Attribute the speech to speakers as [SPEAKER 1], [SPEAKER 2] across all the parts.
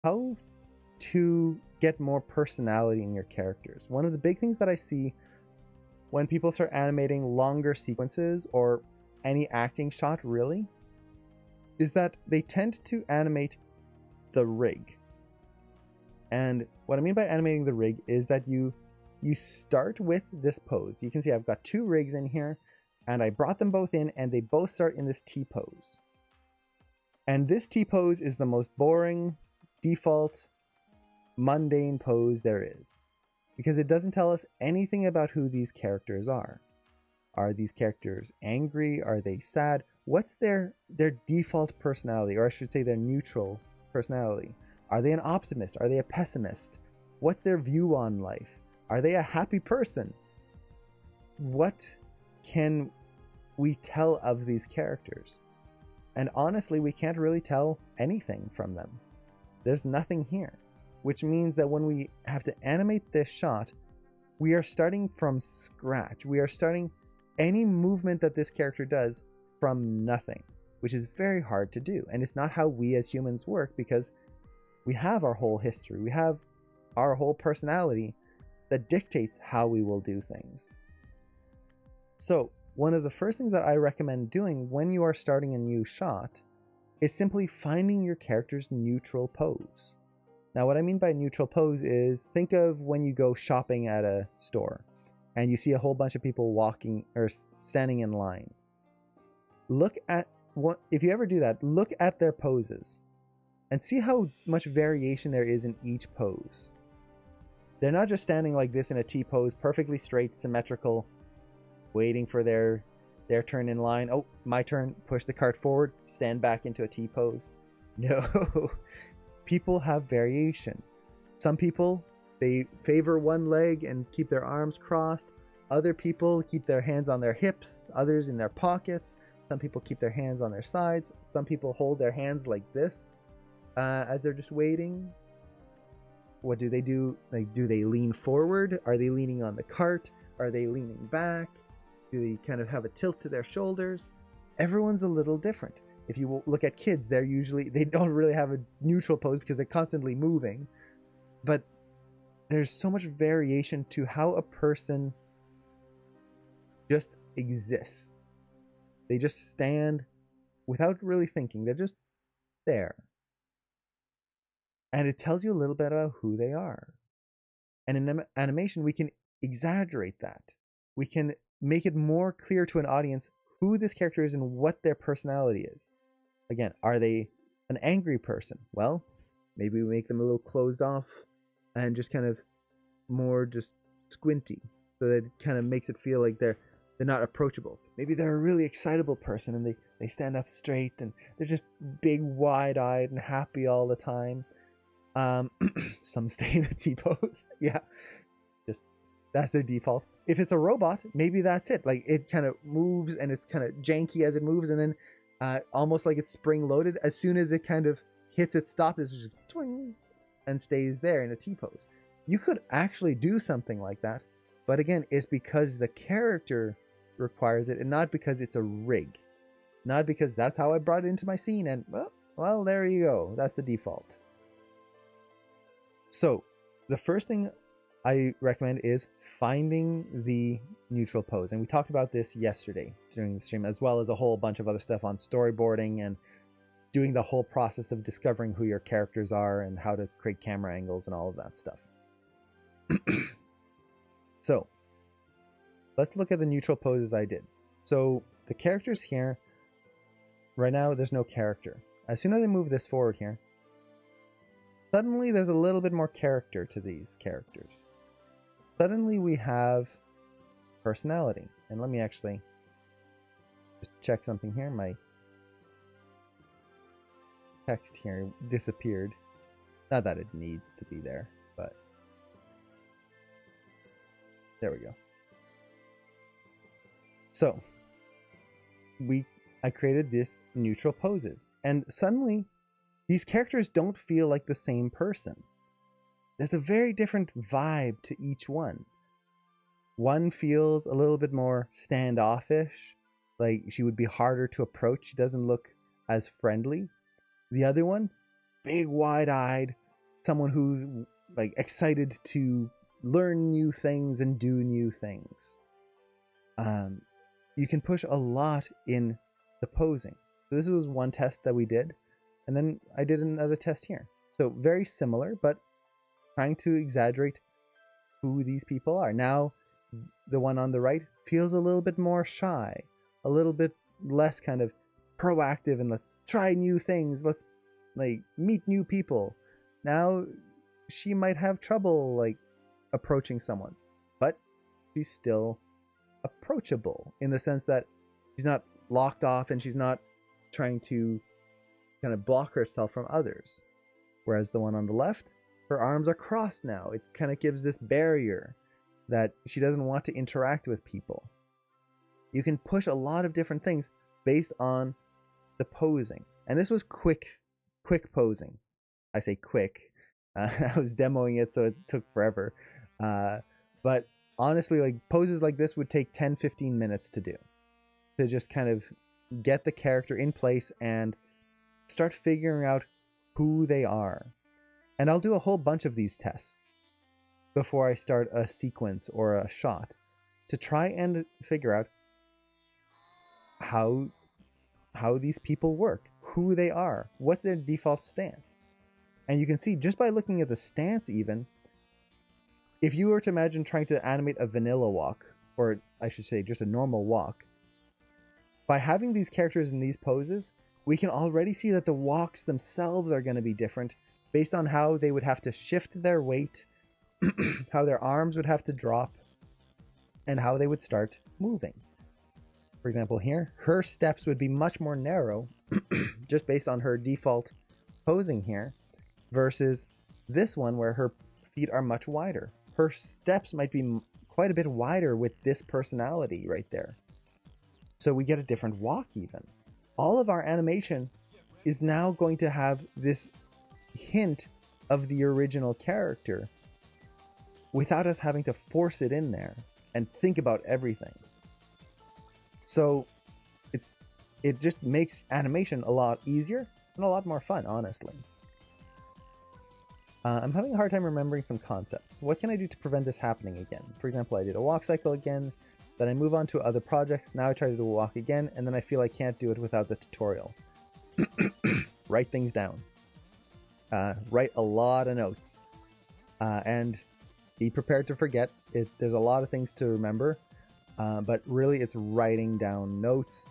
[SPEAKER 1] how to get more personality in your characters. One of the big things that I see when people start animating longer sequences or any acting shot really is that they tend to animate the rig. And what I mean by animating the rig is that you start with this pose. You can see I've got two rigs in here and I brought them both in and they both start in this T pose. And this T pose is the most boring, default, mundane pose there is because it doesn't tell us anything about who these characters are. Are these characters angry? Are they sad? What's their default personality, or I should say their neutral personality? Are they an optimist? Are they a pessimist? What's their view on life? Are they a happy person? What can we tell of these characters? And honestly, we can't really tell anything from them. There's nothing here, which means that when we have to animate this shot, we are starting from scratch. We are starting any movement that this character does from nothing, which is very hard to do. And it's not how we as humans work because we have our whole history. We have our whole personality that dictates how we will do things. So one of the first things that I recommend doing when you are starting a new shot is simply finding your character's neutral pose. Now, what I mean by neutral pose is think of when you go shopping at a store and you see a whole bunch of people walking or standing in line. Look at what, if you ever do that, look at their poses and see how much variation there is in each pose. They're not just standing like this in a T pose, perfectly straight, symmetrical, waiting for their turn in line. Oh, my turn. Push the cart forward, stand back into a T pose. No. People have variation. Some people, they favor one leg and keep their arms crossed. Other people keep their hands on their hips, others in their pockets. Some people keep their hands on their sides. Some people hold their hands like this as they're just waiting. What do they do? Like, do they lean forward? Are they leaning on the cart? Are they leaning back? Do they kind of have a tilt to their shoulders? Everyone's a little different. If you look at kids, they don't really have a neutral pose because they're constantly moving. But there's so much variation to how a person just exists. They just stand without really thinking. They're just there. And it tells you a little bit about who they are. And in animation, we can exaggerate that. We can make it more clear to an audience who this character is and what their personality is. Again, are they an angry person? Well, maybe we make them a little closed off and just kind of more just squinty, so that it kind of makes it feel like they're not approachable. Maybe they're a really excitable person and they stand up straight and they're just big, wide-eyed and happy all the time. Some stay in a T-pose. Yeah, just that's their default. If it's a robot, maybe that's it. Like, it kind of moves and it's kind of janky as it moves, and then almost like it's spring-loaded. As soon as it kind of hits its stop, it's just twing and stays there in a T-pose. You could actually do something like that, but again, it's because the character requires it and not because it's a rig. Not because that's how I brought it into my scene and, well, there you go. That's the default. So, the first thing I recommend is finding the neutral pose. And we talked about this yesterday during the stream, as well as a whole bunch of other stuff on storyboarding and doing the whole process of discovering who your characters are and how to create camera angles and all of that stuff. So, let's look at the neutral poses I did. So, the characters here, right now there's no character. As soon as I move this forward here, suddenly there's a little bit more character to these characters. Suddenly we have personality. And let me actually just check something here. My text here disappeared. Not that it needs to be there, but there we go. So I created this neutral poses, and suddenly these characters don't feel like the same person. There's a very different vibe to each one. One feels a little bit more standoffish, like she would be harder to approach. She doesn't look as friendly. The other one, big wide-eyed, someone who like excited to learn new things and do new things. You can push a lot in the posing. So this was one test that we did, and then I did another test here. So very similar, but trying to exaggerate who these people are. Now, the one on the right feels a little bit more shy, a little bit less kind of proactive, and let's try new things, let's like meet new people. Now, she might have trouble like approaching someone, but she's still approachable in the sense that she's not locked off and she's not trying to kind of block herself from others. Whereas the one on the left, her arms are crossed now. It kind of gives this barrier that she doesn't want to interact with people. You can push a lot of different things based on the posing. And this was quick posing. I say quick. I was demoing it, so it took forever. But honestly, like poses like this would take 10-15 minutes to do, to just kind of get the character in place and start figuring out who they are. And I'll do a whole bunch of these tests before I start a sequence or a shot to try and figure out how these people work, who they are, what's their default stance. And you can see just by looking at the stance even, if you were to imagine trying to animate a vanilla walk, or I should say just a normal walk, by having these characters in these poses, we can already see that the walks themselves are going to be different based on how they would have to shift their weight, how their arms would have to drop, and how they would start moving. For example, here, her steps would be much more narrow just based on her default posing here, versus this one where her feet are much wider. Her steps might be quite a bit wider with this personality right there. So we get a different walk even. All of our animation is now going to have this hint of the original character without us having to force it in there and think about everything. So it just makes animation a lot easier and a lot more fun, honestly. I'm having a hard time remembering some concepts. What can I do to prevent this happening again? For example, I did a walk cycle again, then I move on to other projects, now I try to do a walk again, and then I feel I can't do it without the tutorial. Write things down. Write a lot of notes. And be prepared to forget. There's a lot of things to remember, but really it's writing down notes,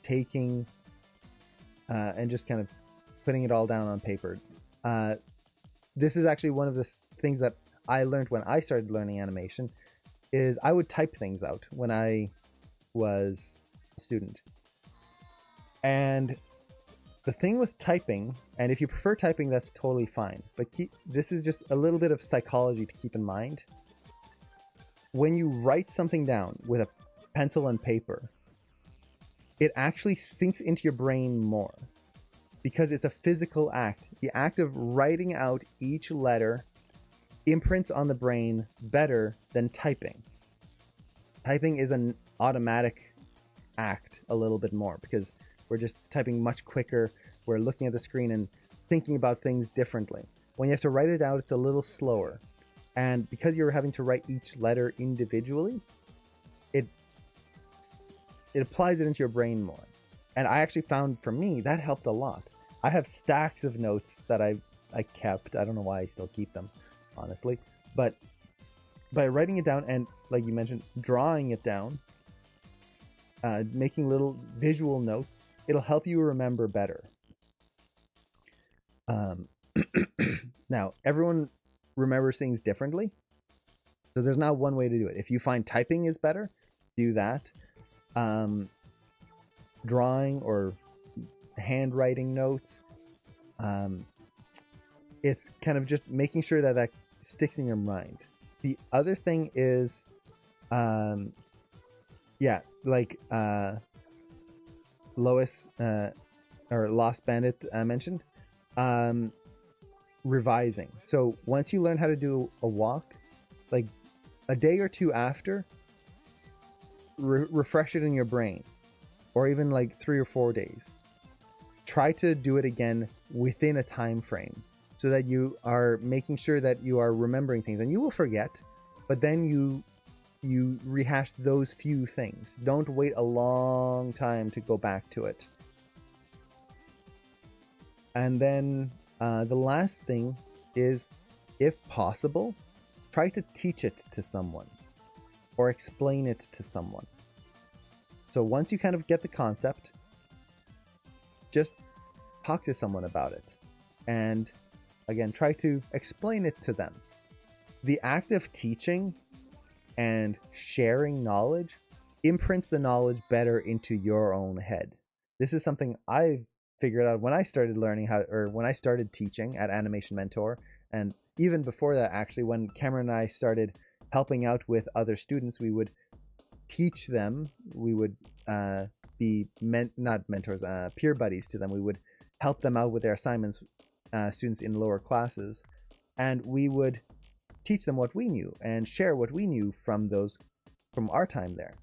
[SPEAKER 1] taking, and just kind of putting it all down on paper. This is actually one of the things that I learned when I started learning animation, is I would type things out when I was a student. And the thing with typing, and if you prefer typing, that's totally fine, but this is just a little bit of psychology to keep in mind. When you write something down with a pencil and paper, it actually sinks into your brain more because it's a physical act. The act of writing out each letter imprints on the brain better than typing. Typing is an automatic act a little bit more because we're just typing much quicker. We're looking at the screen and thinking about things differently. When you have to write it out, it's a little slower. And because you're having to write each letter individually, it applies it into your brain more. And I actually found, for me, that helped a lot. I have stacks of notes that I kept. I don't know why I still keep them, honestly. But by writing it down and, like you mentioned, drawing it down, making little visual notes, it'll help you remember better. Now, everyone remembers things differently, so there's not one way to do it. If you find typing is better, do that. Drawing or handwriting notes, it's kind of just making sure that sticks in your mind. The other thing is, Lois or Lost Bandit mentioned, revising. So once you learn how to do a walk, like a day or two after, refresh it in your brain, or even like 3 or 4 days. Try to do it again within a time frame. so that you are making sure that you are remembering things. And you will forget, but then you rehash those few things. Don't wait a long time to go back to it. And then the last thing is, if possible, try to teach it to someone or explain it to someone. So once you kind of get the concept, just talk to someone about it. And again, try to explain it to them. The act of teaching and sharing knowledge imprints the knowledge better into your own head. This is something I figured out when I started learning when I started teaching at Animation Mentor, and even before that, actually, when Cameron and I started helping out with other students, we would teach them. We would be not mentors, peer buddies to them. We would help them out with their assignments, students in lower classes, and we would teach them what we knew and share what we knew from our time there.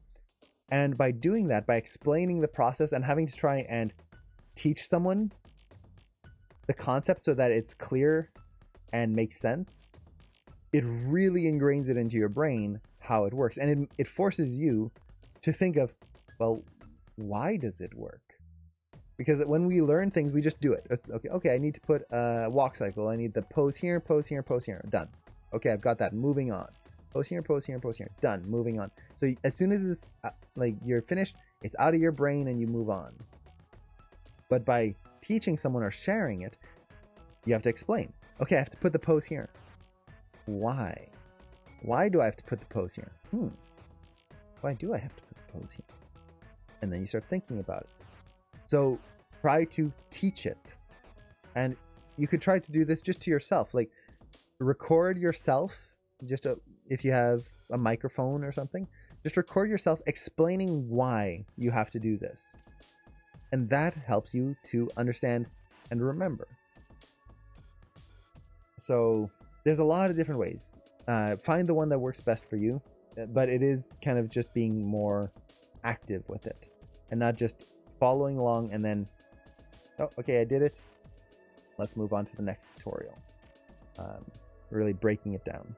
[SPEAKER 1] And by doing that, by explaining the process and having to try and teach someone the concept so that it's clear and makes sense, it really ingrains it into your brain how it works. And it forces you to think of, well, why does it work? Because when we learn things, we just do it. It's, okay, I need to put a walk cycle. I need the pose here, pose here, pose here. Done. Okay, I've got that. Moving on. Pose here, pose here, pose here. Done. Moving on. So as soon as it's you're finished, it's out of your brain and you move on. But by teaching someone or sharing it, you have to explain. Okay, I have to put the pose here. Why? Why do I have to put the pose here? Why do I have to put the pose here? And then you start thinking about it. So try to teach it. And you could try to do this just to yourself. Like, record yourself, if you have a microphone or something, just record yourself explaining why you have to do this. And that helps you to understand and remember. So there's a lot of different ways. Find the one that works best for you, but it is kind of just being more active with it and not just following along and then, oh, okay, I did it. Let's move on to the next tutorial. Really breaking it down.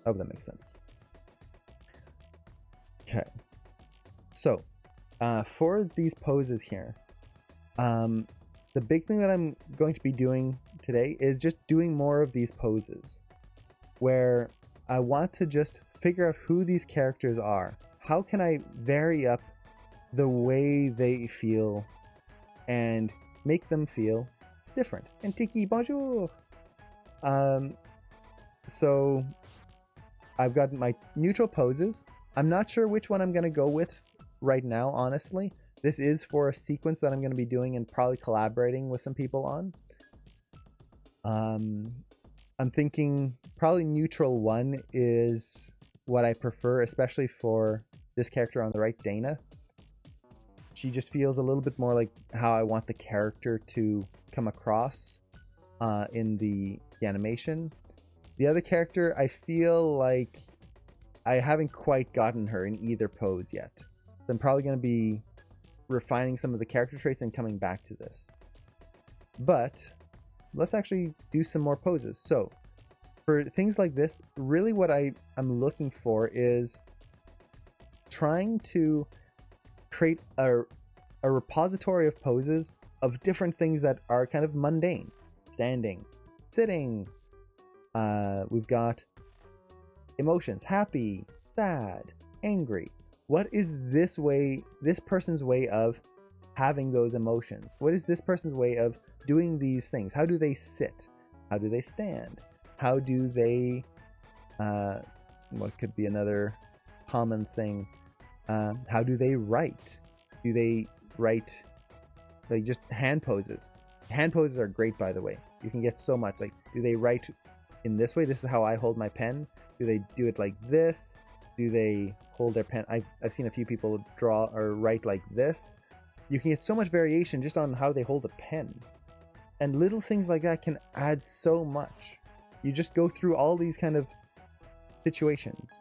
[SPEAKER 1] I hope that makes sense. Okay. So, for these poses here, the big thing that I'm going to be doing today is just doing more of these poses where I want to just figure out who these characters are. How can I vary up the way they feel and make them feel different? And Tiki, bonjour! So I've got my neutral poses. I'm not sure which one I'm going to go with right now, honestly. This is for a sequence that I'm going to be doing and probably collaborating with some people on. I'm thinking probably neutral 1 is what I prefer, especially for this character on the right, Dana. She just feels a little bit more like how I want the character to come across in the animation. The other character, I feel like I haven't quite gotten her in either pose yet. So I'm probably going to be refining some of the character traits and coming back to this. But let's actually do some more poses. So for things like this, really what I'm looking for is trying to create a repository of poses of different things that are kind of mundane. Standing, sitting, we've got emotions, happy, sad, angry. What is this person's way of having those emotions? What is this person's way of doing these things? How do they sit? How do they stand? How do they, what could be another common thing? How do they write? Do they write like just hand poses? Hand poses are great, by the way. You can get so much. Like, do they write in this way? This is how I hold my pen. Do they do it like this? Do they hold their pen? I've seen a few people draw or write like this. You can get so much variation just on how they hold a pen. And little things like that can add so much. You just go through all these kind of situations.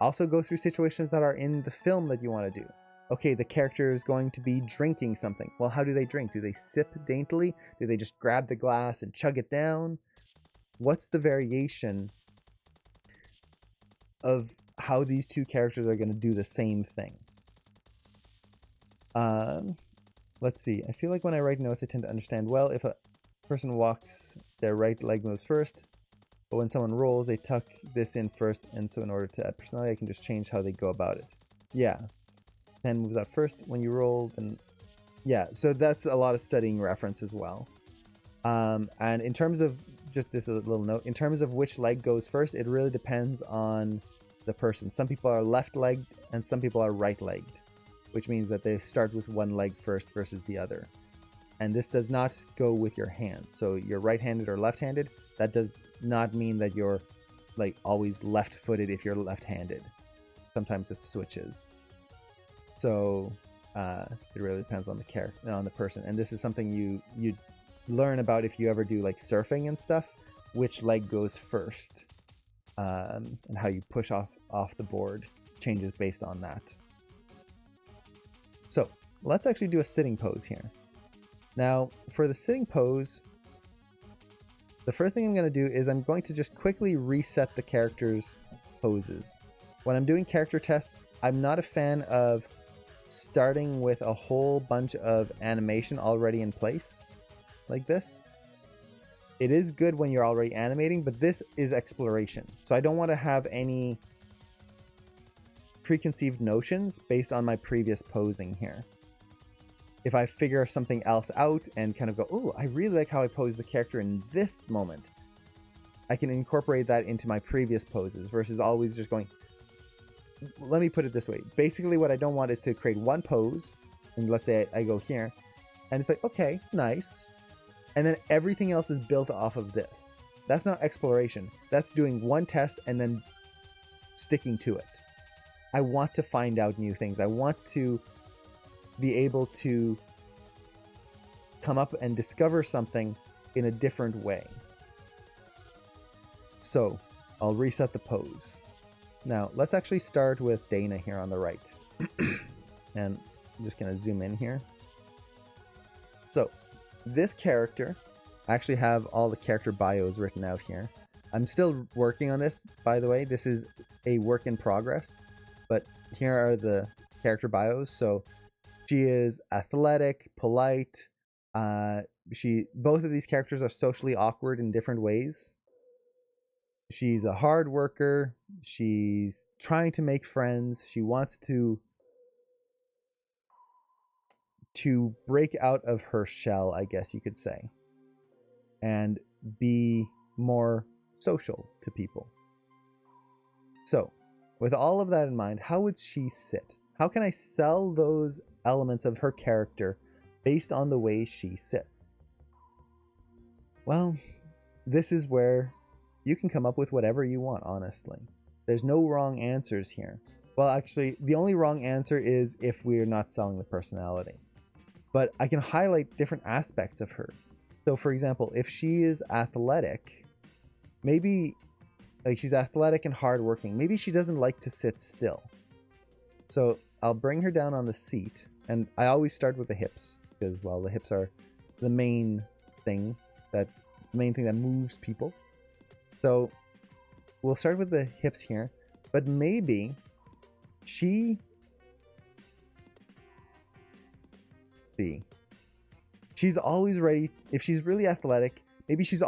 [SPEAKER 1] Also go through situations that are in the film that you want to do. Okay, the character is going to be drinking something. Well, how do they drink? Do they sip daintily? Do they just grab the glass and chug it down? what's the variation of how these two characters are going to do the same thing. Let's see. I feel like when I write notes, I tend to understand well if a person walks, their right leg moves first, but when someone rolls, they tuck this in first, and so in order to add personality, I can just change how they go about it. Yeah. Hand moves out first. When you roll, then... Yeah, so that's a lot of studying reference as well. And in terms of, just this little note, in terms of which leg goes first, it really depends on the person. Some people are left-legged, and some people are right-legged, which means that they start with one leg first versus the other. And this does not go with your hands. So you're right-handed or left-handed, that does not mean that you're like always left-footed if you're left-handed. Sometimes it switches. So it really depends on the person. And this is something you learn about if you ever do like surfing and stuff, which leg goes first, and how you push off the board changes based on that. So let's actually do a sitting pose here. Now for the sitting pose, the first thing I'm going to do is I'm going to just quickly reset the character's poses. When I'm doing character tests, I'm not a fan of starting with a whole bunch of animation already in place like this. It is good when you're already animating, but this is exploration. So I don't want to have any preconceived notions based on my previous posing here. If I figure something else out and kind of go, oh, I really like how I pose the character in this moment, I can incorporate that into my previous poses versus always just going... Let me put it this way. Basically, what I don't want is to create one pose, and let's say I go here, and it's like, okay, nice. And then everything else is built off of this. That's not exploration. That's doing one test and then sticking to it. I want to find out new things. I want to be able to come up and discover something in a different way. So I'll reset the pose. Now let's actually start with Dana here on the right. And I'm just going to zoom in here. So this character, I actually have all the character bios written out here. I'm still working on this, by the way. This is a work in progress, but here are the character bios. So she is athletic, polite. Both of these characters are socially awkward in different ways. She's a hard worker. She's trying to make friends. She wants to break out of her shell, I guess you could say, and be more social to people. So, with all of that in mind, how would she sit? How can I sell those elements of her character based on the way she sits? Well, this is where you can come up with whatever you want, honestly. There's no wrong answers here. Well, actually, the only wrong answer is if we're not selling the personality. But I can highlight different aspects of her. So, for example, if she is athletic, maybe like she's athletic and hardworking. Maybe she doesn't like to sit still. So I'll bring her down on the seat, and I always start with the hips because, well, the hips are the main thing that moves people. So we'll start with the hips here, but maybe she's always ready. If she's really athletic, maybe she's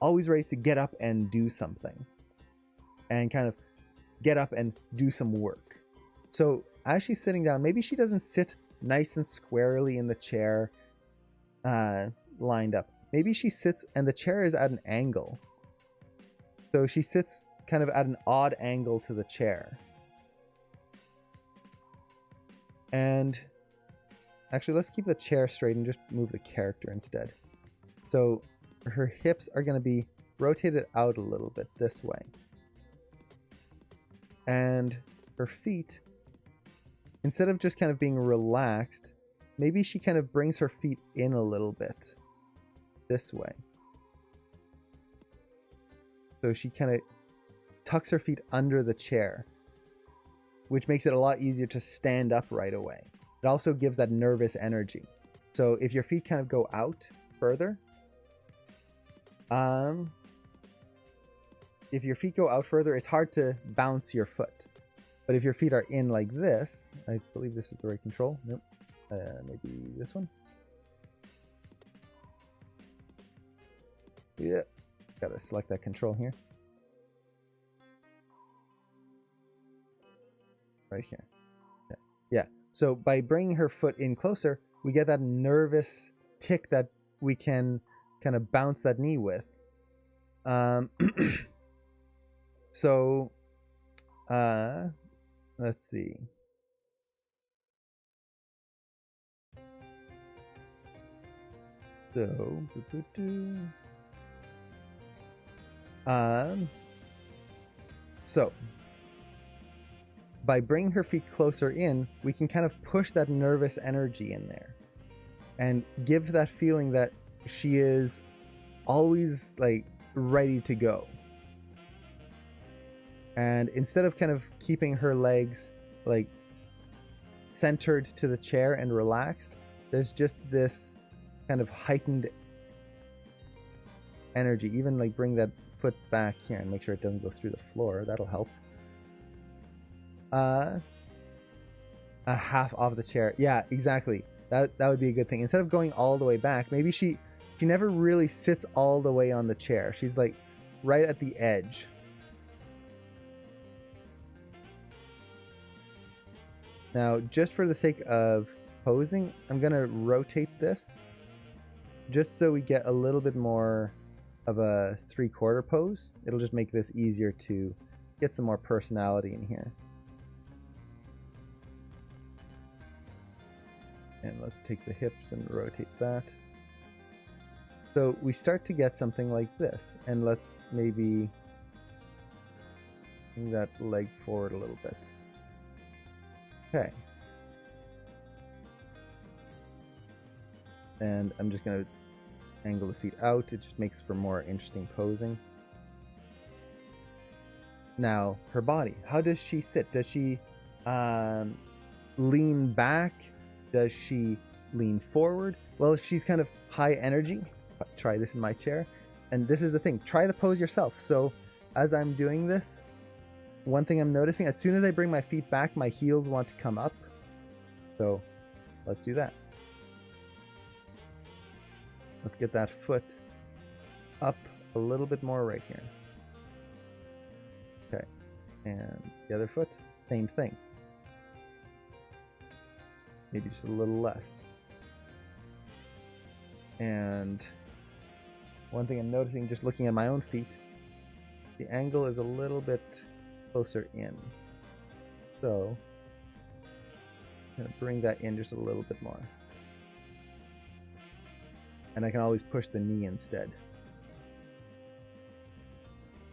[SPEAKER 1] always ready to get up and do something and kind of get up and do some work. So as she's sitting down, maybe she doesn't sit nice and squarely in the chair lined up. Maybe she sits and the chair is at an angle. So she sits kind of at an odd angle to the chair. And actually, let's keep the chair straight and just move the character instead. So her hips are going to be rotated out a little bit this way. And her feet, instead of just kind of being relaxed, maybe she kind of brings her feet in a little bit this way. So she kind of tucks her feet under the chair, which makes it a lot easier to stand up right away. It also gives that nervous energy. So if your feet kind of go out further, if your feet go out further, it's hard to bounce your foot. But if your feet are in like this, I believe this is the right control. Nope. Maybe this one. Yeah. Gotta select that control here. Right here. Yeah. Yeah. So by bringing her foot in closer, we get that nervous tick that we can kind of bounce that knee with. So, let's see. So by bringing her feet closer in, we can kind of push that nervous energy in there and give that feeling that she is always like ready to go. And instead of kind of keeping her legs like centered to the chair and relaxed, there's just this kind of heightened energy. Even like bring that foot back here and make sure it doesn't go through the floor. That'll help. A half off the chair. Yeah, exactly. That would be a good thing. Instead of going all the way back, maybe she never really sits all the way on the chair. She's like right at the edge. Now, just for the sake of posing, I'm gonna rotate this just so we get a little bit more of a 3/4 pose. It'll just make this easier to get some more personality in here. And let's take the hips and rotate that. So we start to get something like this. And let's maybe bring that leg forward a little bit. Okay. And I'm just going to angle the feet out. It just makes for more interesting posing. Now, her body. How does she sit? Does she lean back? Does she lean forward? Well, if she's kind of high energy, try this in my chair. And this is the thing. Try the pose yourself. So as I'm doing this, one thing I'm noticing, as soon as I bring my feet back, my heels want to come up. So let's do that. Let's get that foot up a little bit more right here. Okay. And the other foot, same thing. Maybe just a little less. And one thing I'm noticing, just looking at my own feet, the angle is a little bit closer in. So I'm going to bring that in just a little bit more. And I can always push the knee instead.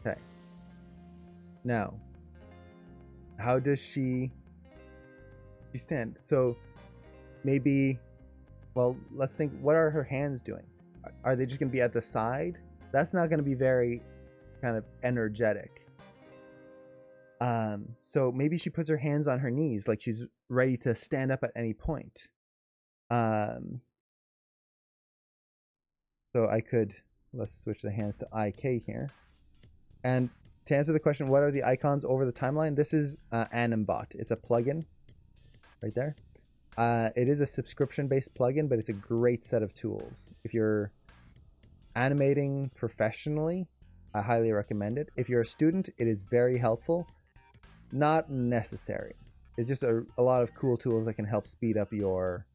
[SPEAKER 1] Okay. Now, how does she stand? So maybe, well, let's think, what are her hands doing? Are they just going to be at the side? That's not going to be very kind of energetic. So maybe she puts her hands on her knees like she's ready to stand up at any point. So I could, let's switch the hands to IK here. And to answer the question, what are the icons over the timeline? This is Animbot. It's a plugin right there. It is a subscription-based plugin, but it's a great set of tools. If you're animating professionally, I highly recommend it. If you're a student, it is very helpful. Not necessary. It's just a lot of cool tools that can help speed up your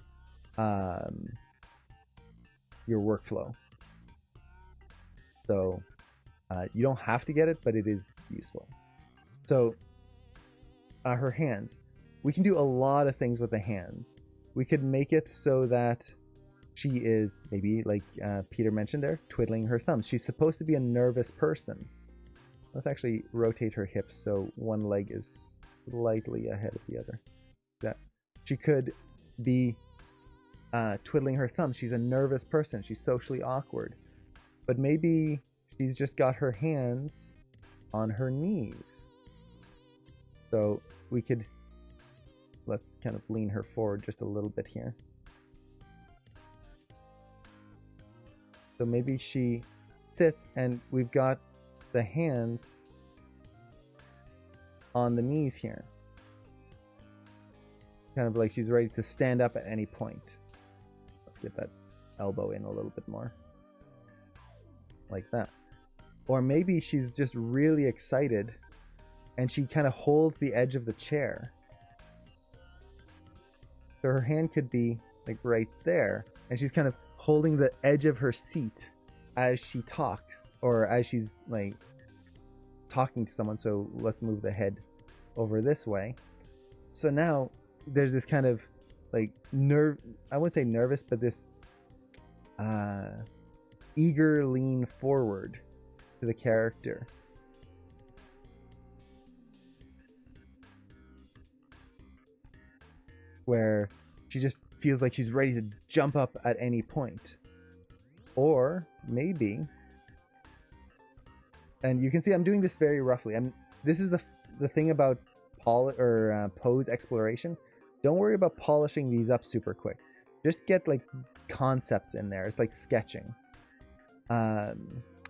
[SPEAKER 1] workflow. So you don't have to get it, but it is useful. So her hands. We can do a lot of things with the hands. We could make it so that she is, maybe like Peter mentioned there, twiddling her thumbs. She's supposed to be a nervous person. Let's actually rotate her hips so one leg is slightly ahead of the other. That she could be twiddling her thumbs. She's a nervous person. She's socially awkward. But maybe she's just got her hands on her knees. So we could, let's kind of lean her forward just a little bit here. So maybe she sits and we've got the hands on the knees here. Kind of like she's ready to stand up at any point. Let's get that elbow in a little bit more. Like that. Or maybe she's just really excited and she kind of holds the edge of the chair. So her hand could be like right there, and she's kind of holding the edge of her seat as she talks, or as she's like talking to someone. So let's move the head over this way. So now there's this kind of like I wouldn't say nervous, but this eager lean forward to the character. Where she just feels like she's ready to jump up at any point. Or maybe, and you can see I'm doing this very roughly. This is the thing about pose exploration. Don't worry about polishing these up super quick. Just get like concepts in there. It's like sketching.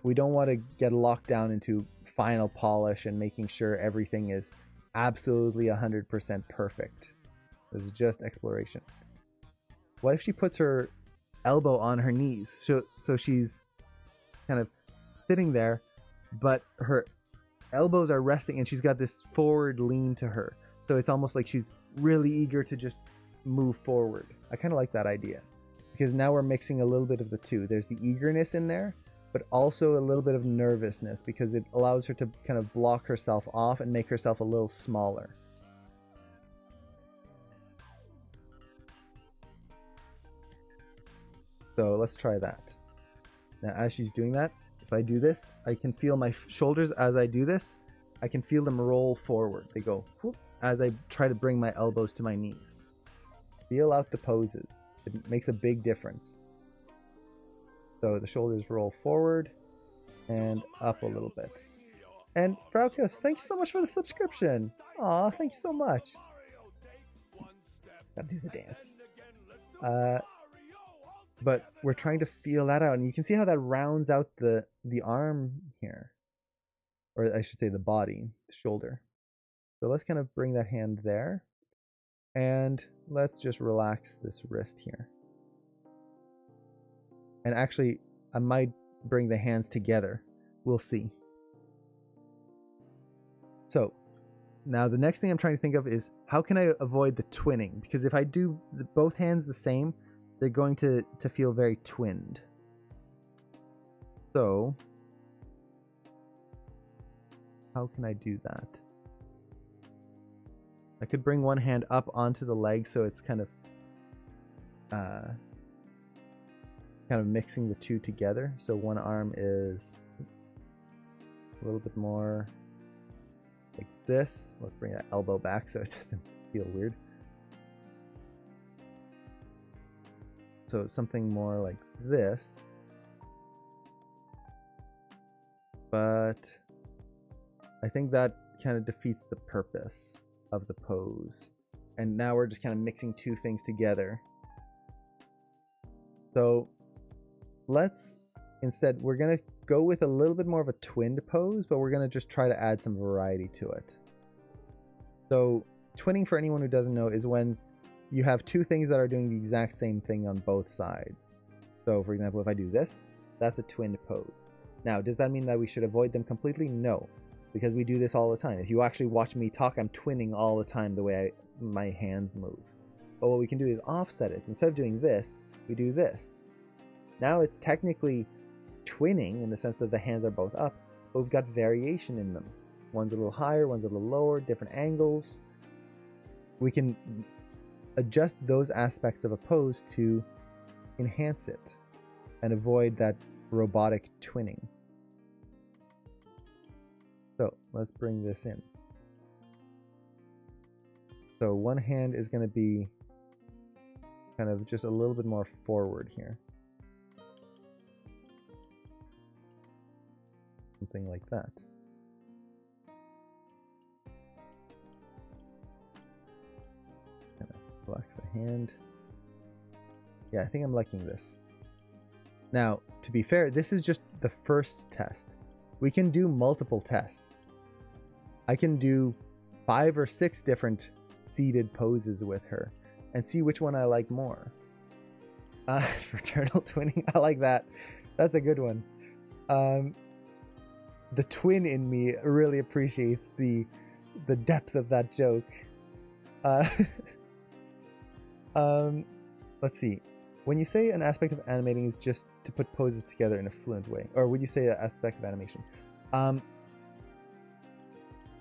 [SPEAKER 1] We don't want to get locked down into final polish and making sure everything is absolutely 100% perfect. This is just exploration. What if she puts her elbow on her knees? So she's kind of sitting there, but her elbows are resting and she's got this forward lean to her. So it's almost like she's really eager to just move forward. I kind of like that idea, because now we're mixing a little bit of the two. There's the eagerness in there, but also a little bit of nervousness, because it allows her to kind of block herself off and make herself a little smaller. So let's try that. Now, as she's doing that, if I do this, I can feel my shoulders as I do this. I can feel them roll forward. They go whoop, as I try to bring my elbows to my knees. Feel out the poses. It makes a big difference. So the shoulders roll forward and up a little bit. And Fraukus, thanks so much for the subscription. Aw, thanks so much. Gotta do the dance. But we're trying to feel that out, and you can see how that rounds out the arm here, or I should say the body, the shoulder. So let's kind of bring that hand there, and let's just relax this wrist here. And actually, I might bring the hands together. We'll see. So now the next thing I'm trying to think of is, how can I avoid the twinning? Because if I do both hands the same, they're going to feel very twinned. So how can I do that? I could bring one hand up onto the leg, so it's kind of mixing the two together. So one arm is a little bit more like this. Let's bring that elbow back so it doesn't feel weird. So something more like this, but I think that kind of defeats the purpose of the pose. And now we're just kind of mixing two things together. So let's instead, we're going to go with a little bit more of a twinned pose, but we're going to just try to add some variety to it. So twinning, for anyone who doesn't know, is when you have two things that are doing the exact same thing on both sides. So for example, if I do this, that's a twinned pose. Now, does that mean that we should avoid them completely? No, because we do this all the time. If you actually watch me talk, I'm twinning all the time the way my hands move. But what we can do is offset it. Instead of doing this, we do this. Now it's technically twinning in the sense that the hands are both up, but we've got variation in them. One's a little higher, one's a little lower, different angles. We can adjust those aspects of a pose to enhance it and avoid that robotic twinning. So let's bring this in. So one hand is going to be kind of just a little bit more forward here. Something like that. Relax the hand. Yeah, I think I'm liking this. Now, to be fair, this is just the first test. We can do multiple tests. I can do 5 or 6 different seated poses with her and see which one I like more. Fraternal twinning, I like that. That's a good one. The twin in me really appreciates the depth of that joke. Let's see. When you say an aspect of animating is just to put poses together in a fluent way, or would you say an aspect of animation?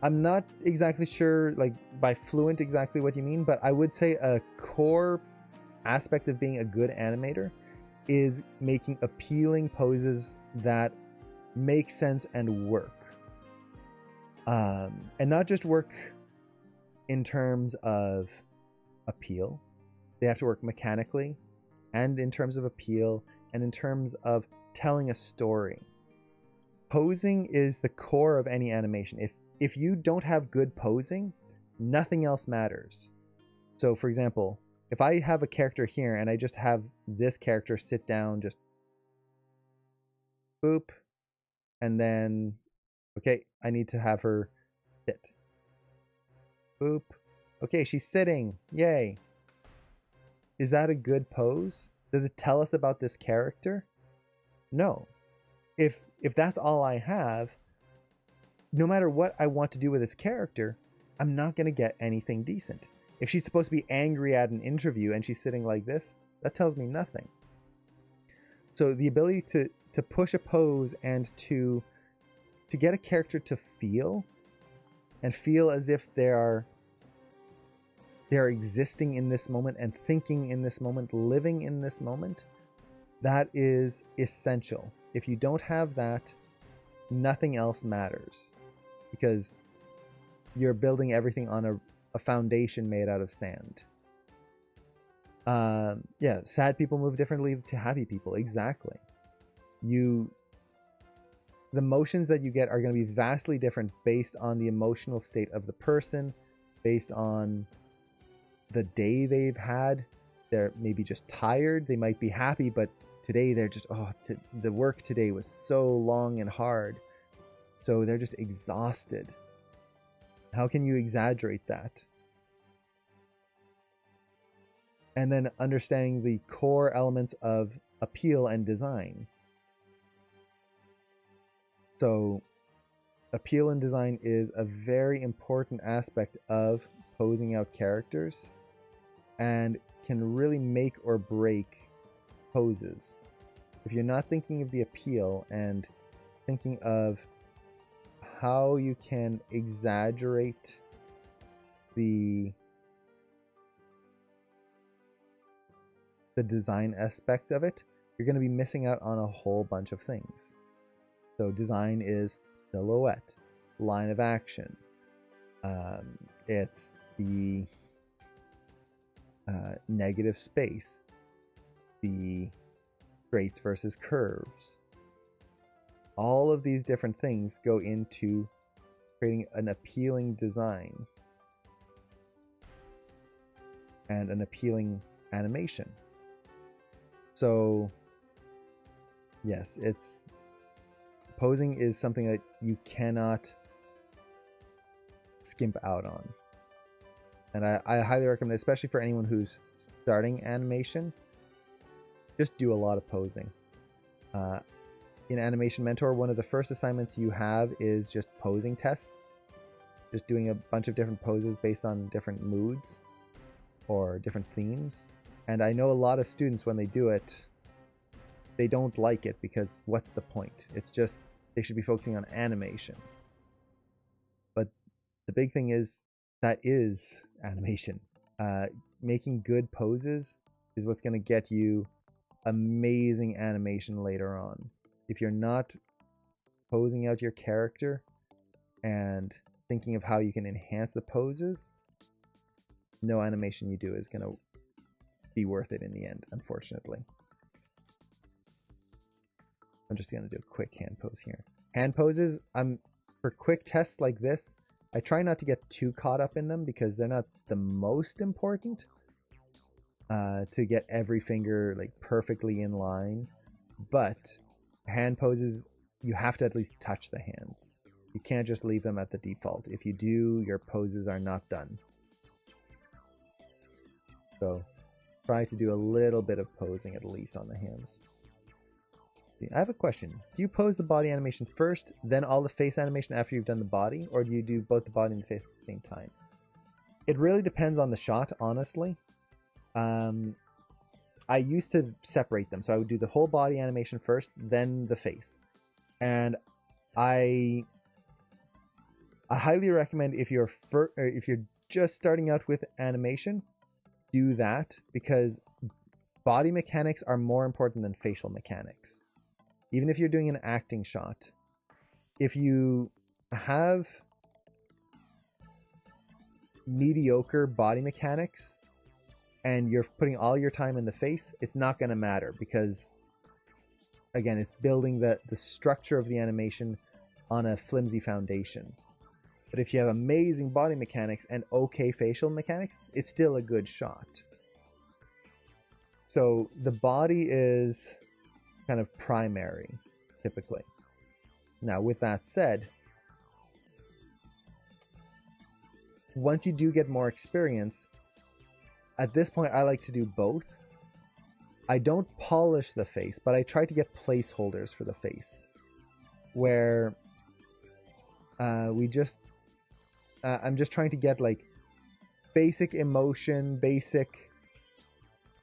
[SPEAKER 1] I'm not exactly sure, like, by fluent exactly what you mean, but I would say a core aspect of being a good animator is making appealing poses that make sense and work. And not just work in terms of appeal. They have to work mechanically, and in terms of appeal, and in terms of telling a story. Posing is the core of any animation. If you don't have good posing, nothing else matters. So for example, if I have a character here and I just have this character sit down, just boop, and then, okay, I need to have her sit. Boop. Okay, she's sitting. Yay. Is that a good pose? Does it tell us about this character? No. If that's all I have, no matter what I want to do with this character, I'm not going to get anything decent. If she's supposed to be angry at an interview and she's sitting like this, that tells me nothing. So the ability to push a pose and to get a character to feel, and feel as if they're existing in this moment and thinking in this moment, living in this moment, that is essential. If you don't have that, nothing else matters, because you're building everything on a foundation made out of sand. Yeah, sad people move differently to happy people. Exactly. The emotions that you get are going to be vastly different based on the emotional state of the person, based on the day they've had. They're maybe just tired. They might be happy, but today they're just, the work today was so long and hard. So they're just exhausted. How can you exaggerate that? And then understanding the core elements of appeal and design. So appeal and design is a very important aspect of posing out characters, and can really make or break poses. If you're not thinking of the appeal and thinking of how you can exaggerate the design aspect of it, you're going to be missing out on a whole bunch of things. So design is silhouette, line of action. It's the negative space, the straights versus curves. All of these different things go into creating an appealing design and an appealing animation. So yes, posing is something that you cannot skimp out on. And I highly recommend, especially for anyone who's starting animation, just do a lot of posing. In Animation Mentor, one of the first assignments you have is just posing tests. Just doing a bunch of different poses based on different moods or different themes. And I know a lot of students, when they do it, they don't like it, because what's the point? It's just, they should be focusing on animation. But the big thing is, that is animation. Making good poses is what's going to get you amazing animation later on. If you're not posing out your character and thinking of how you can enhance the poses, no animation you do is going to be worth it in the end, unfortunately. I'm just going to do a quick hand pose here. Hand poses, for quick tests like this, I try not to get too caught up in them, because they're not the most important. To get every finger like perfectly in line. But hand poses, you have to at least touch the hands. You can't just leave them at the default. If you do, your poses are not done. So try to do a little bit of posing at least on the hands. I have a question. Do you pose the body animation first, then all the face animation after you've done the body? Or do you do both the body and the face at the same time? It really depends on the shot, honestly. I used to separate them. So I would do the whole body animation first, then the face. And I highly recommend if you're just starting out with animation, do that, because body mechanics are more important than facial mechanics. Even if you're doing an acting shot, if you have mediocre body mechanics and you're putting all your time in the face, it's not going to matter, because again, it's building the structure of the animation on a flimsy foundation. But if you have amazing body mechanics and okay facial mechanics, it's still a good shot. So the body is kind of primary, typically. Now, with that said, once you do get more experience, at this point I like to do both. I don't polish the face, but I try to get placeholders for the face, where I'm just trying to get like basic emotion, basic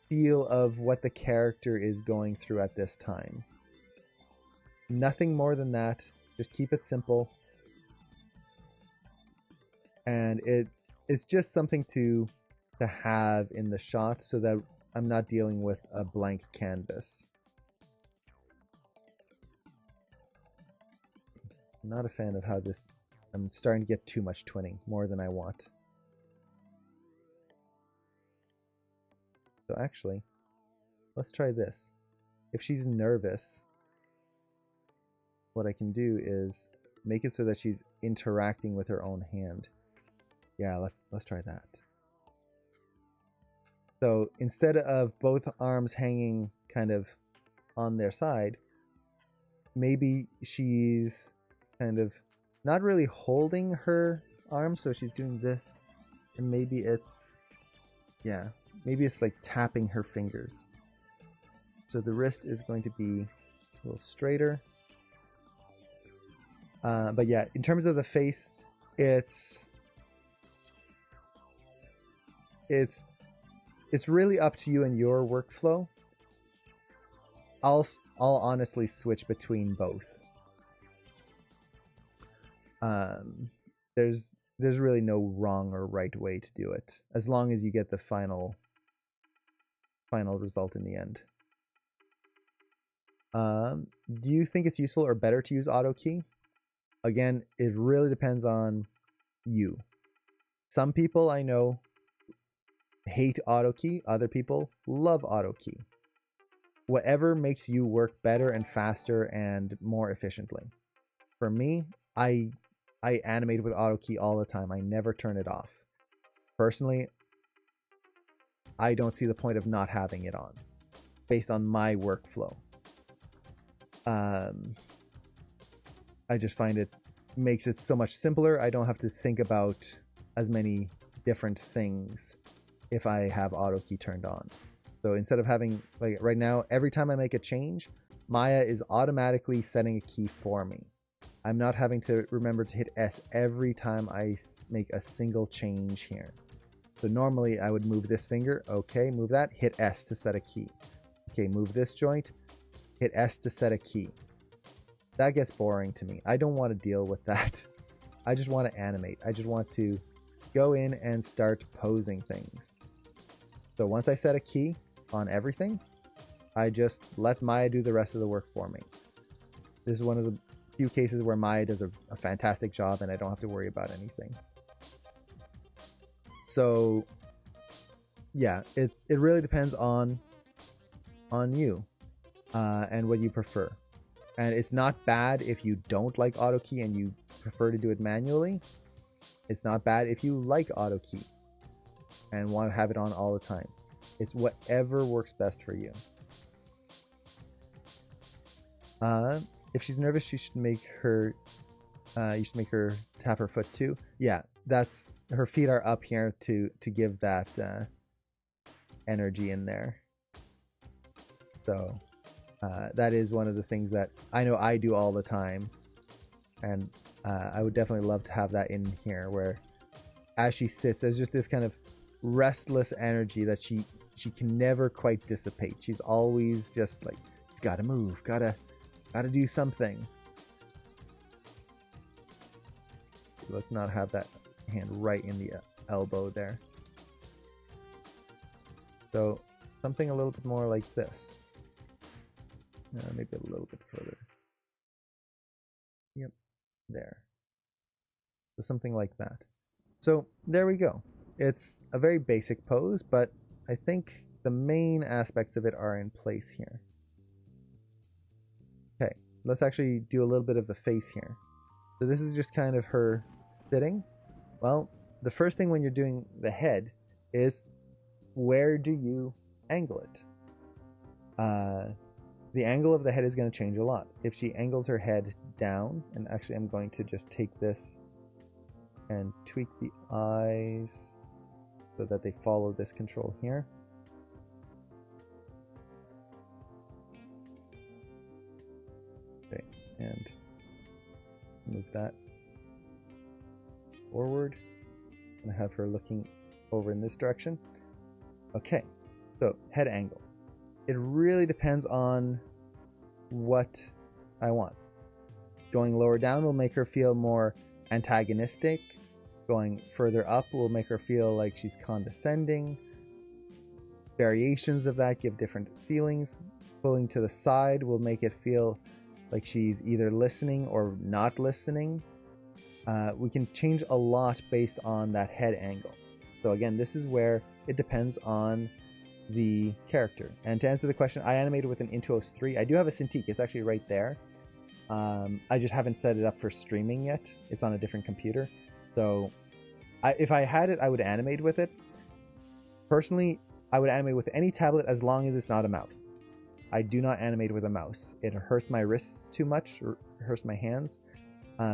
[SPEAKER 1] feel of what the character is going through at this time. Nothing more than that. Just keep it simple. And it's just something to have in the shot so that I'm not dealing with a blank canvas. I'm not a fan of how this... I'm starting to get too much twinning, more than I want. So actually, let's try this. If she's nervous, what I can do is make it so that she's interacting with her own hand. Yeah, let's try that. So instead of both arms hanging kind of on their side, maybe she's kind of not really holding her arm, so she's doing this, and maybe it's, yeah, maybe it's like tapping her fingers. So the wrist is going to be a little straighter. But yeah, in terms of the face, it's really up to you and your workflow. I'll honestly switch between both. There's really no wrong or right way to do it, as long as you get the final result in the end. Do you think it's useful or better to use auto key? Again, it really depends on you. Some people I know hate auto key, other people love auto key. Whatever makes you work better and faster and more efficiently. For me, I animate with auto key all the time. I never turn it off. Personally, I don't see the point of not having it on, based on my workflow. I just find it makes it so much simpler. I don't have to think about as many different things if I have auto key turned on. So instead of having, like right now, every time I make a change, Maya is automatically setting a key for me. I'm not having to remember to hit S every time I make a single change here. So normally I would move this finger, okay, move that, hit S to set a key. Okay, move this joint, hit S to set a key. That gets boring to me. I don't want to deal with that. I just want to animate. I just want to go in and start posing things. So once I set a key on everything, I just let Maya do the rest of the work for me. This is one of the few cases where Maya does a fantastic job and I don't have to worry about anything. So yeah, it really depends on you and what you prefer. And it's not bad if you don't like auto key and you prefer to do it manually. It's not bad if you like auto key and want to have it on all the time. It's whatever works best for you. If she's nervous, she should make her You should make her tap her foot too. Yeah, that's her feet are up here to give that energy in there. So that is one of the things that I know I do all the time, and I would definitely love to have that in here, where as she sits, there's just this kind of restless energy that she can never quite dissipate. She's always just like, it's gotta move, gotta do something. Let's not have that hand right in the elbow there. So something a little bit more like this. Maybe a little bit further. Yep, there. So something like that. So there we go. It's a very basic pose, but I think the main aspects of it are in place here. Okay, let's actually do a little bit of the face here. So this is just kind of her sitting. Well, the first thing when you're doing the head is, where do you angle it? The angle of the head is going to change a lot. If she angles her head down, and actually I'm going to just take this and tweak the eyes so that they follow this control here. Okay, and move that forward and have her looking over in this direction. Okay, so head angle. It really depends on what I want. Going lower down will make her feel more antagonistic. Going further up will make her feel like she's condescending. Variations of that give different feelings. Pulling to the side will make it feel like she's either listening or not listening. We can change a lot based on that head angle. So again, this is where it depends on the character. And to answer the question, I animated with an Intuos 3. I do have a Cintiq. It's actually right there. I just haven't set it up for streaming yet. It's on a different computer. So if I had it, I would animate with it. Personally, I would animate with any tablet as long as it's not a mouse. I do not animate with a mouse. It hurts my wrists too much, or hurts my hands.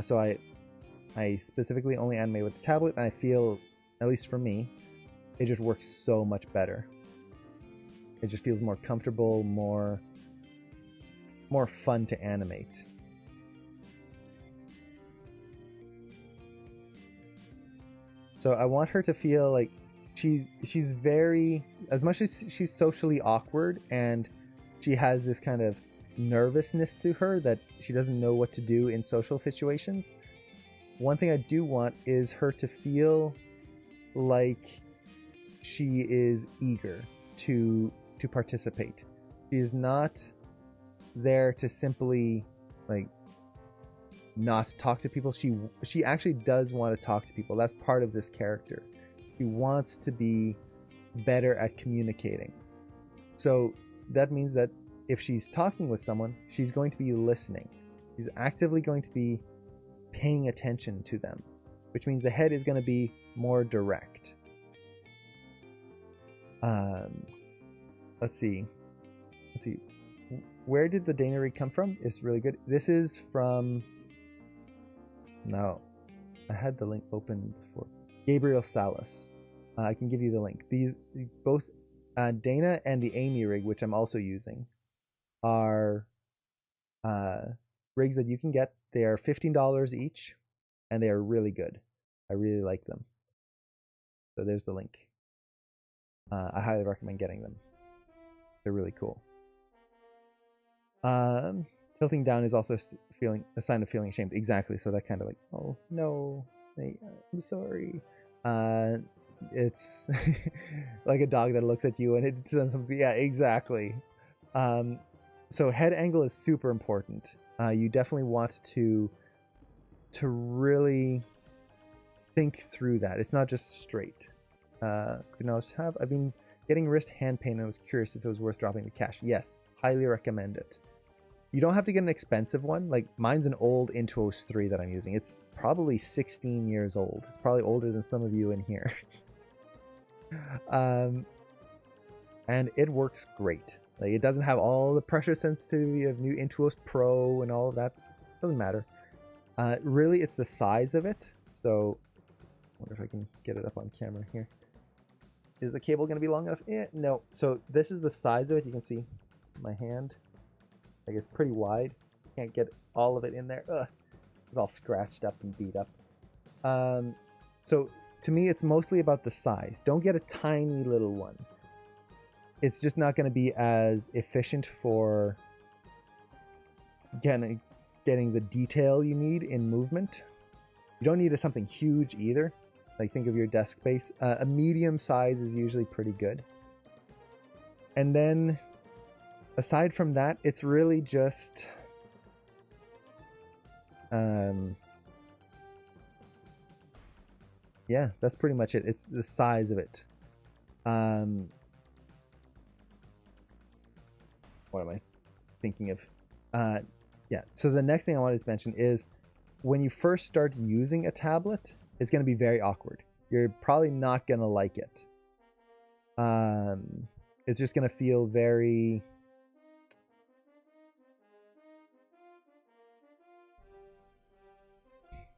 [SPEAKER 1] So I specifically only animate with the tablet, and I feel, at least for me, it just works so much better. It just feels more comfortable, more fun to animate. So I want her to feel like she's very, as much as she's socially awkward and she has this kind of nervousness to her that she doesn't know what to do in social situations. One thing I do want is her to feel like she is eager to participate. She is not there to simply like not talk to people. She actually does want to talk to people. That's part of this character. She wants to be better at communicating. So that means that if she's talking with someone, she's going to be listening. She's actively going to be paying attention to them, which means the head is going to be more direct. Let's see. Where did the Dana rig come from? It's really good. This is from... No. I had the link open before. Gabriel Salas. I can give you the link. These both Dana and the Amy rig, which I'm also using, are rigs that you can get. They are $15 each, and they are really good. I really like them. So there's the link. I highly recommend getting them. They're really cool. Tilting down is also a sign of feeling ashamed. Exactly. So that kind of like, oh no, I'm sorry. It's like a dog that looks at you and it does something. Yeah, exactly. So head angle is super important. You definitely want to really think through that. It's not just straight. I've been getting wrist hand pain and I was curious if it was worth dropping the cash. Yes, highly recommend it. You don't have to get an expensive one. Like mine's an old Intuos 3 that I'm using. It's probably 16 years old. It's probably older than some of you in here. And it works great. Like it doesn't have all the pressure sensitivity of new Intuos Pro and all of that. Doesn't matter. Really, it's the size of it. So, I wonder if I can get it up on camera here. Is the cable going to be long enough? No. So this is the size of it. You can see my hand. I guess pretty wide. Can't get all of it in there. Ugh. It's all scratched up and beat up. So to me, it's mostly about the size. Don't get a tiny little one. It's just not going to be as efficient for getting the detail you need in movement. You don't need something huge either. Like, think of your desk space. A medium size is usually pretty good. And then, aside from that, it's really just... yeah, that's pretty much it. It's the size of it. What am I thinking of? Yeah, so the next thing I wanted to mention is when you first start using a tablet, it's going to be very awkward. You're probably not going to like it. It's just going to feel very...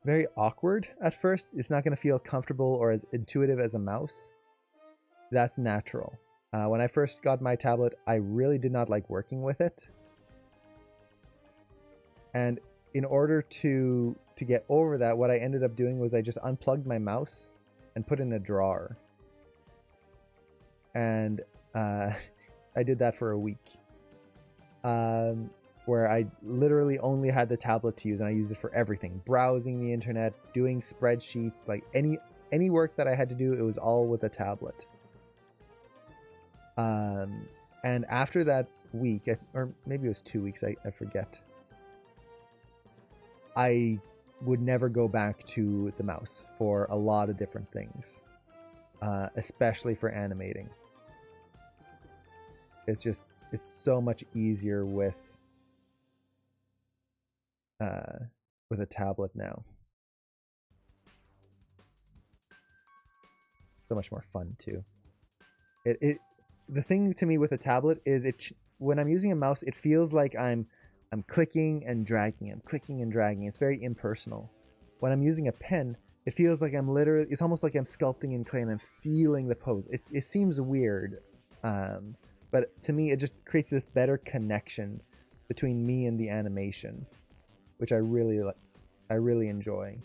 [SPEAKER 1] very awkward at first. It's not going to feel comfortable or as intuitive as a mouse. That's natural. When I first got my tablet, I really did not like working with it. And in order to get over that, what I ended up doing was I just unplugged my mouse and put it in a drawer. And I did that for a week. Where I literally only had the tablet to use, and I used it for everything. Browsing the internet, doing spreadsheets, like any work that I had to do, it was all with a tablet. And after that week, or maybe it was 2 weeks, I forget. I would never go back to the mouse for a lot of different things, especially for animating. It's so much easier with a tablet now. So much more fun too. The thing to me with a tablet is when I'm using a mouse, it feels like I'm clicking and dragging. I'm clicking and dragging. It's very impersonal. When I'm using a pen, it feels like it's almost like I'm sculpting in clay and I'm feeling the pose. It seems weird, but to me, it just creates this better connection between me and the animation, which I really enjoy.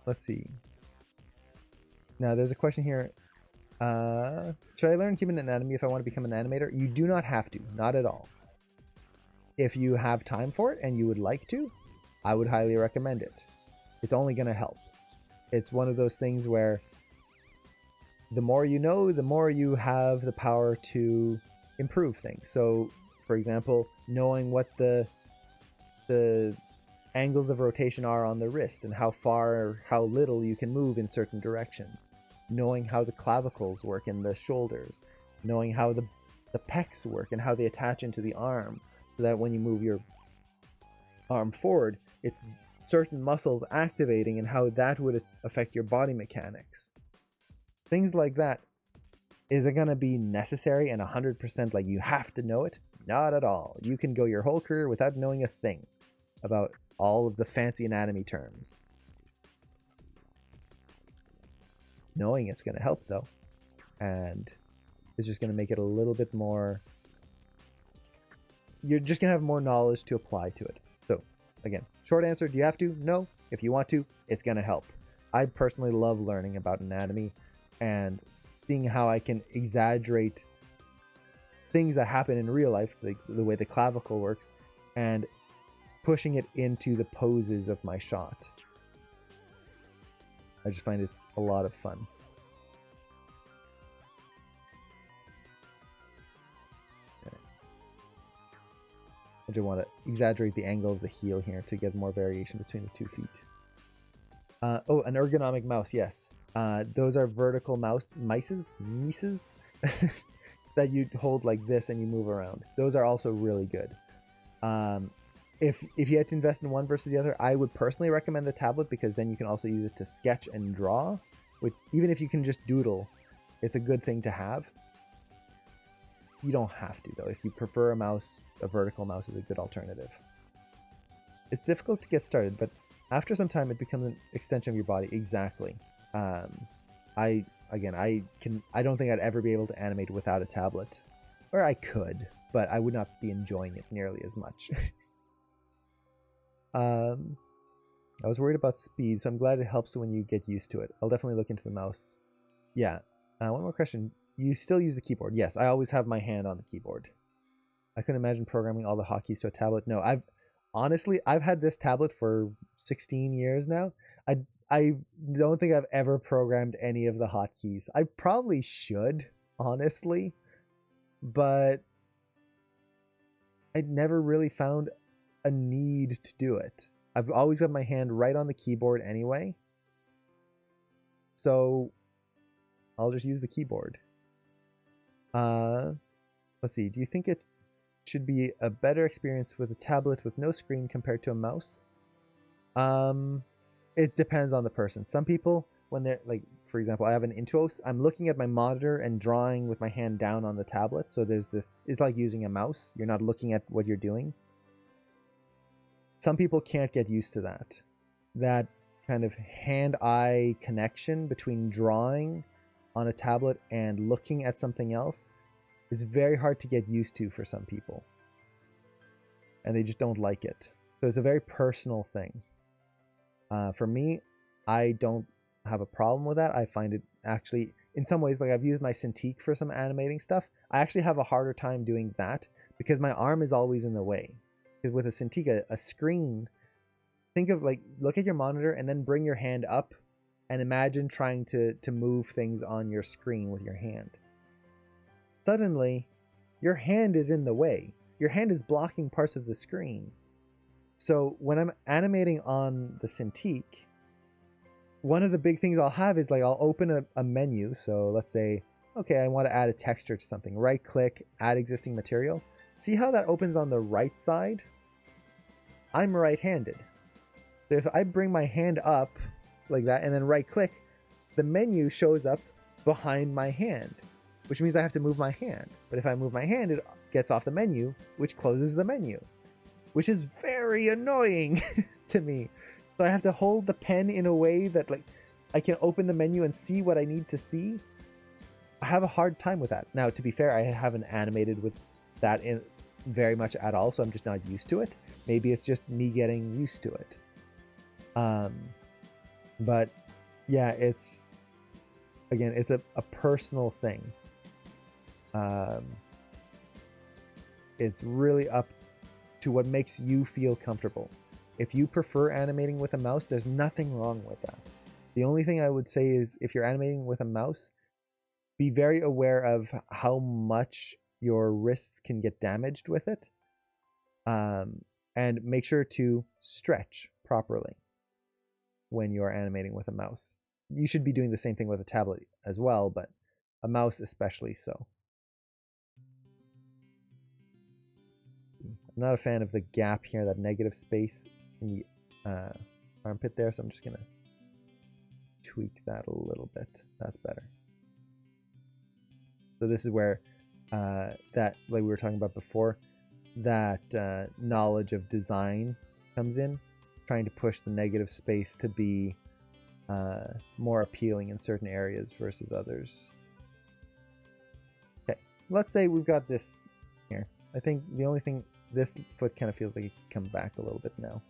[SPEAKER 1] Let's see. Now there's a question here. Should I learn human anatomy if I want to become an animator? You do not have to, not at all. If you have time for it and you would like to, I would highly recommend it. It's only going to help. It's one of those things where the more you know, the more you have the power to improve things. So, for example, knowing what the angles of rotation are on the wrist and how far or how little you can move in certain directions. Knowing how the clavicles work in the shoulders. Knowing how the pecs work and how they attach into the arm, so that when you move your arm forward, it's certain muscles activating and how that would affect your body mechanics. Things like that. Is it going to be necessary and 100% like you have to know it? Not at all. You can go your whole career without knowing a thing about all of the fancy anatomy terms. Knowing it's going to help though, and it's just going to make it a little bit more... You're just going to have more knowledge to apply to it. So, again, short answer, do you have to? No. If you want to, it's going to help. I personally love learning about anatomy and seeing how I can exaggerate things that happen in real life, like the way the clavicle works, and pushing it into the poses of my shot. I just find it's a lot of fun. Okay. I just want to exaggerate the angle of the heel here to get more variation between the 2 feet. Oh, an ergonomic mouse, yes. Those are vertical mices that you hold like this and you move around. Those are also really good. If you had to invest in one versus the other, I would personally recommend the tablet, because then you can also use it to sketch and draw. Which, even if you can just doodle, it's a good thing to have. You don't have to, though. If you prefer a mouse, a vertical mouse is a good alternative. It's difficult to get started, but after some time, it becomes an extension of your body. Exactly. I don't think I'd ever be able to animate without a tablet. Or I could, but I would not be enjoying it nearly as much. I was worried about speed, so I'm glad it helps when you get used to it. I'll definitely look into the mouse. Yeah. One more question. You still use the keyboard? Yes, I always have my hand on the keyboard. I couldn't imagine programming all the hotkeys to a tablet. No, I've had this tablet for 16 years now. I don't think I've ever programmed any of the hotkeys. I probably should, honestly, but I never really found a need to do it. I've always got my hand right on the keyboard anyway, so I'll just use the keyboard. Let's see. Do you think it should be a better experience with a tablet with no screen compared to a mouse? It depends on the person. Some people, when they're like, for example, I have an Intuos, I'm looking at my monitor and drawing with my hand down on the tablet. So there's this, it's like using a mouse. You're not looking at what you're doing. Some people can't get used to that. That kind of hand-eye connection between drawing on a tablet and looking at something else is very hard to get used to for some people. And they just don't like it. So it's a very personal thing. For me, I don't have a problem with that. I find it actually, in some ways, like I've used my Cintiq for some animating stuff. I actually have a harder time doing that because my arm is always in the way. Because with a Cintiq, a screen, think of like, look at your monitor and then bring your hand up and imagine trying to move things on your screen with your hand. Suddenly, your hand is in the way. Your hand is blocking parts of the screen. So when I'm animating on the Cintiq, one of the big things I'll have is like I'll open a menu. So let's say, okay, I want to add a texture to something. Right click, add existing material. See how that opens on the right side? I'm right-handed. So if I bring my hand up like that and then right click, the menu shows up behind my hand, which means I have to move my hand. But if I move my hand, it gets off the menu, which closes the menu, which is very annoying to me. So I have to hold the pen in a way that like I can open the menu and see what I need to see. I have a hard time with that. Now, to be fair, I haven't animated with that in very much at all, so I'm just not used to it. Maybe it's just me getting used to it. But yeah, it's a personal thing. It's really up to what makes you feel comfortable. If you prefer animating with a mouse, there's nothing wrong with that. The only thing I would say is if you're animating with a mouse, be very aware of how much your wrists can get damaged with it. And make sure to stretch properly when you are animating with a mouse. You should be doing the same thing with a tablet as well, but a mouse especially so. I'm not a fan of the gap here, that negative space in the armpit there, so I'm just gonna tweak that a little bit. That's better. So this is where that, like we were talking about before, that knowledge of design comes in, trying to push the negative space to be more appealing in certain areas versus others. Okay, let's say we've got this here. I think the only thing, this foot kind of feels like it can come back a little bit now.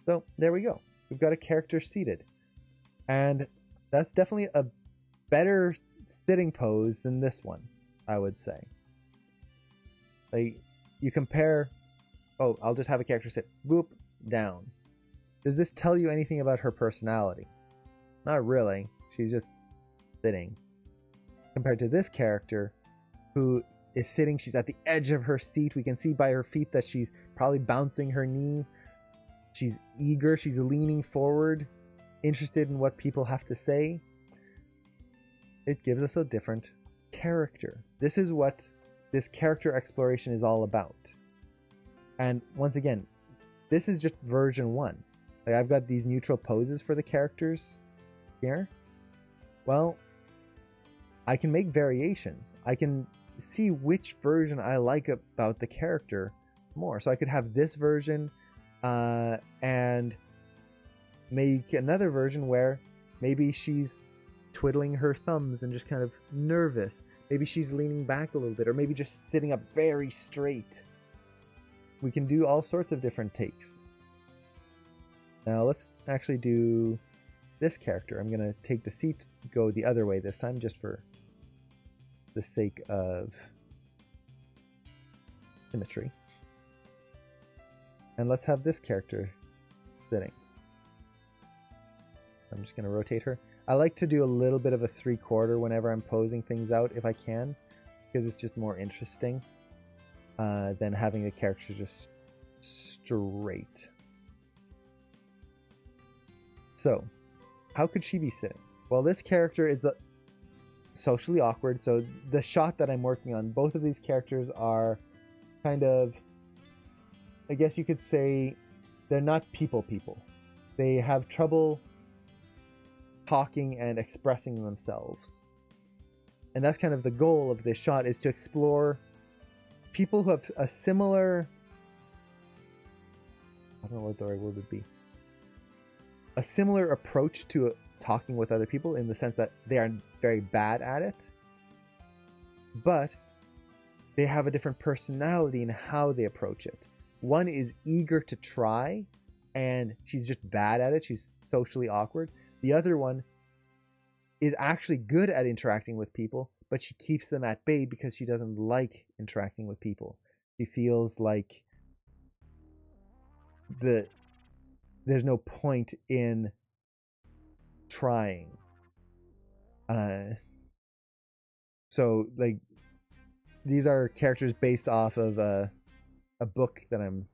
[SPEAKER 1] So there we go. We've got a character seated. And that's definitely a better sitting pose than this one, I would say. Like, you compare, oh, I'll just have a character sit, boop, down. Does this tell you anything about her personality? Not really. She's just sitting. Compared to this character, who is sitting, she's at the edge of her seat. We can see by her feet that she's probably bouncing her knee. She's eager, she's leaning forward, interested in what people have to say. It gives us a different character. This is what this character exploration is all about. And once again, this is just version 1. Like, I've got these neutral poses for the characters here. Well, I can make variations. I can see which version I like about the character more. So I could have this version and make another version where maybe she's twiddling her thumbs and just kind of nervous. Maybe she's leaning back a little bit, or maybe just sitting up very straight. We can do all sorts of different takes. Now let's actually do this character. I'm going to take the seat, go the other way this time, just for the sake of symmetry. And let's have this character sitting. I'm just going to rotate her. I like to do a little bit of a 3/4 whenever I'm posing things out if I can, because it's just more interesting than having the character just straight. So, how could she be sitting? Well, this character is socially awkward, so the shot that I'm working on, both of these characters are kind of, I guess you could say, they're not people. They have trouble talking and expressing themselves. And that's kind of the goal of this shot, is to explore people who have a similar, I don't know what the right word would be, a similar approach to talking with other people, in the sense that they are very bad at it, but they have a different personality in how they approach it. One is eager to try, and she's just bad at it. She's socially awkward. The other one is actually good at interacting with people, but she keeps them at bay because she doesn't like interacting with people. She feels like there's no point in trying. So, like, these are characters based off of a book that I'm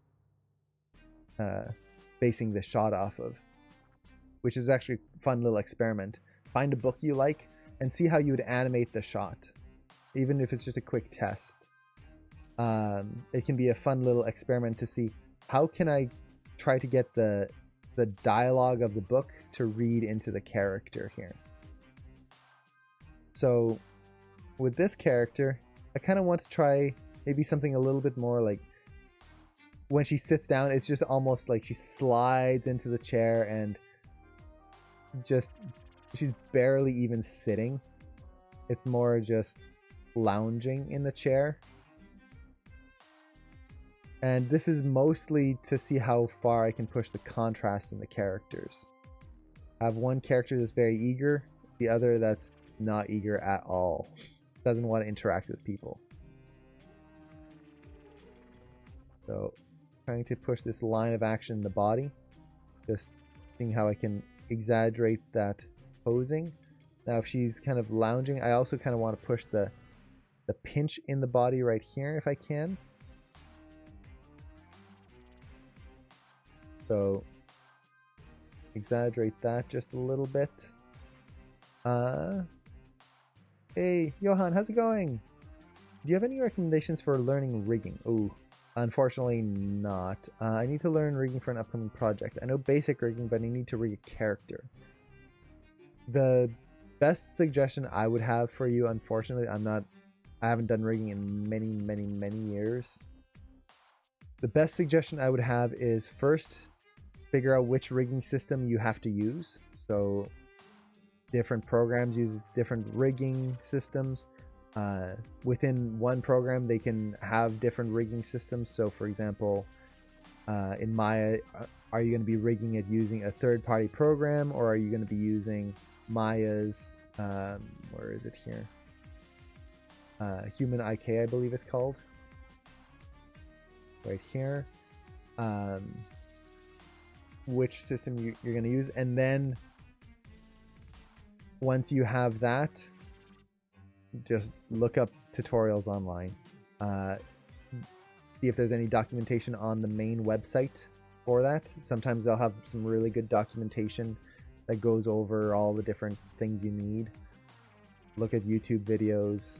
[SPEAKER 1] basing this shot off of, which is actually a fun little experiment. Find a book you like and see how you would animate the shot, even if it's just a quick test. It can be a fun little experiment to see how can I try to get the dialogue of the book to read into the character here. So with this character, I kind of want to try maybe something a little bit more like, when she sits down, it's just almost like she slides into the chair and just, she's barely even sitting. It's more just lounging in the chair. And this is mostly to see how far I can push the contrast in the characters. I have one character that's very eager, the other that's not eager at all. Doesn't want to interact with people. So, trying to push this line of action in the body. Just seeing how I can exaggerate that posing. Now, if she's kind of lounging, I also kind of want to push the pinch in the body right here if I can. So, exaggerate that just a little bit. Hey, Johan, how's it going? Do you have any recommendations for learning rigging? Oh, unfortunately not. I need to learn rigging for an upcoming project. I know basic rigging, but I need to rig a character. The best suggestion I would have for you, unfortunately, I haven't done rigging in many years. The best suggestion I would have is first figure out which rigging system you have to use. So different programs use different rigging systems. Within one program, they can have different rigging systems. So for example, in Maya, are you going to be rigging it using a third-party program, or are you going to be using Maya's, where is it here? Human IK, I believe it's called. Right here. Which system you're going to use, and then once you have that, just look up tutorials online. See if there's any documentation on the main website for that. Sometimes they'll have some really good documentation that goes over all the different things you need. Look at YouTube videos.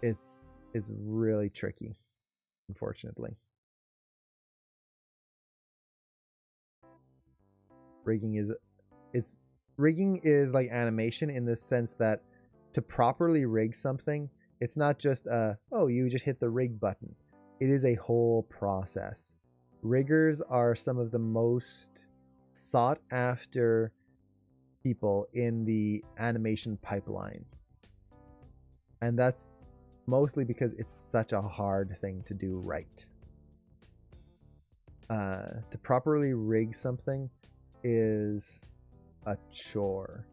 [SPEAKER 1] It's really tricky, unfortunately. Rigging is, rigging is like animation in the sense that to properly rig something, it's not just oh, you just hit the rig button. It is a whole process. Riggers are some of the most sought after people in the animation pipeline. And that's mostly because it's such a hard thing to do right. To properly rig something is a chore.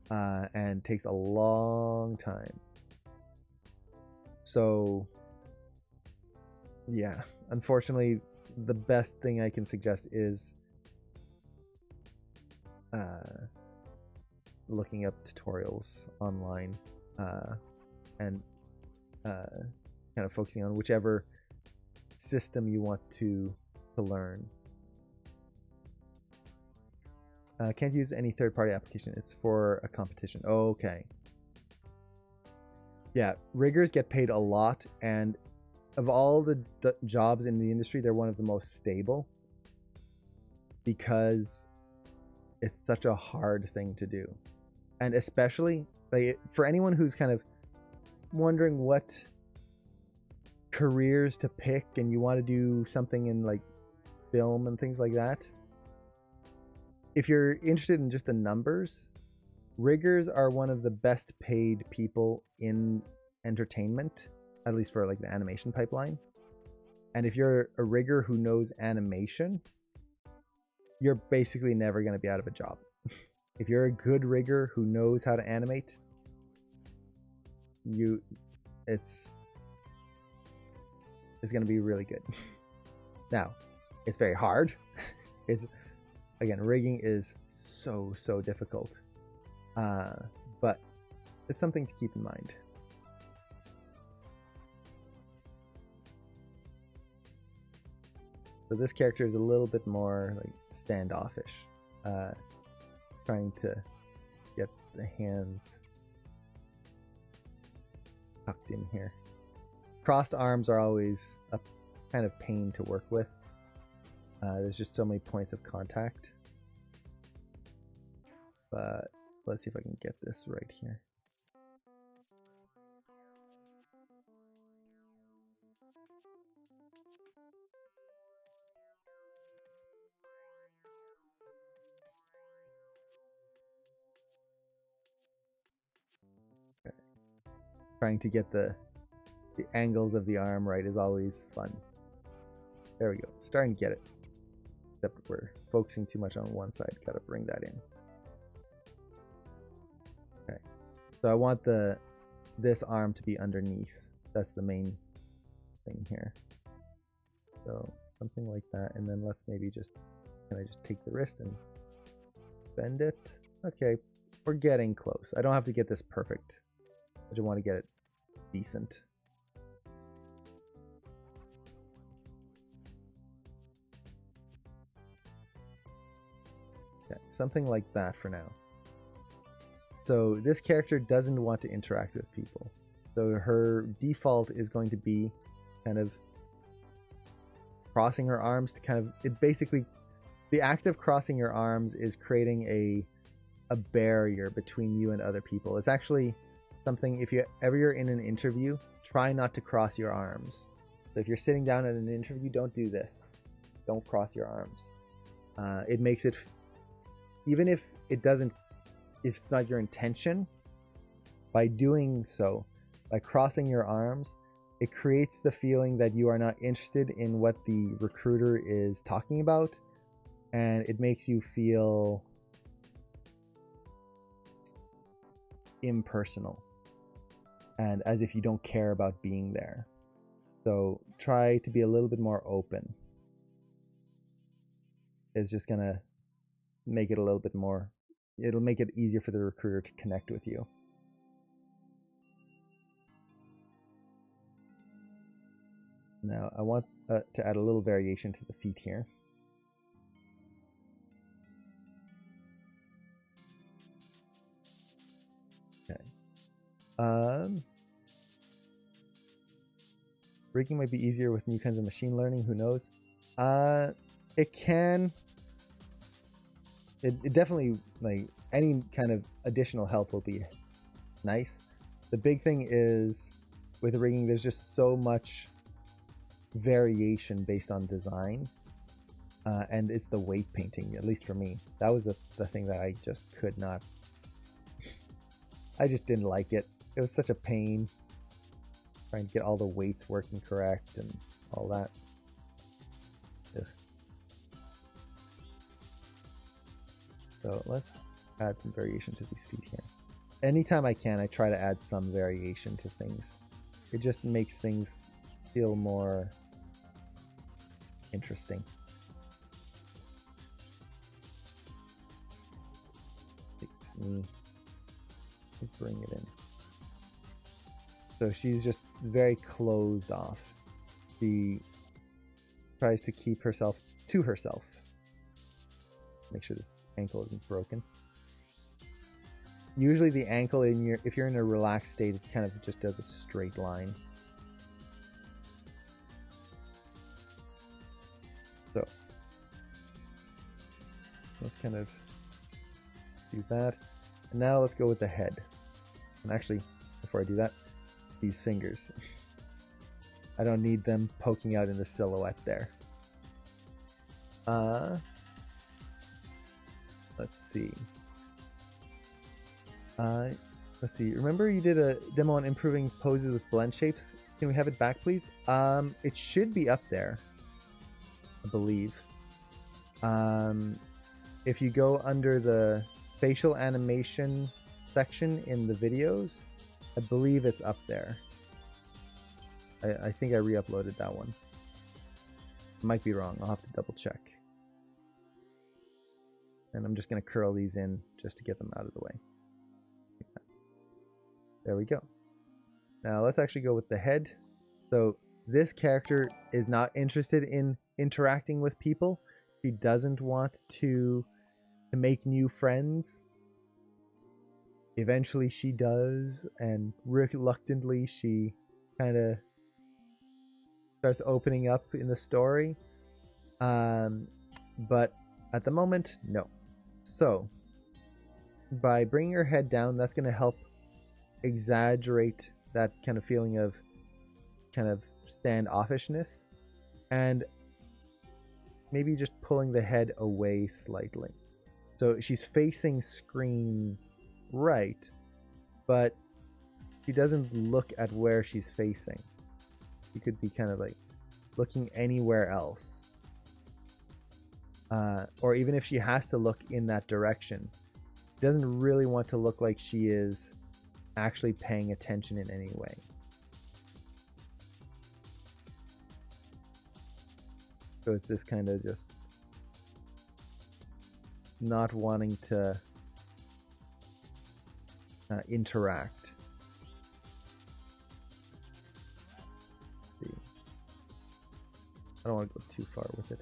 [SPEAKER 1] And takes a long time. So, yeah, unfortunately, the best thing I can suggest is looking up tutorials online and kind of focusing on whichever system you want to learn. Can't use any third-party application. It's for a competition. Okay. Yeah, riggers get paid a lot, and of all the jobs in the industry, they're one of the most stable because it's such a hard thing to do. And especially like for anyone who's kind of wondering what careers to pick and you want to do something in like film and things like that, if you're interested in just the numbers, riggers are one of the best paid people in entertainment, at least for like the animation pipeline. And if you're a rigger who knows animation, you're basically never going to be out of a job. If you're a good rigger who knows how to animate, it's going to be really good. Now, it's very hard. It's again, rigging is so difficult, but it's something to keep in mind. So this character is a little bit more like standoffish, trying to get the hands tucked in here. Crossed arms are always a kind of pain to work with. There's just so many points of contact. But let's see if I can get this right here. Okay. Trying to get the angles of the arm right is always fun. There we go. Starting to get it. Except we're focusing too much on one side. Gotta bring that in. Okay. So I want this arm to be underneath. That's the main thing here. So something like that. And then let's maybe just, can I just take the wrist and bend it? Okay. We're getting close. I don't have to get this perfect. I just want to get it decent. Okay, something like that for now. So this character doesn't want to interact with people. So her default is going to be kind of crossing her arms to kind of, it basically, the act of crossing your arms is creating a barrier between you and other people. It's actually something, if you're in an interview, try not to cross your arms. So if you're sitting down at an interview, don't do this. Don't cross your arms. It makes it, even if it's not your intention, by doing so, by crossing your arms, it creates the feeling that you are not interested in what the recruiter is talking about, and it makes you feel impersonal and as if you don't care about being there. So try to be a little bit more open. It's just gonna make it a little bit more, it'll make it easier for the recruiter to connect with you. Now I want to add a little variation to the feet here. Okay. Rigging might be easier with new kinds of machine learning, who knows? It can it definitely, like, any kind of additional help will be nice. The big thing is with rigging, there's just so much variation based on design, and it's the weight painting, at least for me. That was the thing that I just could not, I just didn't like it. It was such a pain trying to get all the weights working correct and all that. Ugh. So let's add some variation to these feet here. Anytime I can, I try to add some variation to things. It just makes things feel more interesting. Let's bring it in. So she's just very closed off. She tries to keep herself to herself. Make sure this ankle isn't broken. Usually the ankle, if you're in a relaxed state, it kind of just does a straight line. So let's kind of do that. And now let's go with the head. And actually, before I do that, these fingers. I don't need them poking out in the silhouette there. Let's see. Let's see. Remember you did a demo on improving poses with blend shapes? Can we have it back, please? It should be up there, I believe. If you go under the facial animation section in the videos, I believe it's up there. I think I re-uploaded that one. Might be wrong. I'll have to double check. And I'm just going to curl these in just to get them out of the way. There we go. Now let's actually go with the head. So this character is not interested in interacting with people. She doesn't want to make new friends. Eventually she does, and reluctantly she kind of starts opening up in the story. But at the moment, no. So by bringing her head down, that's going to help exaggerate that kind of feeling of kind of standoffishness, and maybe just pulling the head away slightly. So she's facing screen right, but she doesn't look at where she's facing. She could be kind of like looking anywhere else. Or even if she has to look in that direction, she doesn't really want to look like she is actually paying attention in any way. So it's this kind of just not wanting to interact. Let's see. I don't want to go too far with it.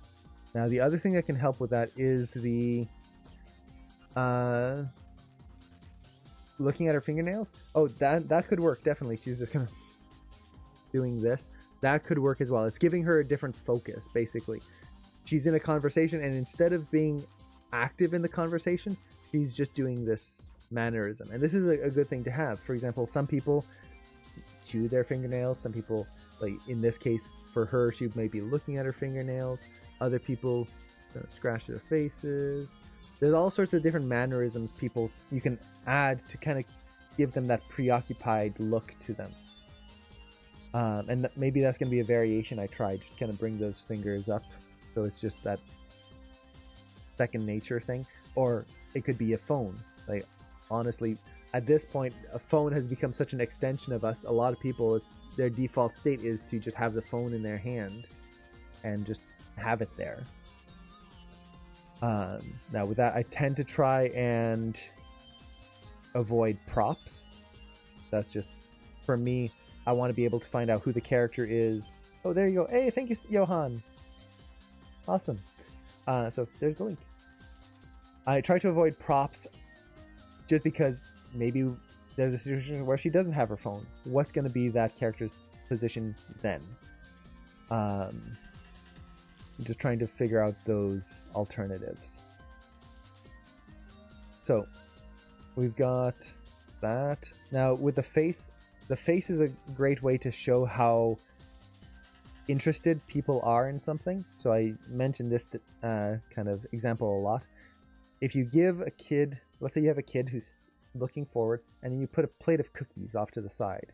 [SPEAKER 1] Now the other thing that can help with that is the looking at her fingernails. Oh, that could work, definitely. She's just kind of doing this. That could work as well. It's giving her a different focus, basically. She's in a conversation, and instead of being active in the conversation, she's just doing this mannerism. And this is a good thing to have. For example, some people chew their fingernails. Some people, like in this case, for her, she may be looking at her fingernails. Other people scratch their faces. There's all sorts of different mannerisms you can add to kind of give them that preoccupied look to them. And maybe that's going to be a variation I tried, to kind of bring those fingers up so it's just that second nature thing. Or it could be a phone. Like, honestly, at this point, a phone has become such an extension of us. A lot of people, their default state is to just have the phone in their hand and just have it there. Now with that, I tend to try and avoid props. That's just, for me, I want to be able to find out who the character is. Oh, there you go. Hey, thank you, Johan. Awesome. So there's the link. I try to avoid props just because maybe there's a situation where she doesn't have her phone. What's going to be that character's position then? I'm just trying to figure out those alternatives. So we've got that. Now with the face is a great way to show how interested people are in something. So I mentioned this kind of example a lot. If you give a kid, let's say you have a kid who's looking forward, and then you put a plate of cookies off to the side.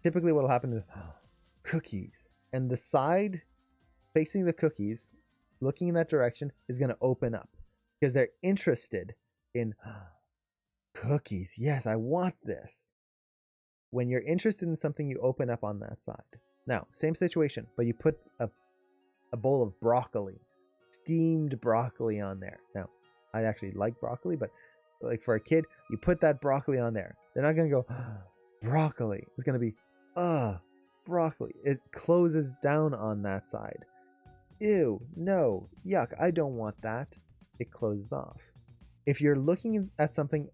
[SPEAKER 1] Typically what will happen is cookies, and the side facing the cookies, looking in that direction, is going to open up because they're interested in cookies. Yes, I want this. When you're interested in something, you open up on that side. Now, same situation, but you put a bowl of broccoli, steamed broccoli on there. Now, I actually like broccoli, but like for a kid, you put that broccoli on there. They're not going to go, broccoli. It's going to be, broccoli. It closes down on that side. Ew, no, yuck, I don't want that. It closes off. If you're looking at something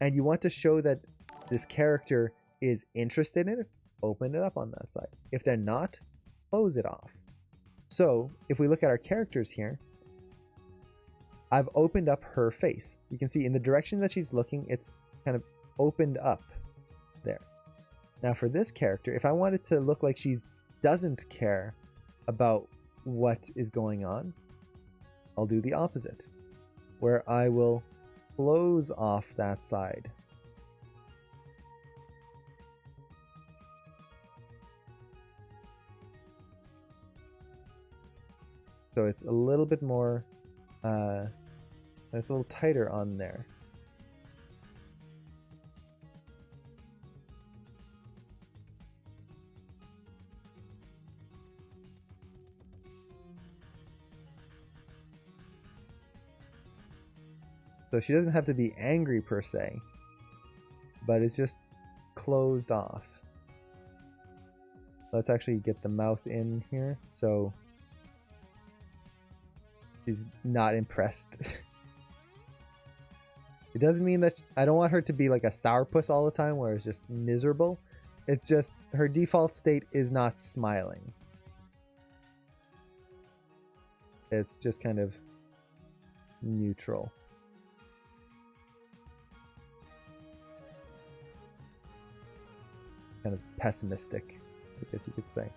[SPEAKER 1] and you want to show that this character is interested in it, open it up on that side. If they're not, close it off. So if we look at our characters here, I've opened up her face. You can see in the direction that she's looking, it's kind of opened up there. Now for this character, if I want it to look like she doesn't care about what is going on, I'll do the opposite, where I will close off that side. So it's a little bit more, it's a little tighter on there. So she doesn't have to be angry per se, but it's just closed off. Let's actually get the mouth in here. So she's not impressed. It doesn't mean that I don't want her to be like a sourpuss all the time where it's just miserable. It's just her default state is not smiling. It's just kind of neutral. Kind of pessimistic, I guess you could say.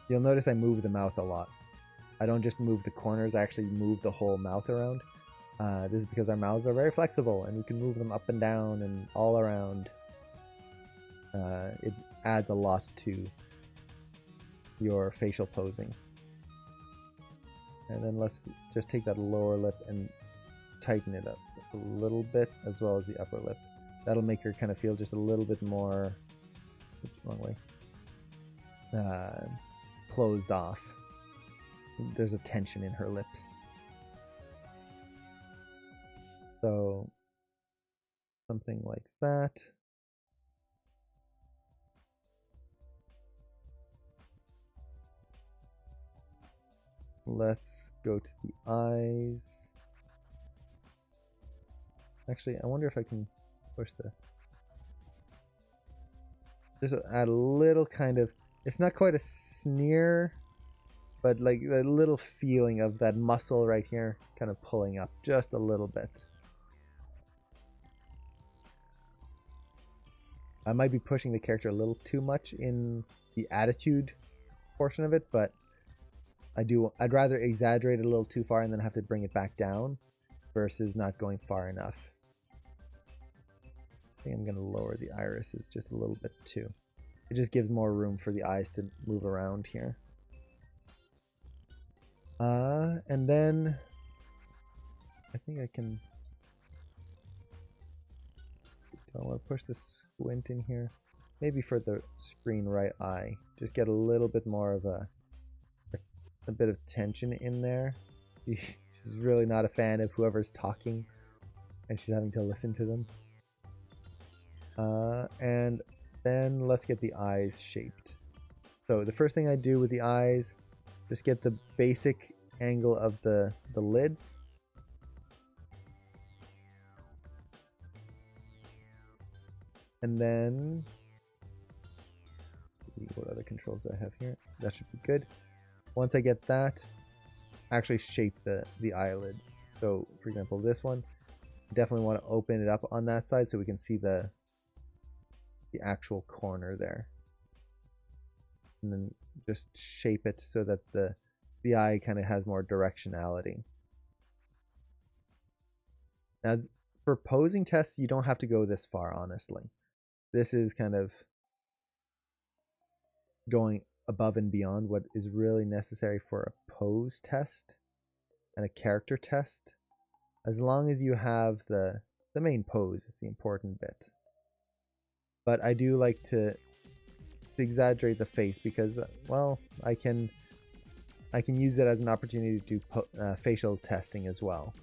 [SPEAKER 1] You'll notice I move the mouth a lot. I don't just move the corners, I actually move the whole mouth around. This is because our mouths are very flexible and we can move them up and down and all around. It adds a lot to your facial posing. And then let's just take that lower lip and tighten it up a little bit, as well as the upper lip. That'll make her kind of feel just a little bit more, wrong way, closed off. There's a tension in her lips. So something like that. Let's go to the eyes. Actually, I wonder if I can push just add a little kind of, it's not quite a sneer, but like a little feeling of that muscle right here kind of pulling up just a little bit. I might be pushing the character a little too much in the attitude portion of it, but I'd rather exaggerate it a little too far and then have to bring it back down versus not going far enough. I think I'm going to lower the irises just a little bit too. It just gives more room for the eyes to move around here. And then I think I can, I want to push the squint in here. Maybe for the screen right eye. Just get a little bit more of a bit of tension in there. She's really not a fan of whoever's talking and she's having to listen to them. And then let's get the eyes shaped. So the first thing I do with the eyes, just get the basic angle of the lids. And then see what other controls I have here. That should be good. Once I get that, actually shape the eyelids. So for example, this one, definitely want to open it up on that side so we can see the actual corner there. And then just shape it so that the eye kind of has more directionality. Now, for posing tests, you don't have to go this far, honestly. This is kind of going above and beyond what is really necessary for a pose test and a character test. As long as you have the main pose, it's the important bit. But I do like to exaggerate the face because, well, I can use it as an opportunity to do facial testing as well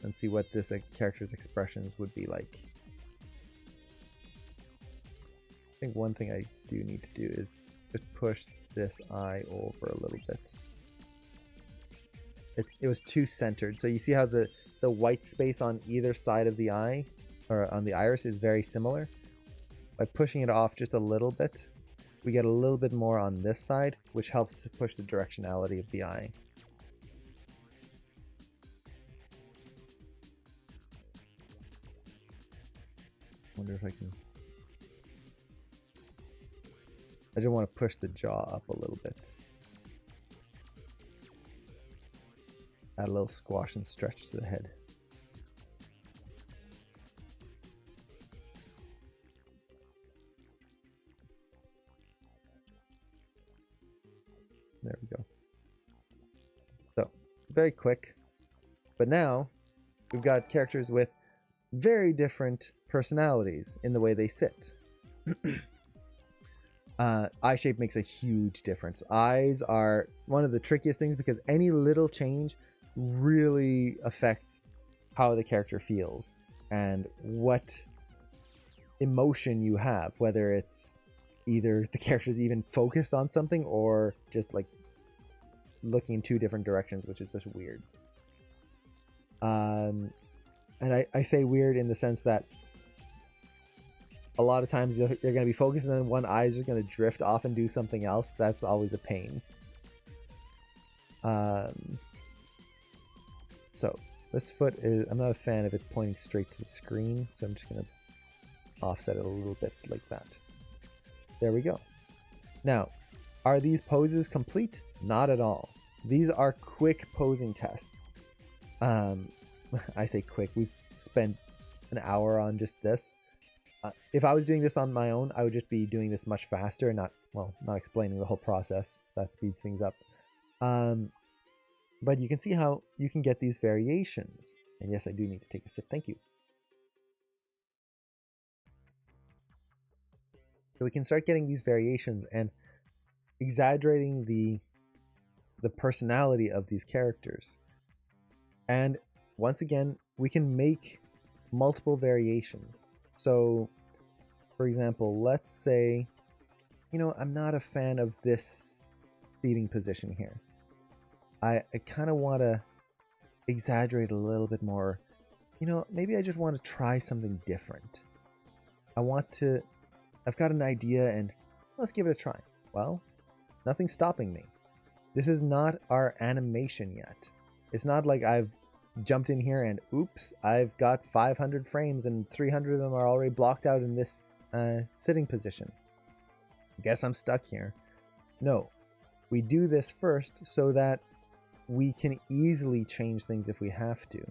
[SPEAKER 1] and see what this character's expressions would be like. I think one thing I do need to do is just push this eye over a little bit. It was too centered. So you see how the white space on either side of the eye, or on the iris, is very similar? By pushing it off just a little bit, we get a little bit more on this side, which helps to push the directionality of the eye. Wonder if I can... I just want to push the jaw up a little bit. Add a little squash and stretch to the head. There we go. So, very quick. But now, we've got characters with very different personalities in the way they sit. Eye shape makes a huge difference. Eyes are one of the trickiest things because any little change really affects how the character feels and what emotion you have, whether it's either the character's even focused on something or just like looking in two different directions, which is just weird. And I say weird in the sense that a lot of times they're going to be focused and then one eye is just going to drift off and do something else. That's always a pain. So this foot is, I'm not a fan of it pointing straight to the screen, so I'm just going to offset it a little bit like that. There we go. Now, are these poses complete? Not at all. These are quick posing tests. I say quick, we've spent an hour on just this. If I was doing this on my own, I would just be doing this much faster and not explaining the whole process. That speeds things up. But you can see how you can get these variations. And yes, I do need to take a sip. Thank you. So we can start getting these variations and exaggerating the personality of these characters. And once again, we can make multiple variations. So, for example, let's say, I'm not a fan of this seating position here. I kind of want to exaggerate a little bit more. Maybe I just want to try something different. I've got an idea and let's give it a try. Well, nothing's stopping me. This is not our animation yet. It's not like I've jumped in here and oops, I've got 500 frames and 300 of them are already blocked out in this sitting position. Guess I'm stuck here. No, we do this first so that we can easily change things if we have to.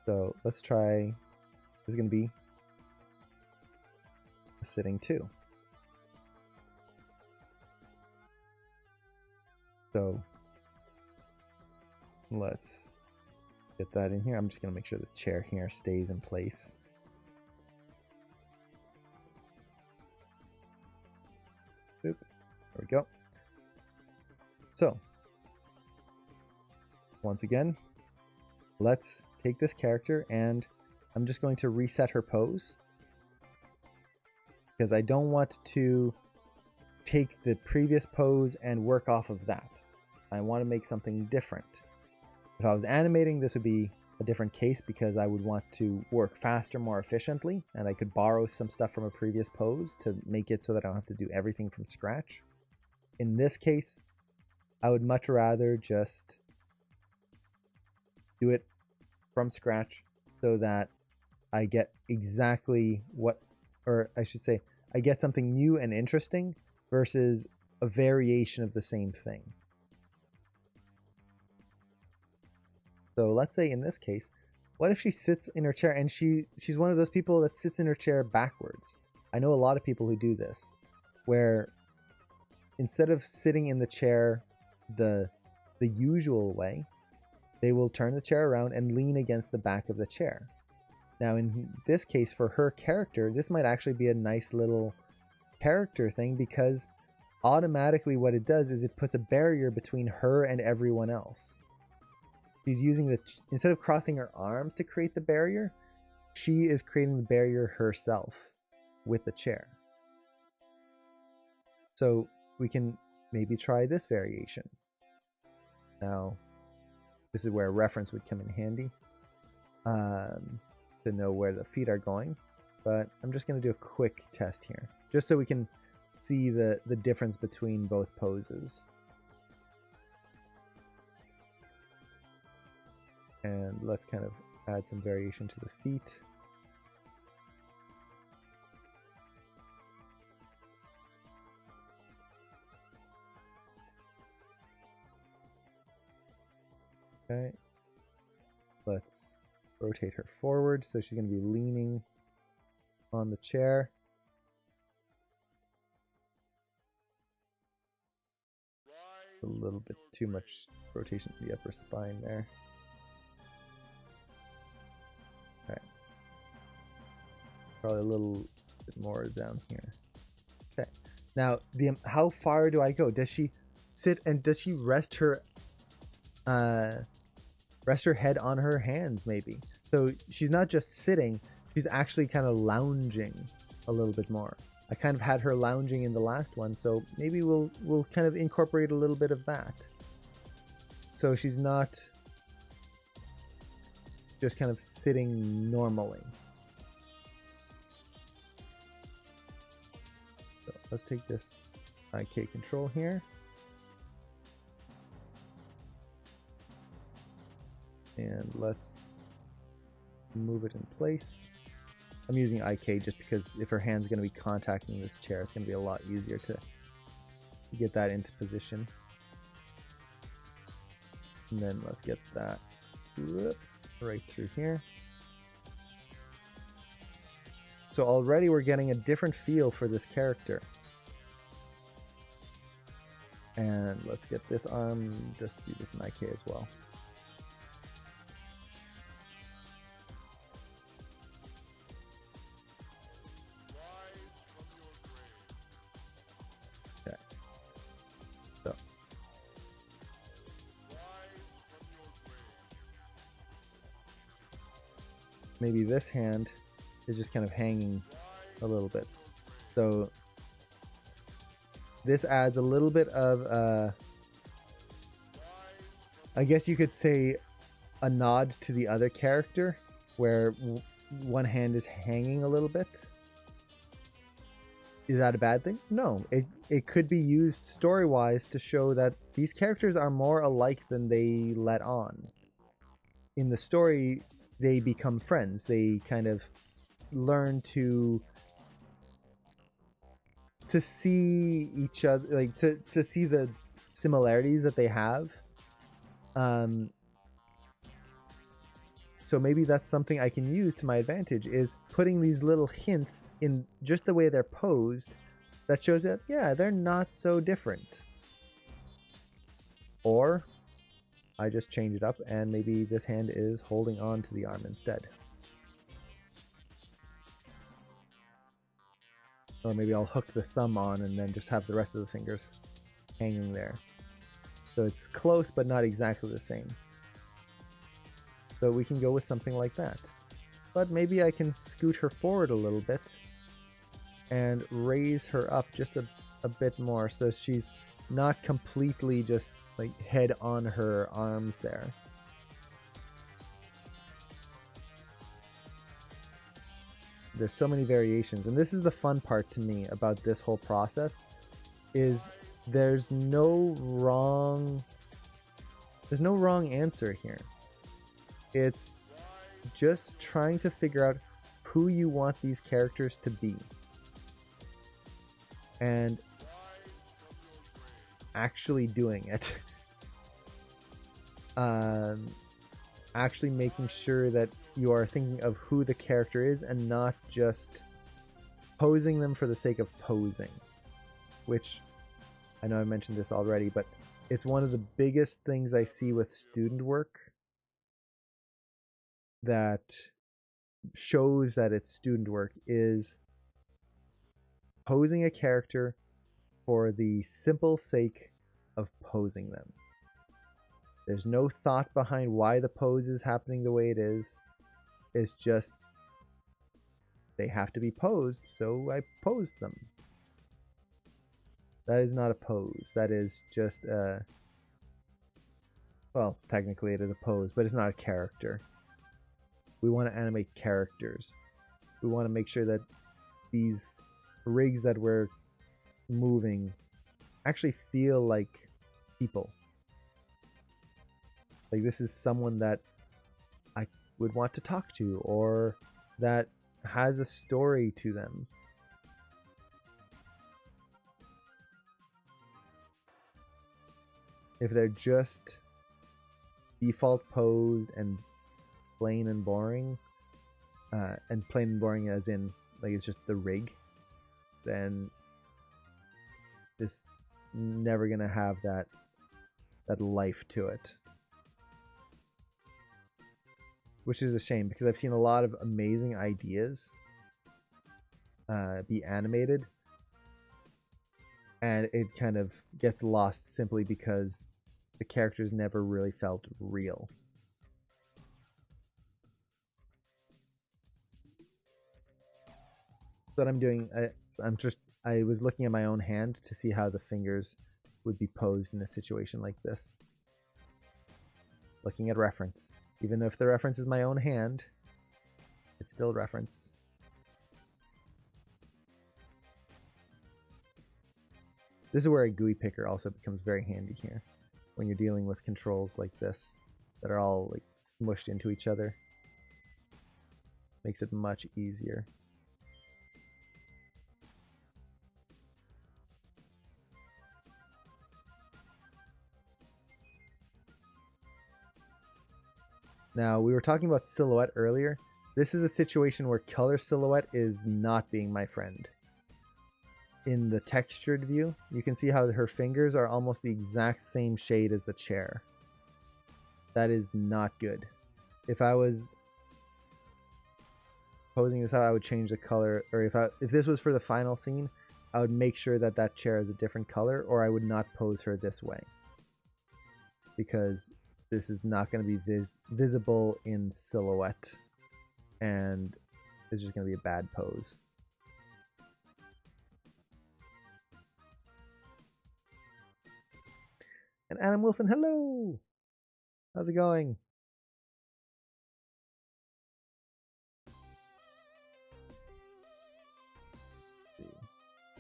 [SPEAKER 1] So let's try, this is going to be a sitting 2. So let's get that in here. I'm just going to make sure the chair here stays in place. Boop. There we go. So once again, let's take this character and I'm just going to reset her pose because I don't want to take the previous pose and work off of that. I want to make something different. If I was animating, this would be a different case because I would want to work faster, more efficiently, and I could borrow some stuff from a previous pose to make it so that I don't have to do everything from scratch. In this case, I would much rather just do it from scratch so that I get exactly what, or I should say, I get something new and interesting versus a variation of the same thing. So let's say in this case, what if she sits in her chair and she's one of those people that sits in her chair backwards? I know a lot of people who do this, where instead of sitting in the chair the usual way, they will turn the chair around and lean against the back of the chair. Now in this case, for her character, this might actually be a nice little character thing, because automatically what it does is it puts a barrier between her and everyone else. She's using instead of crossing her arms to create the barrier, she is creating the barrier herself with the chair. So we can maybe try this variation. Now, this is where reference would come in handy to know where the feet are going. But I'm just going to do a quick test here, just so we can see the difference between both poses. And let's kind of add some variation to the feet. Okay, let's rotate her forward so she's going to be leaning on the chair. A little bit too much rotation to the upper spine there. Okay, probably a little bit more down here. Okay, now how far do I go? Does she sit and does she rest her head on her hands maybe? So she's not just sitting, she's actually kind of lounging a little bit more. I kind of had her lounging in the last one, so maybe we'll kind of incorporate a little bit of that. So she's not just kind of sitting normally. So let's take this IK control here. And let's move it in place. I'm using IK just because if her hand's going to be contacting this chair, it's going to be a lot easier to get that into position. And then let's get that right through here. So already we're getting a different feel for this character. And let's get this arm, just do this in IK as well. Maybe this hand is just kind of hanging a little bit. So this adds a little bit of, I guess you could say, a nod to the other character, where one hand is hanging a little bit. Is that a bad thing? No, it could be used story-wise to show that these characters are more alike than they let on. In the story, they become friends. They kind of learn to see each other, like to see the similarities that they have. So maybe that's something I can use to my advantage, is putting these little hints in just the way they're posed that shows that, yeah, they're not so different. Or I just change it up and maybe this hand is holding on to the arm instead. Or maybe I'll hook the thumb on and then just have the rest of the fingers hanging there. So it's close but not exactly the same. So we can go with something like that. But maybe I can scoot her forward a little bit and raise her up just a bit more so she's not completely just like head on her arms there. there's so many variations, and this is the fun part to me about this whole process, is there's no wrong answer here. It's just trying to figure out who you want these characters to be, and actually doing it. Actually making sure that you are thinking of who the character is and not just posing them for the sake of posing, which I know I mentioned this already, but it's one of the biggest things I see with student work that shows that it's student work, is posing a character for the simple sake of posing them. There's no thought behind why the pose is happening the way it is. It's just they have to be posed, so I posed them. That is not a pose. That is just a... Well, technically it is a pose, but it's not a character. We want to animate characters. We want to make sure that these rigs that we're moving actually feel like people. Like this is someone that I would want to talk to, or that has a story to them. If they're just default posed and plain and boring, and plain and boring as in like it's just the rig, then it's never gonna have that life to it. Which is a shame, because I've seen a lot of amazing ideas be animated, and it kind of gets lost simply because the characters never really felt real. So what I'm doing, I was looking at my own hand to see how the fingers would be posed in a situation like this. Looking at reference. Even if the reference is my own hand, it's still reference. This is where a GUI picker also becomes very handy here, when you're dealing with controls like this that are all like smushed into each other. Makes it much easier. Now, we were talking about silhouette earlier. This is a situation where color silhouette is not being my friend. In the textured view, you can see how her fingers are almost the exact same shade as the chair. That is not good. If I was posing this out, I would change the color, or if this was for the final scene, I would make sure that that chair is a different color, or I would not pose her this way. Because this is not going to be visible in silhouette, and it's just going to be a bad pose. And Adam Wilson, hello! How's it going?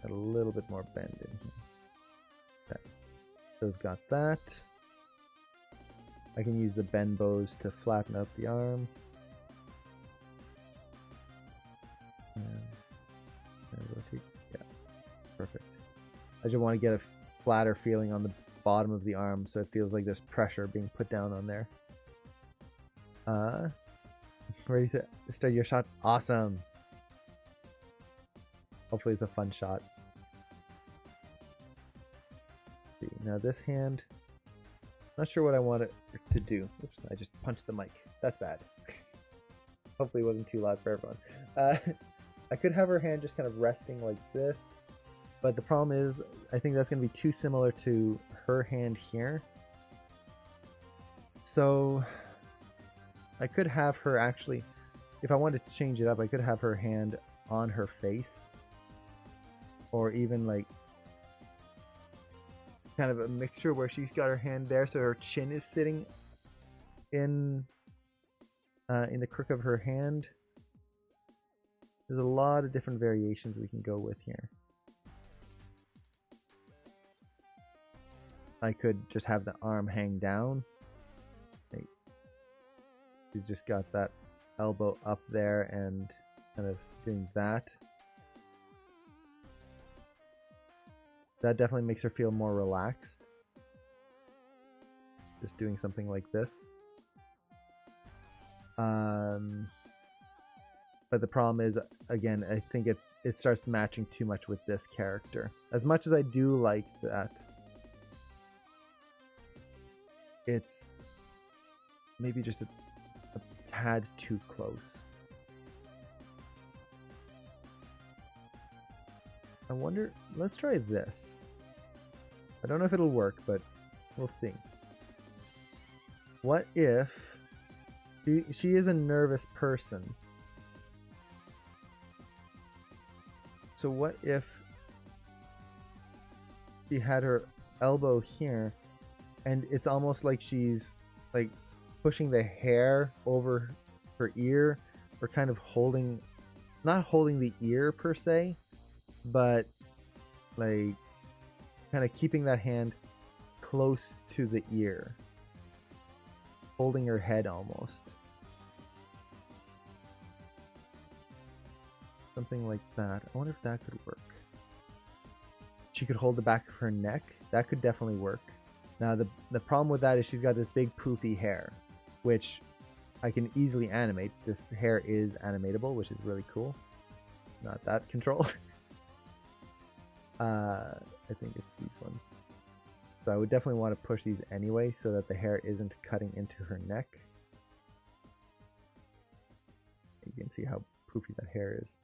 [SPEAKER 1] Got a little bit more bend in here. Okay. So we've got that. I can use the bend bows to flatten out the arm. And rotate. Yeah, perfect. I just want to get a flatter feeling on the bottom of the arm, so it feels like there's pressure being put down on there. Ready to start your shot? Awesome. Hopefully it's a fun shot. Let's see, now this hand. Not sure what I want it to do. Oops, I just punched the mic. That's bad. Hopefully it wasn't too loud for everyone. I could have her hand just kind of resting like this, but the problem is I think that's going to be too similar to her hand here. So I could have her actually, if I wanted to change it up, I could have her hand on her face, or even like kind of a mixture where she's got her hand there, so her chin is sitting in the crook of her hand. There's a lot of different variations we can go with here. I could just have the arm hang down. He's just got that elbow up there and kind of doing that. That definitely makes her feel more relaxed. Just doing something like this. But the problem is, again, I think it starts matching too much with this character. As much as I do like that, it's maybe just a tad too close. I wonder, let's try this. I don't know if it'll work, but we'll see. What if she is a nervous person? So what if she had her elbow here and it's almost like she's like pushing the hair over her ear, or kind of holding, not holding the ear per se, but like kind of keeping that hand close to the ear, holding her head almost. Something like that. I wonder if that could work. She could hold the back of her neck. That could definitely work. Now the problem with that is she's got this big poofy hair, which I can easily animate. This hair is animatable, which is really cool. Not that control. I think it's these ones. So I would definitely want to push these anyway so that the hair isn't cutting into her neck. You can see how poofy that hair is.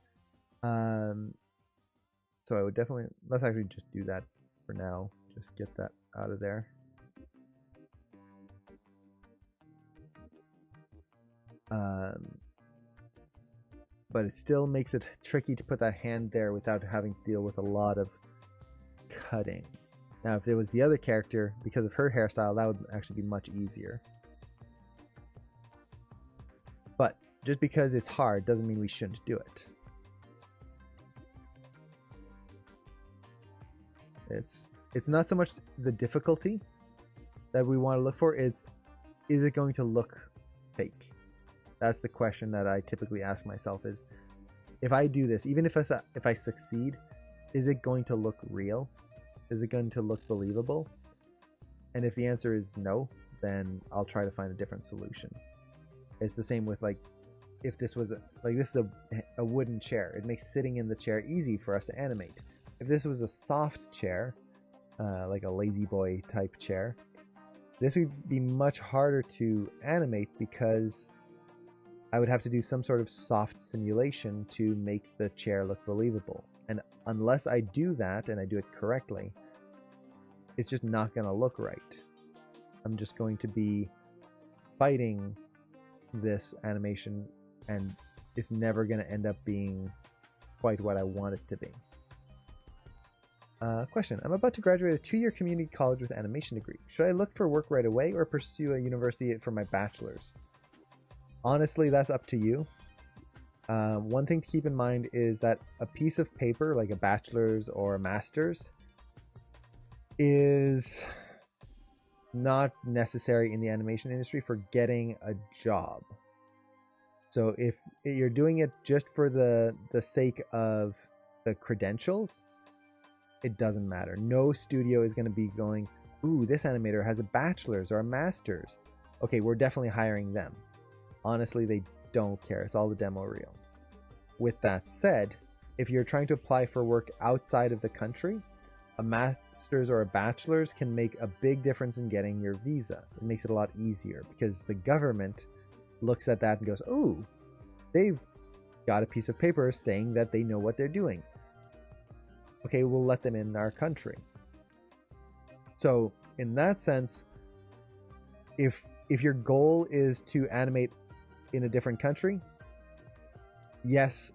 [SPEAKER 1] So I would definitely, let's actually just do that for now. Just get that out of there. But it still makes it tricky to put that hand there without having to deal with a lot of cutting. Now, if it was the other character, because of her hairstyle, that would actually be much easier. But just because it's hard doesn't mean we shouldn't do it. It's not so much the difficulty that we want to look for, is it going to look fake? That's the question that I typically ask myself, is if I do this, even if I succeed, is it going to look real? Is it going to look believable? And if the answer is no, then I'll try to find a different solution. It's the same with, like, if this was this is a wooden chair, it makes sitting in the chair easy for us to animate. If this was a soft chair, like a lazy boy type chair, this would be much harder to animate because I would have to do some sort of soft simulation to make the chair look believable. And unless I do that, and I do it correctly, it's just not going to look right. I'm just going to be fighting this animation, and it's never going to end up being quite what I want it to be. Question. I'm about to graduate a 2-year community college with animation degree. Should I look for work right away or pursue a university for my bachelor's? Honestly, that's up to you. One thing to keep in mind is that a piece of paper, like a bachelor's or a master's, is not necessary in the animation industry for getting a job. So if you're doing it just for the sake of the credentials, it doesn't matter. No studio is going to be going, ooh, this animator has a bachelor's or a master's. Okay, we're definitely hiring them. Honestly, they don't care. It's all the demo reel. With that said, if you're trying to apply for work outside of the country, a master's or a bachelor's can make a big difference in getting your visa. It makes it a lot easier because the government looks at that and goes, oh, they've got a piece of paper saying that they know what they're doing. Okay, we'll let them in our country. So in that sense, if your goal is to animate in a different country, yes,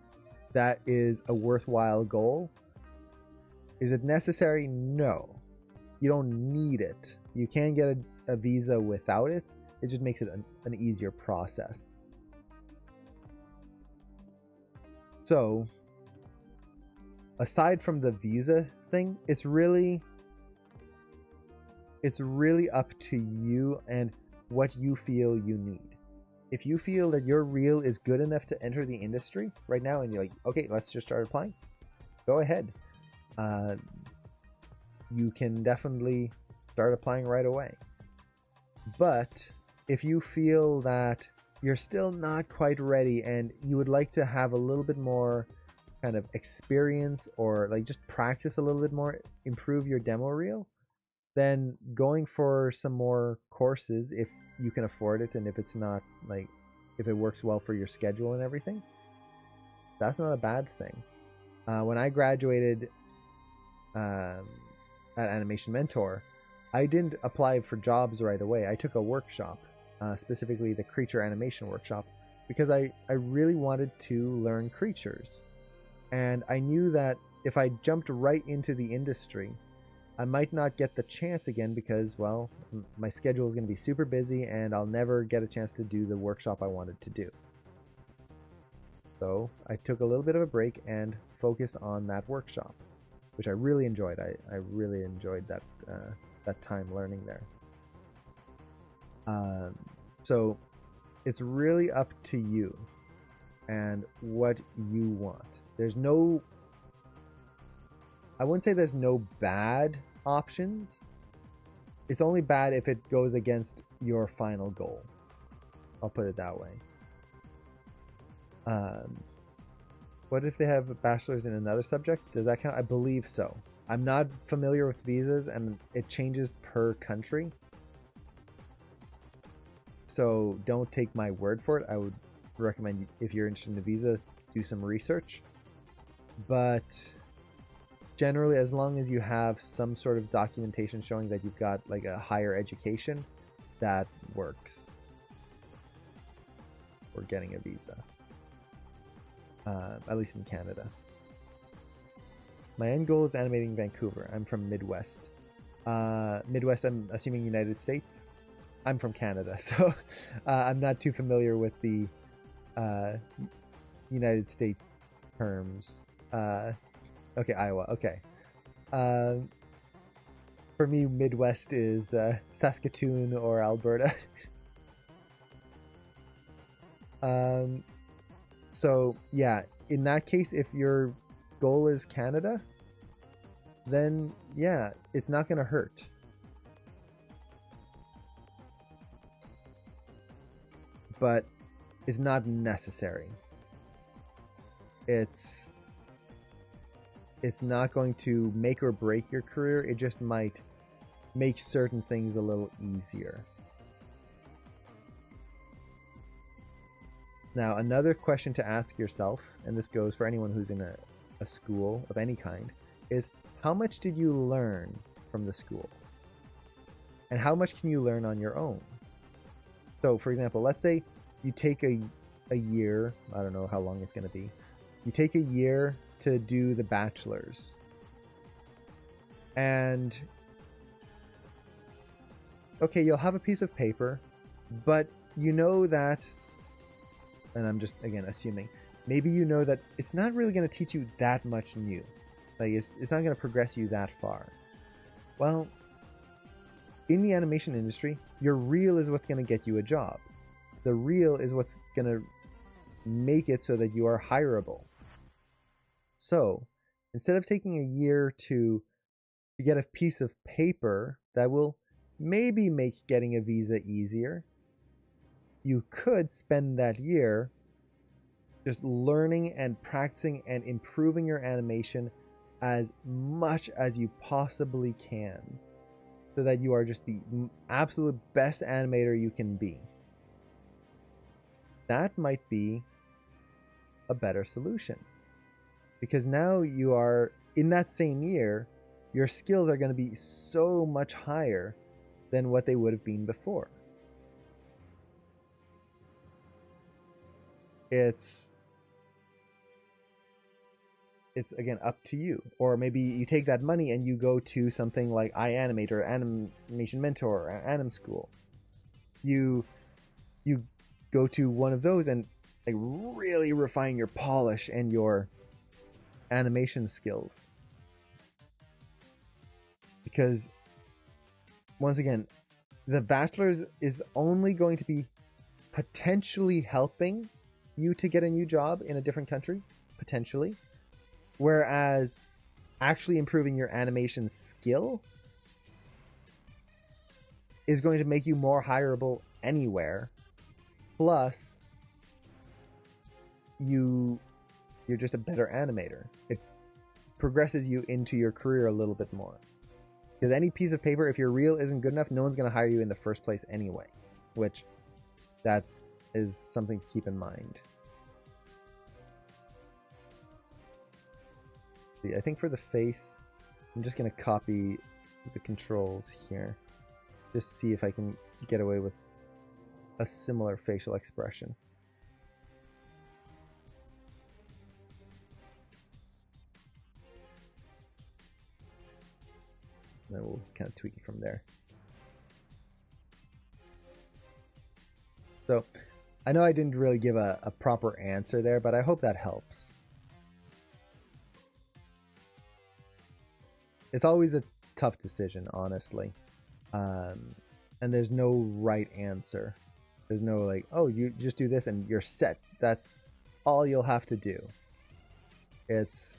[SPEAKER 1] that is a worthwhile goal. Is it necessary? No. You don't need it. You can get a visa without it. It just makes it an easier process. So aside from the visa thing, it's really up to you and what you feel you need. If you feel that your reel is good enough to enter the industry right now and you're like, okay, let's just start applying, go ahead. You can definitely start applying right away. But if you feel that you're still not quite ready and you would like to have a little bit more kind of experience, or like just practice a little bit more, improve your demo reel, then going for some more courses if you can afford it, and if it's not like, if it works well for your schedule and everything, that's not a bad thing. When I graduated at Animation Mentor, I didn't apply for jobs right away. I took a workshop, specifically the creature animation workshop, because I really wanted to learn creatures. And I knew that if I jumped right into the industry, I might not get the chance again because, well, my schedule is going to be super busy and I'll never get a chance to do the workshop I wanted to do. So I took a little bit of a break and focused on that workshop, which I really enjoyed. I really enjoyed that time learning there. So it's really up to you and what you want. There's no, I wouldn't say there's no bad options. It's only bad if it goes against your final goal. I'll put it that way. What if they have a bachelor's in another subject? Does that count? I believe so. I'm not familiar with visas, and it changes per country. So don't take my word for it. I would recommend, if you're interested in a visa, do some research. But generally, as long as you have some sort of documentation showing that you've got like a higher education, that works for getting a visa. At least in Canada. My end goal is animating Vancouver. I'm from Midwest. Midwest, I'm assuming United States. I'm from Canada, so I'm not too familiar with the United States terms. Okay, Iowa. Okay. For me, Midwest is Saskatoon or Alberta. So yeah, in that case, if your goal is Canada, then yeah, it's not gonna hurt. But it's not necessary. It's not going to make or break your career. It just might make certain things a little easier. Now, another question to ask yourself, and this goes for anyone who's in a school of any kind, is how much did you learn from the school? And how much can you learn on your own? So, for example, let's say you take a year, I don't know how long it's going to be, you take a year to do the bachelor's. And, okay, you'll have a piece of paper, but you know that, and I'm just, again, assuming, maybe you know that it's not really going to teach you that much new. Like, it's not going to progress you that far. Well, in the animation industry, your reel is what's going to get you a job. The reel is what's going to make it so that you are hireable. So, instead of taking a year to get a piece of paper that will maybe make getting a visa easier, you could spend that year just learning and practicing and improving your animation as much as you possibly can, so that you are just the absolute best animator you can be. That might be a better solution, because now you are, in that same year, your skills are going to be so much higher than what they would have been before. It's again up to you. Or maybe you take that money and you go to something like iAnimate or Animation Mentor or Anim School. You go to one of those and like really refine your polish and your animation skills. Because once again, the bachelor's is only going to be potentially helping you to get a new job in a different country, potentially. Whereas actually improving your animation skill is going to make you more hireable anywhere. Plus, you're just a better animator. It progresses you into your career a little bit more. Because any piece of paper, if your reel isn't good enough, no one's going to hire you in the first place anyway. Which, that is something to keep in mind. See, I think for the face, I'm just going to copy the controls here. Just see if I can get away with a similar facial expression. And then we'll kind of tweak it from there. So, I know I didn't really give a proper answer there, but I hope that helps. It's always a tough decision, honestly. And there's no right answer. There's no like, oh, you just do this and you're set. That's all you'll have to do. It's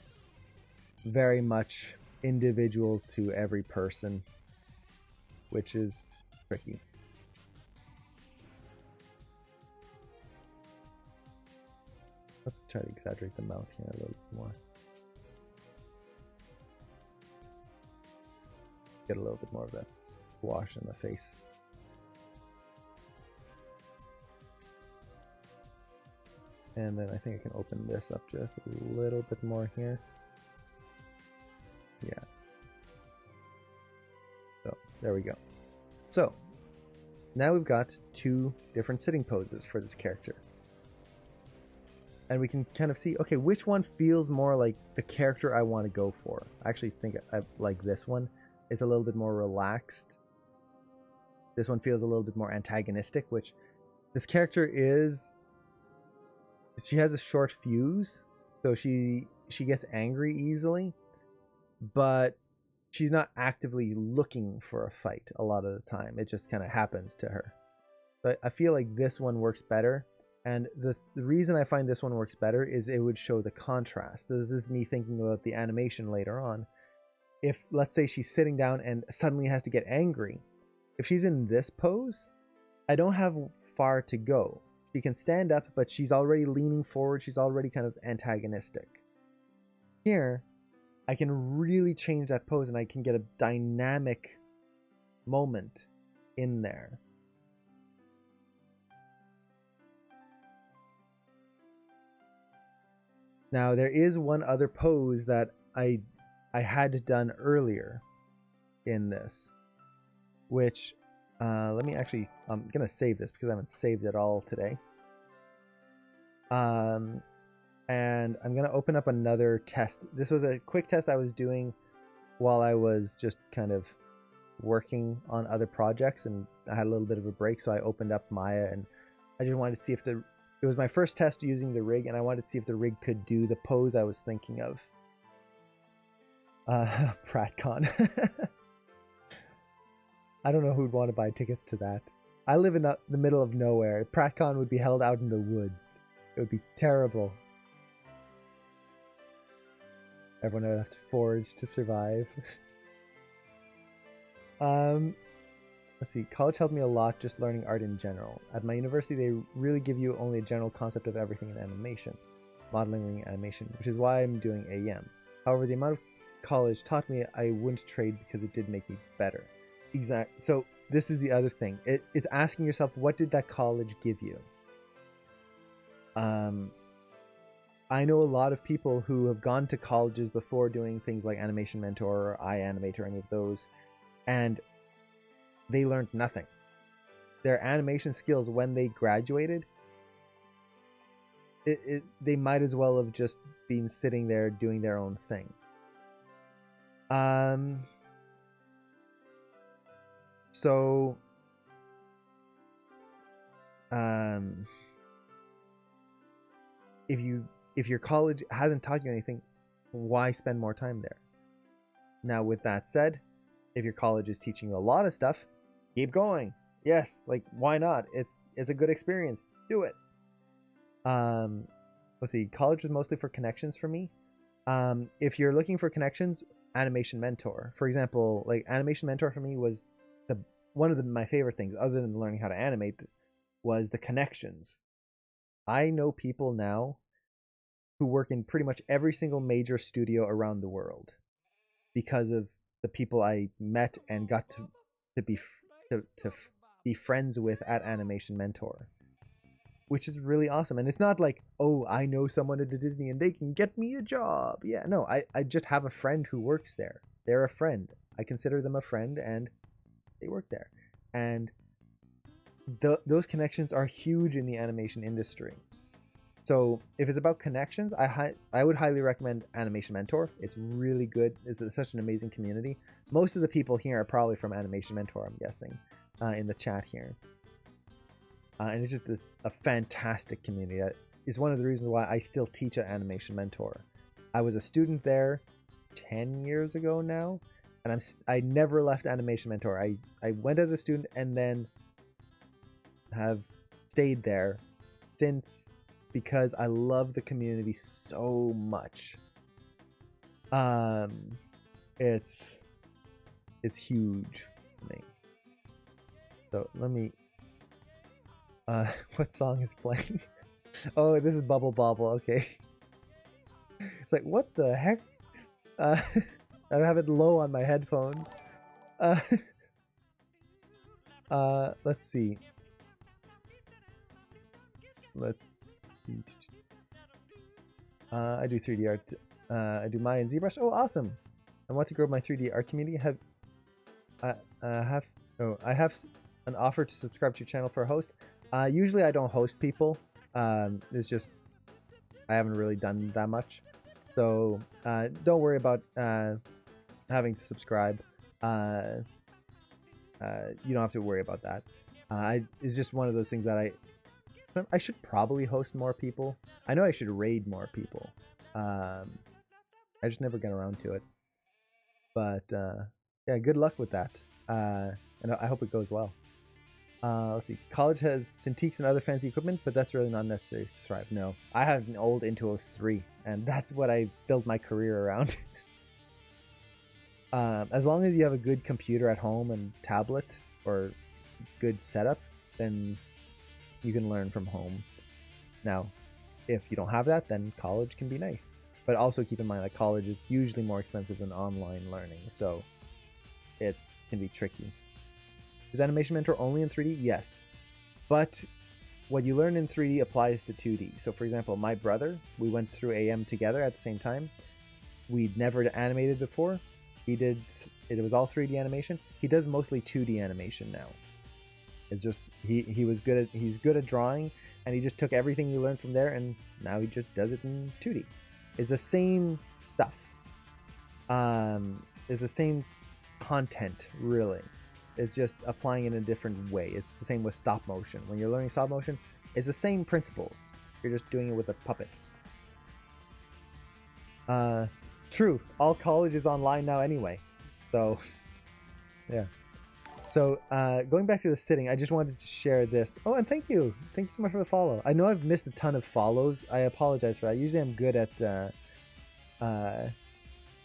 [SPEAKER 1] very much individual to every person, which is tricky. Let's try to exaggerate the mouth here a little bit more. Get a little bit more of that squash in the face. And then I think I can open this up just a little bit more here. Yeah. So, there we go. So, now we've got two different sitting poses for this character. And we can kind of see, okay, which one feels more like the character I want to go for. I actually think I like this one. It's a little bit more relaxed. This one feels a little bit more antagonistic, which this character is... She has a short fuse, so she gets angry easily, but she's not actively looking for a fight a lot of the time. It just kind of happens to her. But I feel like this one works better. And the reason I find this one works better is it would show the contrast. This is me thinking about the animation later on. If, let's say, she's sitting down and suddenly has to get angry, if she's in this pose, I don't have far to go. She can stand up, but she's already leaning forward. She's already kind of antagonistic. Here, I can really change that pose and I can get a dynamic moment in there. Now, there is one other pose that I had done earlier in this, which, let me actually, I'm going to save this because I haven't saved it all today. And I'm going to open up another test. This was a quick test I was doing while I was just kind of working on other projects, and I had a little bit of a break, so I opened up Maya, and I just wanted to see if it was my first test using the rig, and I wanted to see if the rig could do the pose I was thinking of. PratCon. I don't know who'd want to buy tickets to that. I live in the middle of nowhere. PratCon would be held out in the woods. It would be terrible. Everyone would have to forage to survive. Let's see. College helped me a lot just learning art in general. At my university, they really give you only a general concept of everything in animation, modeling animation, which is why I'm doing AEM. However, the amount of college taught me I wouldn't trade because it did make me better. Exactly. So this is the other thing. It's asking yourself, what did that college give you? I know a lot of people who have gone to colleges before doing things like Animation Mentor or iAnimate or any of those, and they learned nothing. Their animation skills when they graduated, they might as well have just been sitting there doing their own thing. So if your college hasn't taught you anything, why spend more time there? Now, with that said, if your college is teaching you a lot of stuff, keep going. Yes, like why not? It's a good experience. Do it. Let's see. College was mostly for connections for me. If you're looking for connections, Animation Mentor, for example, like Animation Mentor for me was one of my favorite things, other than learning how to animate, was the connections. I know people now who work in pretty much every single major studio around the world because of the people I met and got to be friends with at Animation Mentor, which is really awesome. And it's not like, oh, I know someone at Disney and they can get me a job. Yeah, no, I just have a friend who works there. They're a friend. I consider them a friend, and they work there. And those connections are huge in the animation industry. So if it's about connections, I would highly recommend Animation Mentor. It's really good. It's such an amazing community. Most of the people here are probably from Animation Mentor, I'm guessing, in the chat here. And it's just a fantastic community. That is one of the reasons why I still teach at Animation Mentor. I was a student there 10 years ago now, and I never left Animation Mentor. I went as a student and then have stayed there since, because I love the community so much. It's huge for me. So let me what song is playing? Oh, this is Bubble Bobble. Okay. It's like, what the heck? I have it low on my headphones. Let's see. Let's see. I do 3D art. I do Maya and ZBrush. Oh, awesome! I want to grow my 3D art community. I have an offer to subscribe to your channel for a host. Usually I don't host people. It's just I haven't really done that much. So don't worry about having to subscribe. You don't have to worry about that. It's just one of those things that I should probably host more people. I know I should raid more people. I just never get around to it. But yeah, good luck with that. And I hope it goes well. Let's see. College has Cintiqs and other fancy equipment, but that's really not necessary to thrive. No, I have an old Intuos 3, and that's what I built my career around. As long as you have a good computer at home and tablet or good setup, then you can learn from home. Now, if you don't have that, then college can be nice. But also keep in mind that college is usually more expensive than online learning, so it can be tricky. Is Animation Mentor only in 3D? Yes. But what you learn in 3D applies to 2D. So for example, my brother, we went through AM together at the same time. We'd never animated before. It was all 3D animation. He does mostly 2D animation now. It's just he's good at drawing, and he just took everything you learned from there, and now he just does it in 2D. It's the same stuff. It's the same content, really. It's just applying it in a different way. It's the same with stop motion. When you're learning stop motion, it's the same principles. You're just doing it with a puppet. True. All college is online now anyway. So, yeah. So, going back to the sitting, I just wanted to share this. Oh, and thank you. Thank you so much for the follow. I know I've missed a ton of follows. I apologize for that. Usually I'm good at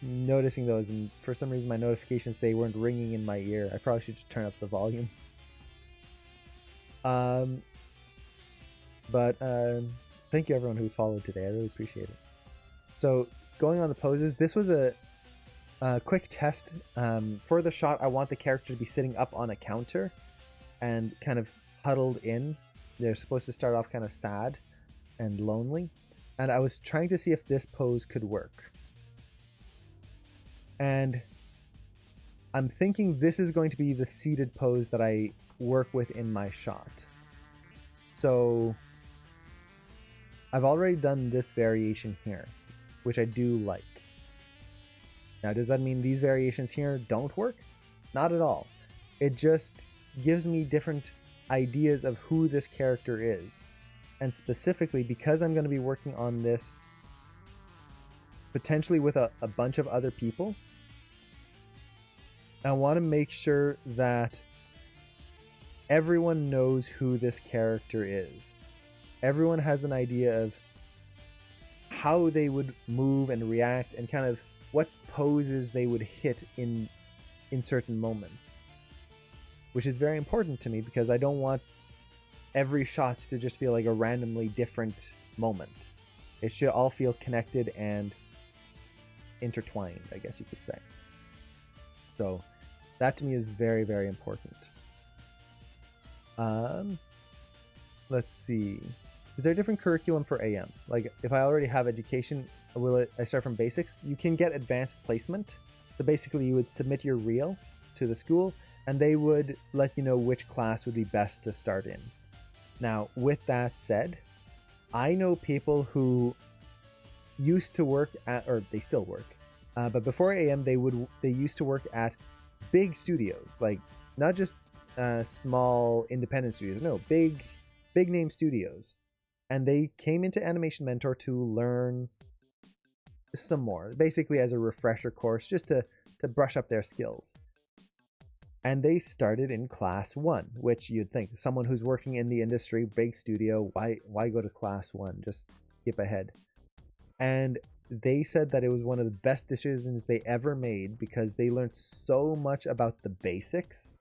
[SPEAKER 1] noticing those, and for some reason my notifications say weren't ringing in my ear. I probably should just turn up the volume. But thank you everyone who's followed today. I really appreciate it. So going on the poses, this was a quick test. For the shot, I want the character to be sitting up on a counter and kind of huddled in. They're supposed to start off kind of sad and lonely, and I was trying to see if this pose could work. And I'm thinking this is going to be the seated pose that I work with in my shot. So I've already done this variation here, which I do like. Now, does that mean these variations here don't work? Not at all. It just gives me different ideas of who this character is. And specifically, because I'm going to be working on this potentially with a bunch of other people, I want to make sure that everyone knows who this character is. Everyone has an idea of how they would move and react and kind of what poses they would hit in certain moments, which is very important to me because I don't want every shot to just feel like a randomly different moment. It should all feel connected and intertwined, I guess you could say. So that to me is very, very important. Let's see. Is there a different curriculum for AM? Like, if I already have education, I start from basics? You can get advanced placement. So basically, you would submit your reel to the school, and they would let you know which class would be best to start in. Now, with that said, I know people who used to work at, or they still work, but before AM, they used to work at big studios, like not just small independent studios, no, big name studios. And they came into Animation Mentor to learn some more, basically as a refresher course, just to brush up their skills. And they started in class 1, which you'd think someone who's working in the industry, big studio, why go to class 1? Just skip ahead. And they said that it was one of the best decisions they ever made because they learned so much about the basics,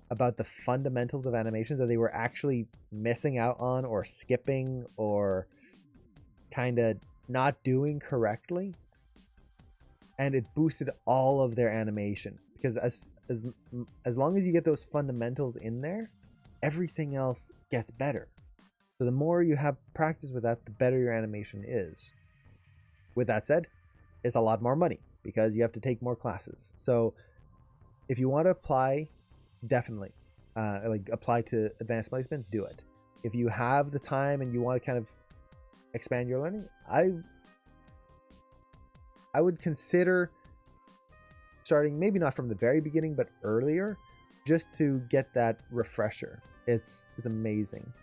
[SPEAKER 1] about the fundamentals of animations that they were actually missing out on or skipping or kind of not doing correctly. And it boosted all of their animation because as long as you get those fundamentals in there, everything else gets better. So the more you have practice with that, the better your animation is. With that said, it's a lot more money because you have to take more classes. So if you want to apply, definitely apply to advanced placement, do it. If you have the time and you want to kind of expand your learning, I would consider starting maybe not from the very beginning but earlier, just to get that refresher. It's amazing.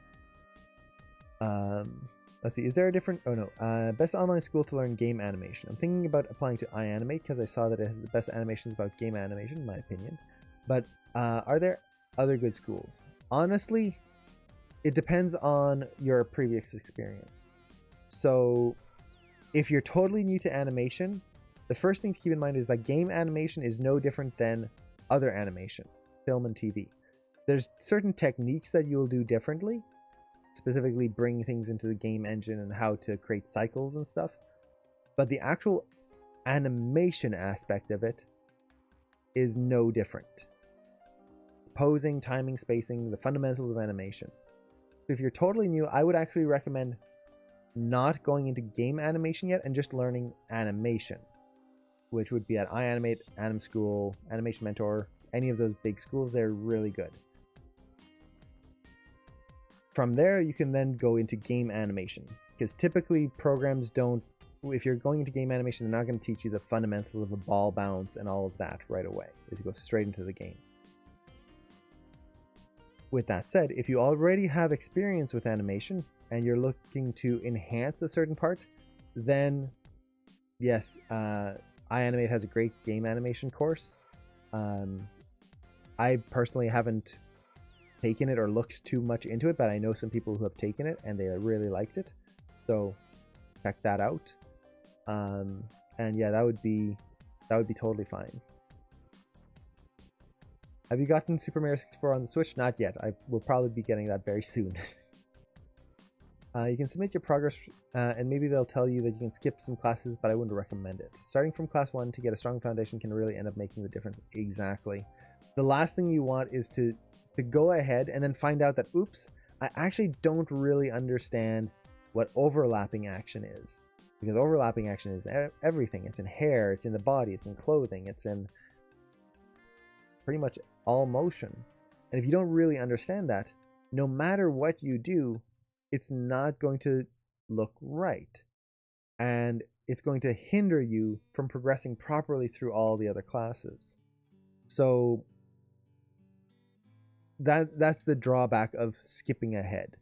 [SPEAKER 1] Let's see, is there a different, best online school to learn game animation? I'm thinking about applying to iAnimate because I saw that it has the best animations about game animation, in my opinion. But are there other good schools? Honestly, it depends on your previous experience. So if you're totally new to animation, the first thing to keep in mind is that game animation is no different than other animation, film and TV. There's certain techniques that you'll do differently, specifically bring things into the game engine and how to create cycles and stuff. But the actual animation aspect of it is no different. Posing, timing, spacing, the fundamentals of animation. So if you're totally new, I would actually recommend not going into game animation yet and just learning animation, which would be at iAnimate, Anim School, Animation Mentor, any of those big schools. They're really good. From there, you can then go into game animation, because typically programs don't, if you're going into game animation, they're not going to teach you the fundamentals of a ball bounce and all of that right away. You go straight into the game. With that said, if you already have experience with animation and you're looking to enhance a certain part, then yes, iAnimate has a great game animation course. I personally haven't taken it or looked too much into it, but I know some people who have taken it and they really liked it. So check that out. And yeah, that would be totally fine. Have you gotten Super Mario 64 on the Switch? Not yet. I will probably be getting that very soon. You can submit your progress, and maybe they'll tell you that you can skip some classes, but I wouldn't recommend it. Starting from class 1 to get a strong foundation can really end up making the difference. Exactly. The last thing you want is to go ahead and then find out that, oops, I actually don't really understand what overlapping action is. Because overlapping action is everything. It's in hair, it's in the body, it's in clothing, it's in pretty much all motion. And if you don't really understand that, no matter what you do, it's not going to look right. And it's going to hinder you from progressing properly through all the other classes. So that's the drawback of skipping ahead,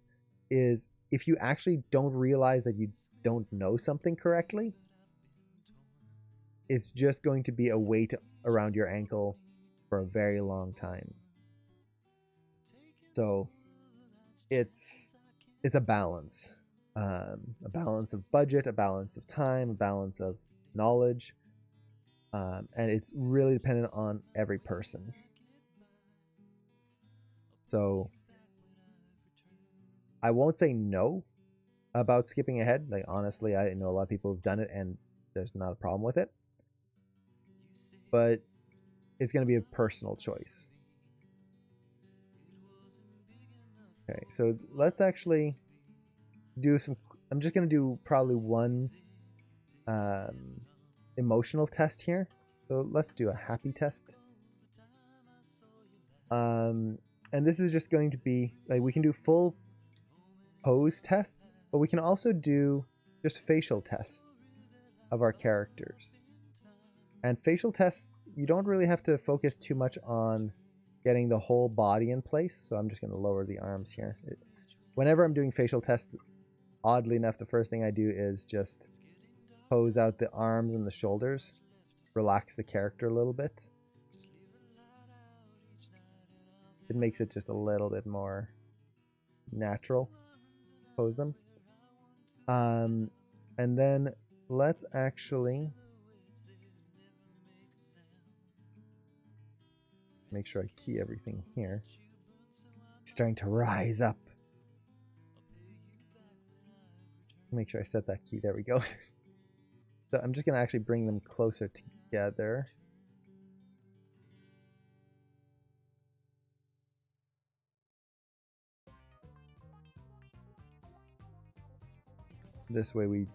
[SPEAKER 1] is if you actually don't realize that you don't know something correctly, it's just going to be a weight around your ankle for a very long time. So it's a balance, a balance of budget, a balance of time, a balance of knowledge, and it's really dependent on every person. So I won't say no about skipping ahead. Like, honestly, I know a lot of people have done it and there's not a problem with it, but it's going to be a personal choice. Okay, so let's actually do some. I'm just going to do probably one emotional test here. So let's do a happy test. And this is just going to be like, we can do full pose tests, but we can also do just facial tests of our characters. And facial tests, you don't really have to focus too much on getting the whole body in place. So I'm just going to lower the arms here. Whenever I'm doing facial tests, oddly enough, the first thing I do is just pose out the arms and the shoulders, relax the character a little bit. It makes it just a little bit more natural. Pose them. And then let's actually make sure I key everything here. It's starting to rise up. Make sure I set that key. There we go. So I'm just going to actually bring them closer together. This way we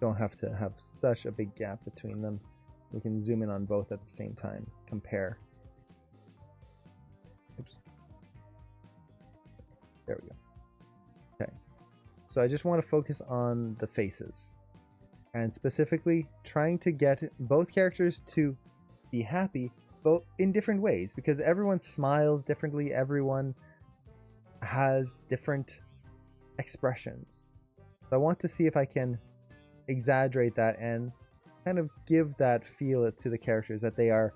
[SPEAKER 1] don't have to have such a big gap between them. We can zoom in on both at the same time. Compare. Oops. There we go. Okay. So I just want to focus on the faces. And specifically trying to get both characters to be happy, but in different ways. Because everyone smiles differently. Everyone has different expressions. So I want to see if I can exaggerate that and kind of give that feel to the characters that they are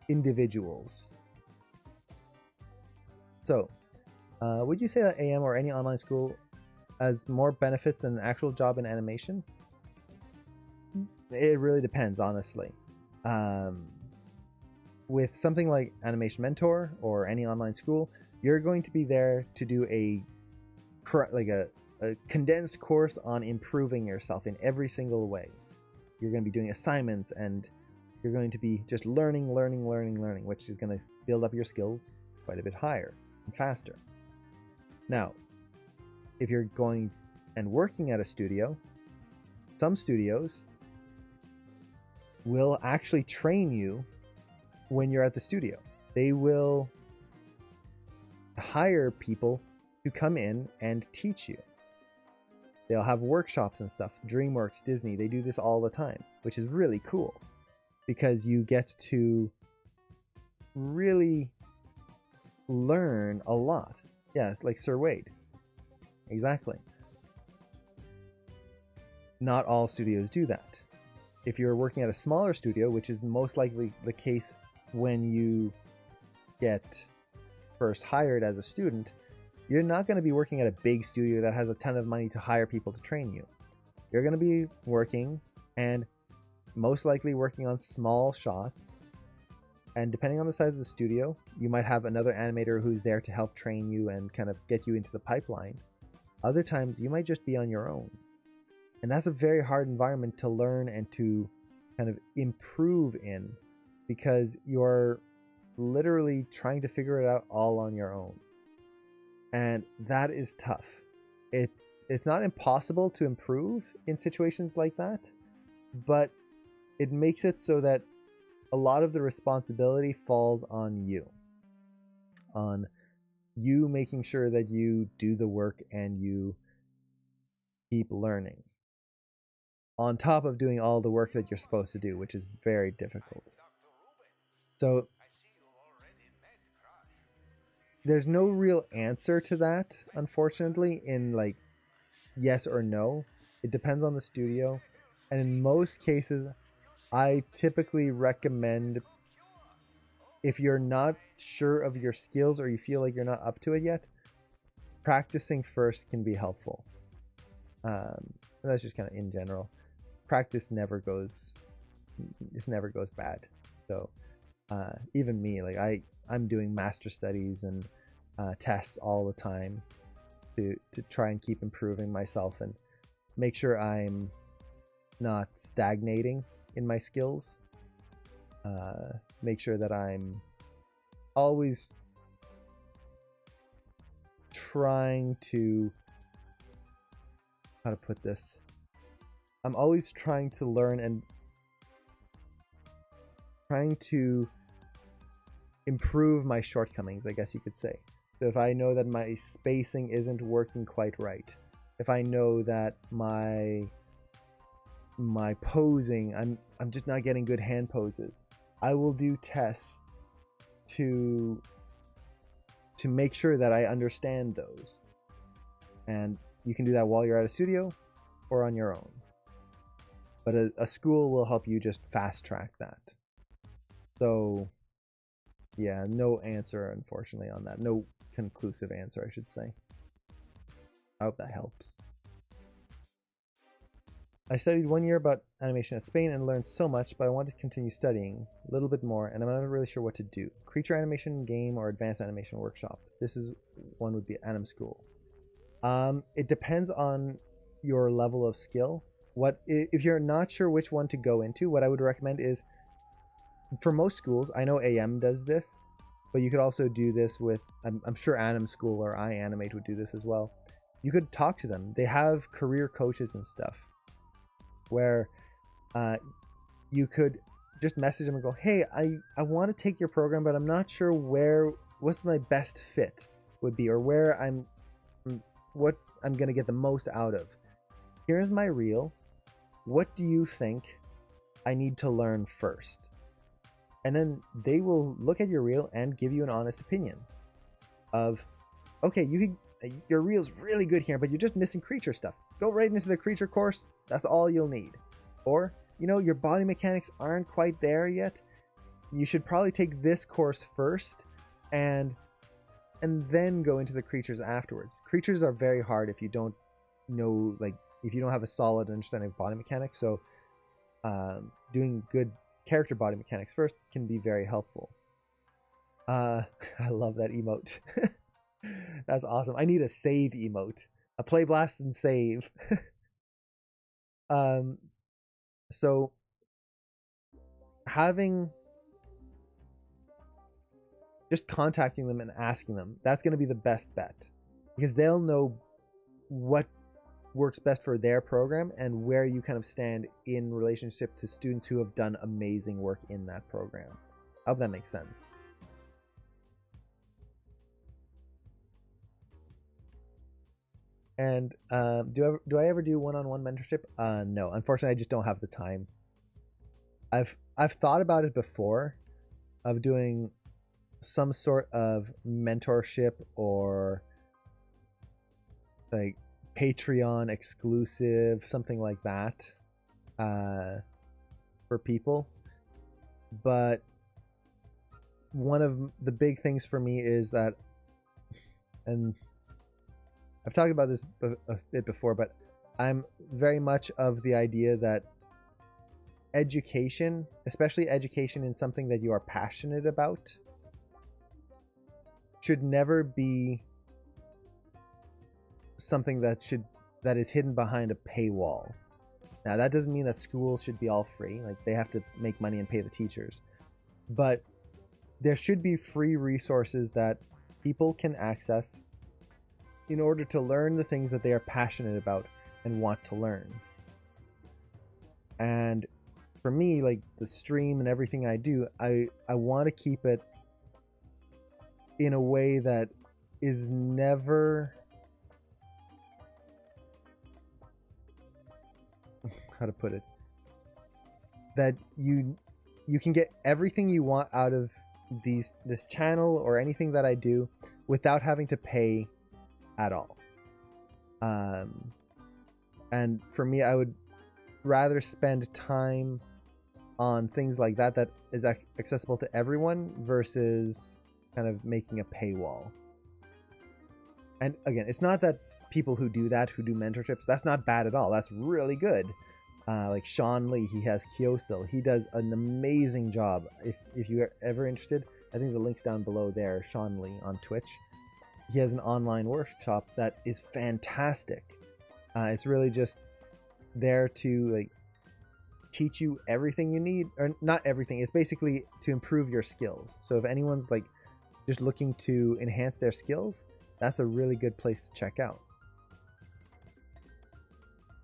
[SPEAKER 1] individuals. So, would you say that AM or any online school has more benefits than an actual job in animation? It really depends, honestly. With something like Animation Mentor or any online school, you're going to be there to do a condensed course on improving yourself in every single way. You're going to be doing assignments and you're going to be just learning, which is going to build up your skills quite a bit higher and faster. Now, if you're going and working at a studio, some studios will actually train you when you're at the studio. They will hire people to come in and teach you. They'll have workshops and stuff. DreamWorks, Disney, they do this all the time, which is really cool because you get to really learn a lot. Yeah, like Sir Wade. Exactly. Not all studios do that. If you're working at a smaller studio, which is most likely the case when you get first hired as a student, you're not going to be working at a big studio that has a ton of money to hire people to train you. You're going to be working and most likely working on small shots. And depending on the size of the studio, you might have another animator who's there to help train you and kind of get you into the pipeline. Other times, you might just be on your own. And that's a very hard environment to learn and to kind of improve in because you're literally trying to figure it out all on your own. And that is tough. It's not impossible to improve in situations like that, but it makes it so that a lot of the responsibility falls on you. On you making sure that you do the work and you keep learning. On top of doing all the work that you're supposed to do, which is very difficult. So there's no real answer to that, unfortunately, in like yes or no. It depends on the studio. And in most cases, I typically recommend, if you're not sure of your skills or you feel like you're not up to it yet, practicing first can be helpful. That's just kind of in general. Practice never goes, it never goes bad. So even me, like I'm doing master studies and tests all the time to try and keep improving myself and make sure I'm not stagnating in my skills. Make sure that I'm always trying to, how to put this, I'm always trying to learn and trying to improve my shortcomings, I guess you could say. So if I know that my spacing isn't working quite right, if I know that my posing, I'm just not getting good hand poses, I will do tests to make sure that I understand those. And you can do that while you're at a studio or on your own. But a school will help you just fast track that. So yeah, no answer, unfortunately, on that. No conclusive answer, I should say. I hope that helps. I studied 1 year about animation at Spain and learned so much, but I want to continue studying a little bit more, and I'm not really sure what to do. Creature animation, game, or advanced animation workshop. This is one would be Anim School. It depends on your level of skill. If you're not sure which one to go into, what I would recommend is, for most schools, I know AM does this, but you could also do this with, I'm sure Anim School or iAnimate would do this as well. You could talk to them. They have career coaches and stuff where you could just message them and go, hey, I want to take your program, but I'm not sure what's my best fit would be, or what I'm going to get the most out of. Here's my reel. What do you think I need to learn first? And then they will look at your reel and give you an honest opinion of, okay, your reel's really good here, but you're just missing creature stuff. Go right into the creature course. That's all you'll need. Or, your body mechanics aren't quite there yet. You should probably take this course first and then go into the creatures afterwards. Creatures are very hard if you don't know, if you don't have a solid understanding of body mechanics. So doing good character body mechanics first can be very helpful. I love that emote. That's awesome. I need a save emote. A play blast and save. So just contacting them and asking them, that's going to be the best bet, because they'll know what works best for their program and where you kind of stand in relationship to students who have done amazing work in that program. I hope that makes sense. And do I ever do one-on-one mentorship? No, unfortunately, I just don't have the time. I've thought about it before, of doing some sort of mentorship or like Patreon exclusive, something like that, for people. But one of the big things for me is that, and I've talked about this a bit before, but I'm very much of the idea that education, especially education in something that you are passionate about, should never be something that is hidden behind a paywall. Now, that doesn't mean that schools should be all free. Like, they have to make money and pay the teachers. But there should be free resources that people can access in order to learn the things that they are passionate about and want to learn. And for me, like the stream and everything I do, I want to keep it in a way that is never, how to put it, that you can get everything you want out of this channel or anything that I do without having to pay at all. And for me, I would rather spend time on things like that that is accessible to everyone versus kind of making a paywall. And again, it's not that people who do that, who do mentorships, that's not bad at all. That's really good. Like Sean Lee, he has Kyosil. He does an amazing job. If you're ever interested, I think the link's down below there. Sean Lee on Twitch. He has an online workshop that is fantastic. It's really just there to like teach you everything you need, or not everything. It's basically to improve your skills. So if anyone's like just looking to enhance their skills, that's a really good place to check out.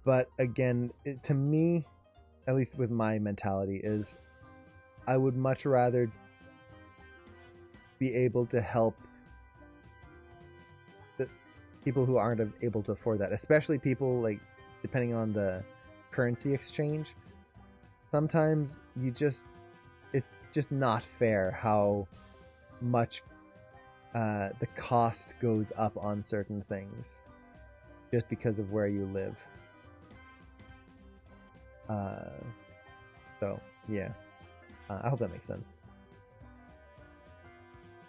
[SPEAKER 1] But again, to me, at least with my mentality, is I would much rather be able to help the people who aren't able to afford that, especially people like depending on the currency exchange. Sometimes it's just not fair how much the cost goes up on certain things just because of where you live. So yeah, I hope that makes sense.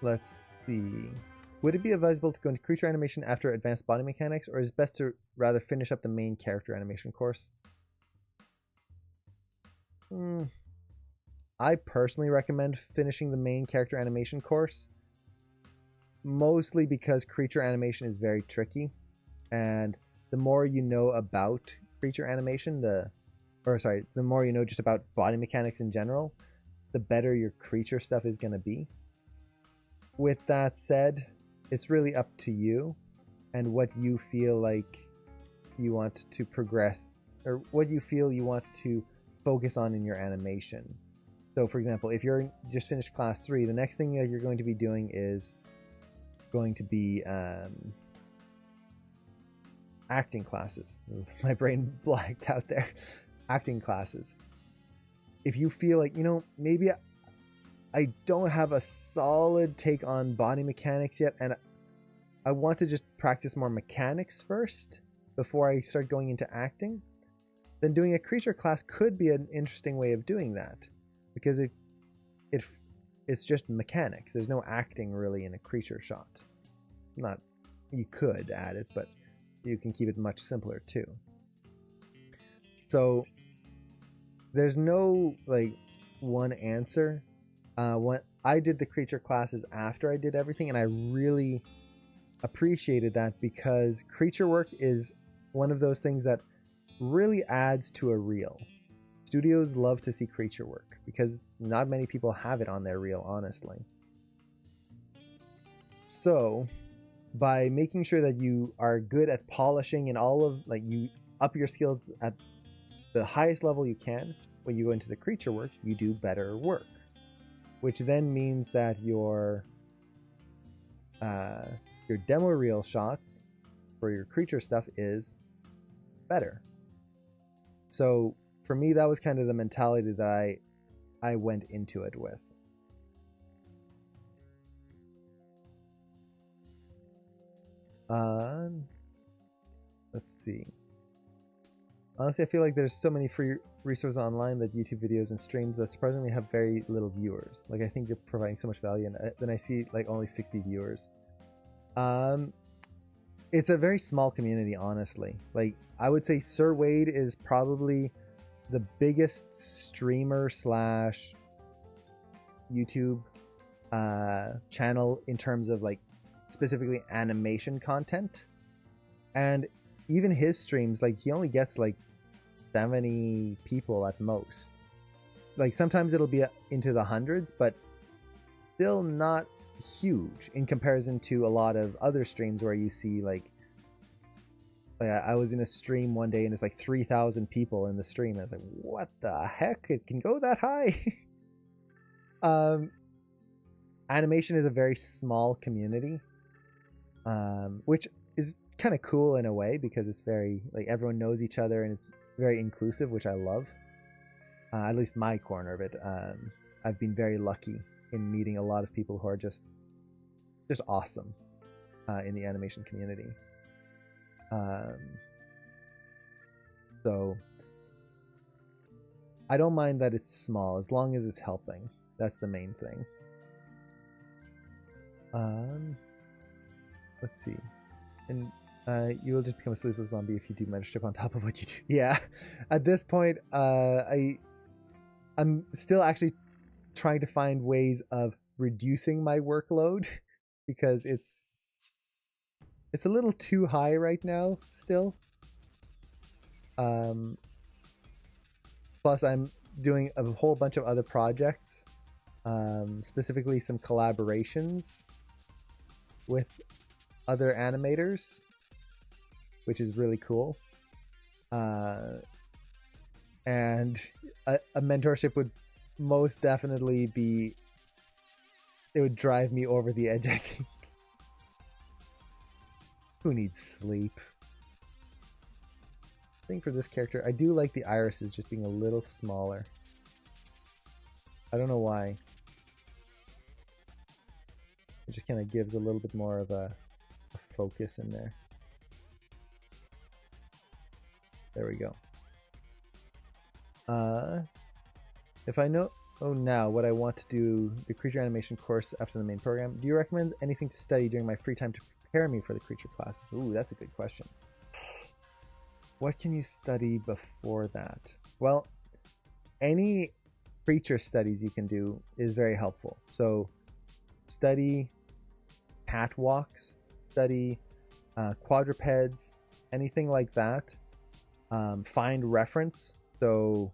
[SPEAKER 1] Let's see. Would it be advisable to go into creature animation after advanced body mechanics, or is it best to rather finish up the main character animation course? I personally recommend finishing the main character animation course, mostly because creature animation is very tricky, and the more you know about creature animation, the more you know just about body mechanics in general, the better your creature stuff is going to be. With that said, it's really up to you and what you feel like you want to progress, or what you feel you want to focus on in your animation. So for example, if you're just finished class 3, the next thing that you're going to be doing is going to be acting classes. My brain blanked out there. Acting classes. If you feel like, maybe I don't have a solid take on body mechanics yet, and I want to just practice more mechanics first before I start going into acting, then doing a creature class could be an interesting way of doing that, because it's just mechanics. There's no acting really in a creature shot. You could add it, but you can keep it much simpler too. So there's no like one answer. When I did the creature classes after I did everything, and I really appreciated that, because creature work is one of those things that really adds to a reel. Studios love to see creature work because not many people have it on their reel, honestly. So by making sure that you are good at polishing and you up your skills at the highest level you can, when you go into the creature work, you do better work, which then means that your demo reel shots for your creature stuff is better. So for me, that was kind of the mentality that I went into it with. Let's see. Honestly, I feel like there's so many free resources online, that YouTube videos and streams, that surprisingly have very little viewers. Like, I think you're providing so much value, and then I see like only 60 viewers. It's a very small community, honestly. Like, I would say Sir Wade is probably the biggest streamer slash YouTube channel in terms of like specifically animation content. And even his streams, like, he only gets like 70 people at most. Like, sometimes it'll be into the hundreds, but still not huge in comparison to a lot of other streams where you see like I was in a stream one day and it's like 3,000 people in the stream. I was like, what the heck? It can go that high? Animation is a very small community, which is kind of cool in a way, because it's very like everyone knows each other and it's very inclusive, which I love. At least my corner of it. I've been very lucky in meeting a lot of people who are just awesome. in the animation community. So I don't mind that it's small as long as it's helping. That's the main thing. Let's see. And you will just become a sleepless zombie if you do mentorship on top of what you do. Yeah. At this point, I'm still actually trying to find ways of reducing my workload because it's a little too high right now still. Plus I'm doing a whole bunch of other projects, specifically some collaborations with other animators, which is really cool. And a mentorship would most definitely be, it would drive me over the edge, I think. Who needs sleep? I think for this character, I do like the irises just being a little smaller. I don't know why. It just kind of gives a little bit more of a focus in there. There we go. If I know now what I want to do the creature animation course after the main program, do you recommend anything to study during my free time to prepare me for the creature classes? Ooh, that's a good question. What can you study before that? Well, any creature studies you can do is very helpful. So study catwalks, study quadrupeds, anything like that. Find reference. So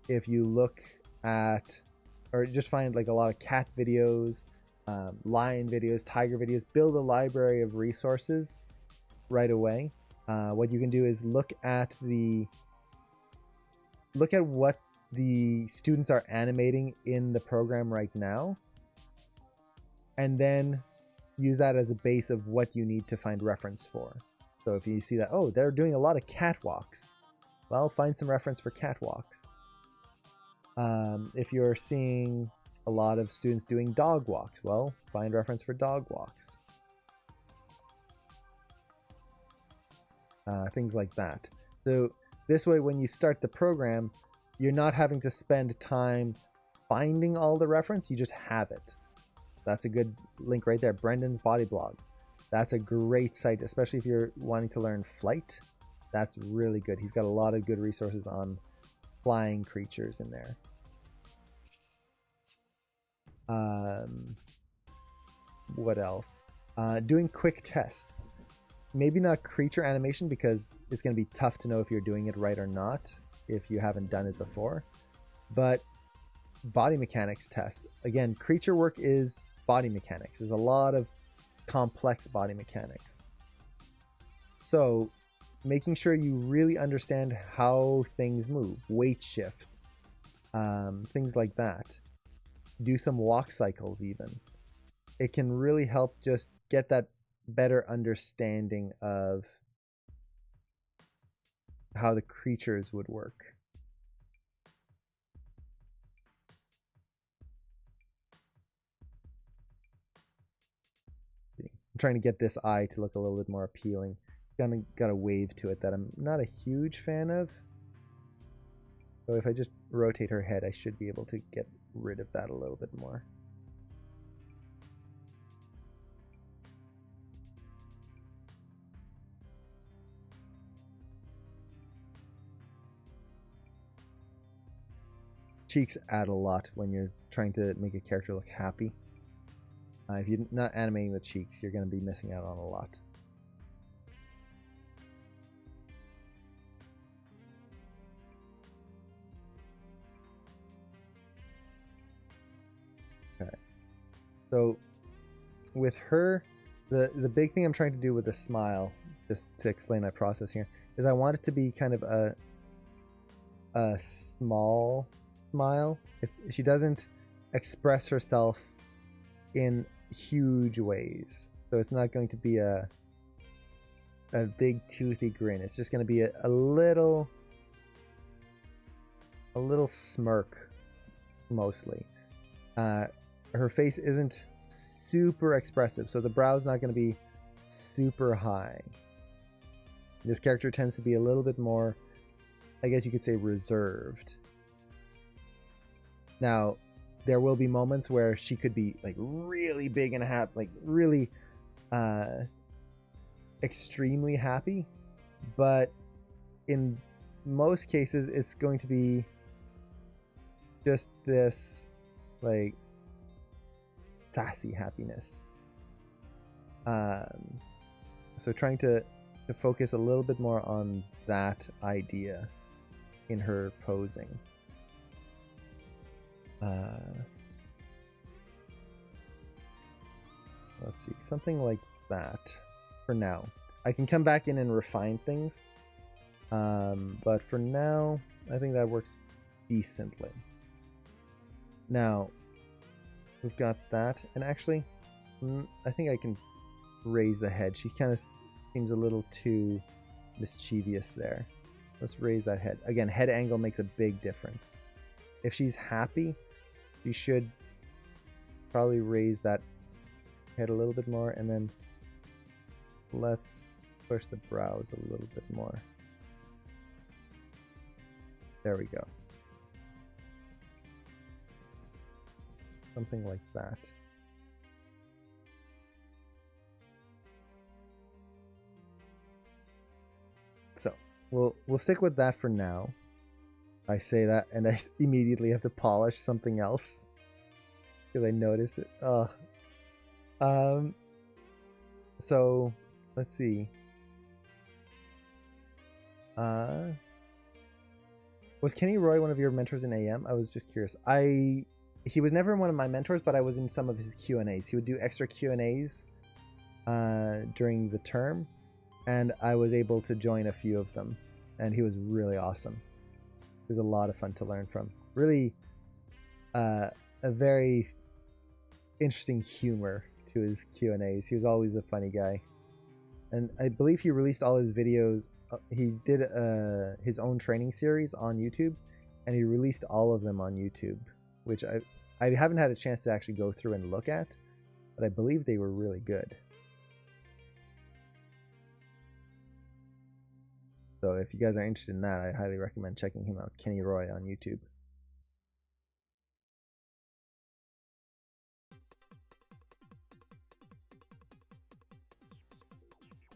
[SPEAKER 1] if you look at, or just find like a lot of cat videos, lion videos, tiger videos, build a library of resources right away. What you can do is look at what the students are animating in the program right now, and then use that as a base of what you need to find reference for. So if you see that, oh, they're doing a lot of catwalks, well, find some reference for catwalks. If you're seeing a lot of students doing dog walks, well, find reference for dog walks. Things like that. So this way, when you start the program, you're not having to spend time finding all the reference, you just have it. That's a good link right there. Brendan's Body Blog. That's a great site, especially if you're wanting to learn flight. That's really good. He's got a lot of good resources on flying creatures in there. What else? Doing quick tests. Maybe not creature animation because it's going to be tough to know if you're doing it right or not if you haven't done it before. But body mechanics tests. Again, creature work is body mechanics. There's a lot of complex body mechanics. So making sure you really understand how things move, weight shifts, things like that. Do some walk cycles even. It can really help just get that better understanding of how the creatures would work. I'm trying to get this eye to look a little bit more appealing. Got a wave to it that I'm not a huge fan of. So if I just rotate her head, I should be able to get rid of that a little bit more. Cheeks add a lot when you're trying to make a character look happy. If you're not animating the cheeks, you're going to be missing out on a lot. Okay. So with her, the big thing I'm trying to do with the smile, just to explain my process here, is I want it to be kind of a small smile. If she doesn't express herself in huge ways, so it's not going to be a big toothy grin. It's just going to be a little smirk mostly. Her face isn't super expressive, so the brow's not going to be super high. This character tends to be a little bit more, I guess you could say, reserved. Now, there will be moments where she could be like really big and happy, like really extremely happy, but in most cases it's going to be just this like sassy happiness. So trying to focus a little bit more on that idea in her posing. Let's see, something like that for now. I can come back in and refine things, but for now I think that works decently. Now we've got that, and actually I think I can raise the head. She kind of seems a little too mischievous there. Let's raise that head. Again, head angle makes a big difference. If she's happy, she should probably raise that head a little bit more, and then let's push the brows a little bit more. There we go. Something like that. So we'll stick with that for now. I say that and I immediately have to polish something else because I notice it. So let's see. Was Kenny Roy one of your mentors in AM? I was just curious. He was never one of my mentors, but I was in some of his Q&As. He would do extra Q&As during the term, and I was able to join a few of them, and he was really awesome. It was a lot of fun to learn from. Really a very interesting humor to his Q&As. He was always a funny guy. And I believe he released all his videos. He did his own training series on YouTube, and he released all of them on YouTube, which I haven't had a chance to actually go through and look at, but I believe they were really good. So if you guys are interested in that, I highly recommend checking him out, Kenny Roy on YouTube.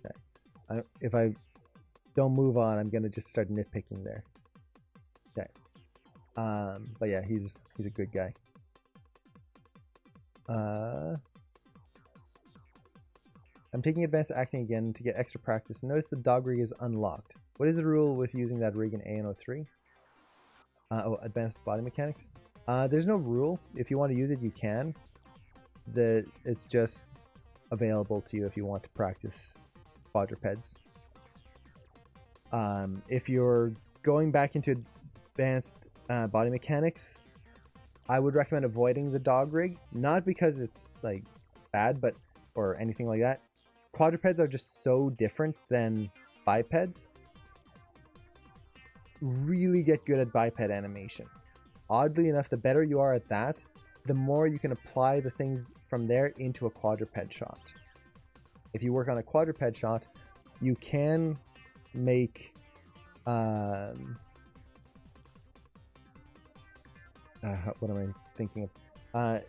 [SPEAKER 1] Okay. If I don't move on, I'm gonna just start nitpicking there. Okay. But yeah, he's a good guy. I'm taking advanced acting again to get extra practice. Notice the dog rig is unlocked. What is the rule with using that rig in ANO3? Oh, advanced body mechanics. There's no rule. If you want to use it, you can. It's just available to you if you want to practice quadrupeds. If you're going back into advanced body mechanics, I would recommend avoiding the dog rig. Not because it's like bad, but or anything like that. Quadrupeds are just so different than bipeds. Really get good at biped animation. Oddly enough, the better you are at that, the more you can apply the things from there into a quadruped shot. If you work on a quadruped shot, you can make what am I thinking of?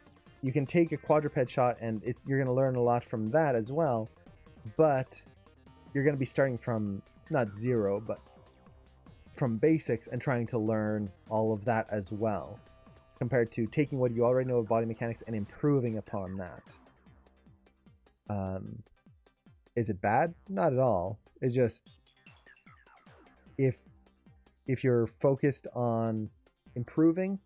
[SPEAKER 1] You can take a quadruped shot, and you're going to learn a lot from that as well, but you're going to be starting from not zero, but from basics and trying to learn all of that as well, compared to taking what you already know of body mechanics and improving upon that. Is it bad? Not at all. It's just if you're focused on improving,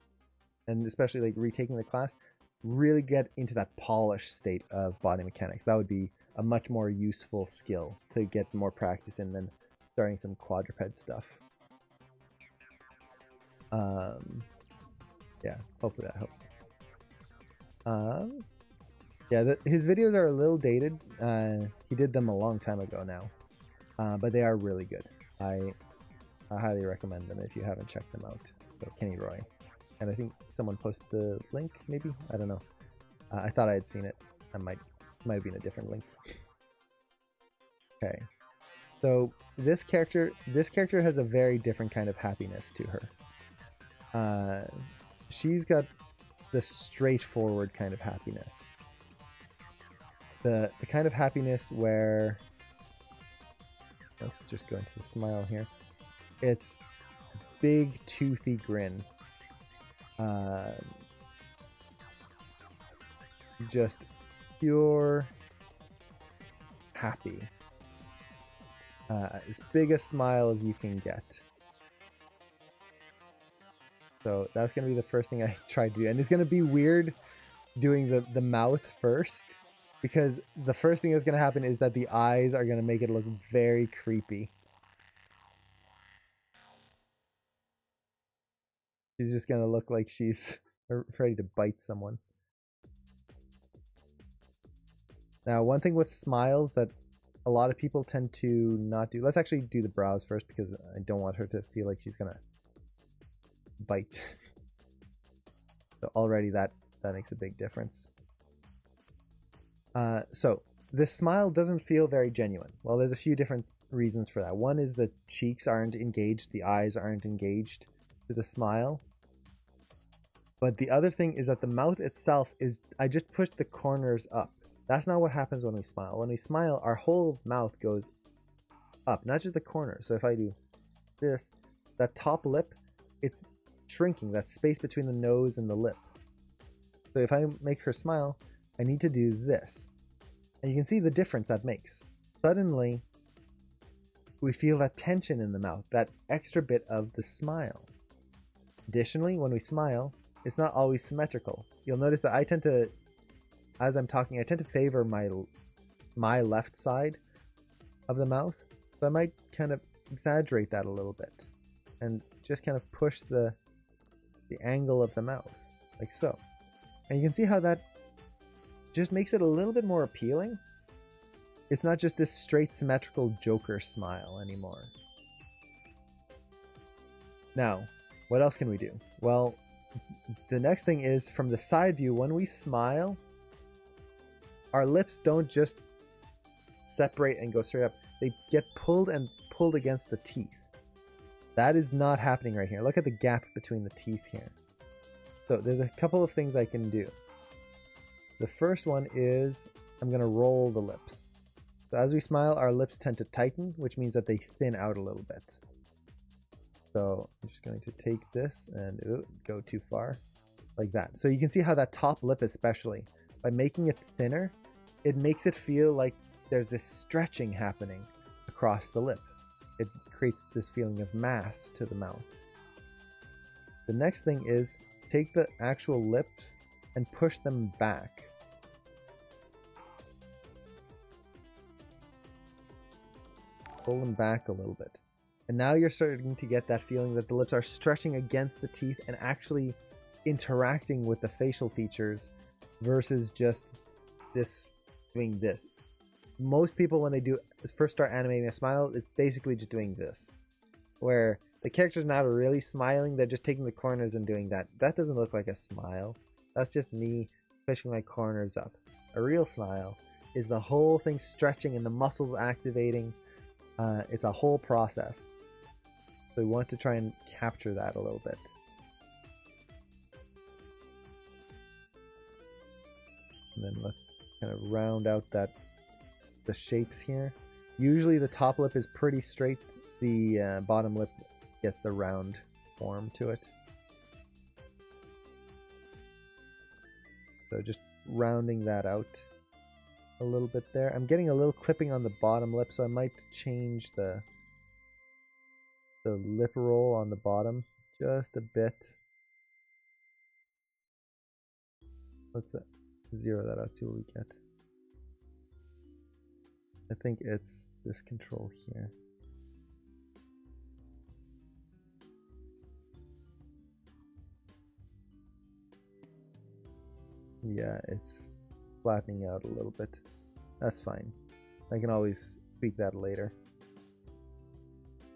[SPEAKER 1] and especially like retaking the class, really get into that polished state of body mechanics. That would be a much more useful skill to get more practice in than starting some quadruped stuff. Yeah, hopefully that helps. Yeah, his videos are a little dated. He did them a long time ago now, but they are really good. I highly recommend them if you haven't checked them out. So Kenny Roy, and I think someone posted the link. Maybe, I don't know. I thought I had seen it. I might have been a different link. Okay. So this character has a very different kind of happiness to her. She's got the straightforward kind of happiness. The kind of happiness where, let's just go into the smile here. It's big toothy grin. Just pure happy. As big a smile as you can get. So that's going to be the first thing I try to do. And it's going to be weird doing the mouth first, because the first thing that's going to happen is that the eyes are going to make it look very creepy. She's just going to look like she's ready to bite someone. Now, one thing with smiles that a lot of people tend to not do. Let's actually do the brows first, because I don't want her to feel like she's going to bite. So already that makes a big difference. So this smile doesn't feel very genuine. Well, there's a few different reasons for that. One is the cheeks aren't engaged, the eyes aren't engaged to the smile. But the other thing is that the mouth itself is, I just pushed the corners up. That's not what happens when we smile. When we smile, our whole mouth goes up, not just the corner. So if I do this, that top lip, it's shrinking, that space between the nose and the lip. So if I make her smile, I need to do this. And you can see the difference that makes. Suddenly, we feel that tension in the mouth, that extra bit of the smile. Additionally, when we smile, it's not always symmetrical. You'll notice that I tend to, as I'm talking, I tend to favor my left side of the mouth. So I might kind of exaggerate that a little bit and just kind of push the angle of the mouth, like so. And you can see how that just makes it a little bit more appealing. It's not just this straight symmetrical Joker smile anymore. Now, what else can we do? Well, the next thing is, from the side view, when we smile, our lips don't just separate and go straight up. They get pulled against the teeth. That is not happening right here. Look at the gap between the teeth here. So there's a couple of things I can do. The first one is I'm going to roll the lips. So as we smile, our lips tend to tighten, which means that they thin out a little bit. So I'm just going to take this and go too far, like that. So you can see how that top lip, especially, by making it thinner, it makes it feel like there's this stretching happening across the lip. It creates this feeling of mass to the mouth. The next thing is take the actual lips and push them back. Pull them back a little bit. And now you're starting to get that feeling that the lips are stretching against the teeth and actually interacting with the facial features versus just doing this. Most people, when they first start animating a smile, it's basically just doing this. Where the character's not really smiling, they're just taking the corners and doing that. That doesn't look like a smile. That's just me pushing my corners up. A real smile is the whole thing stretching and the muscles activating. It's a whole process. So we want to try and capture that a little bit. And then let's kind of round out the shapes here. Usually the top lip is pretty straight. The bottom lip gets the round form to it. So just rounding that out a little bit there. I'm getting a little clipping on the bottom lip, so I might change the lip roll on the bottom just a bit. Let's zero that out, see what we get. I think it's this control here. Yeah, it's flattening out a little bit. That's fine. I can always tweak that later.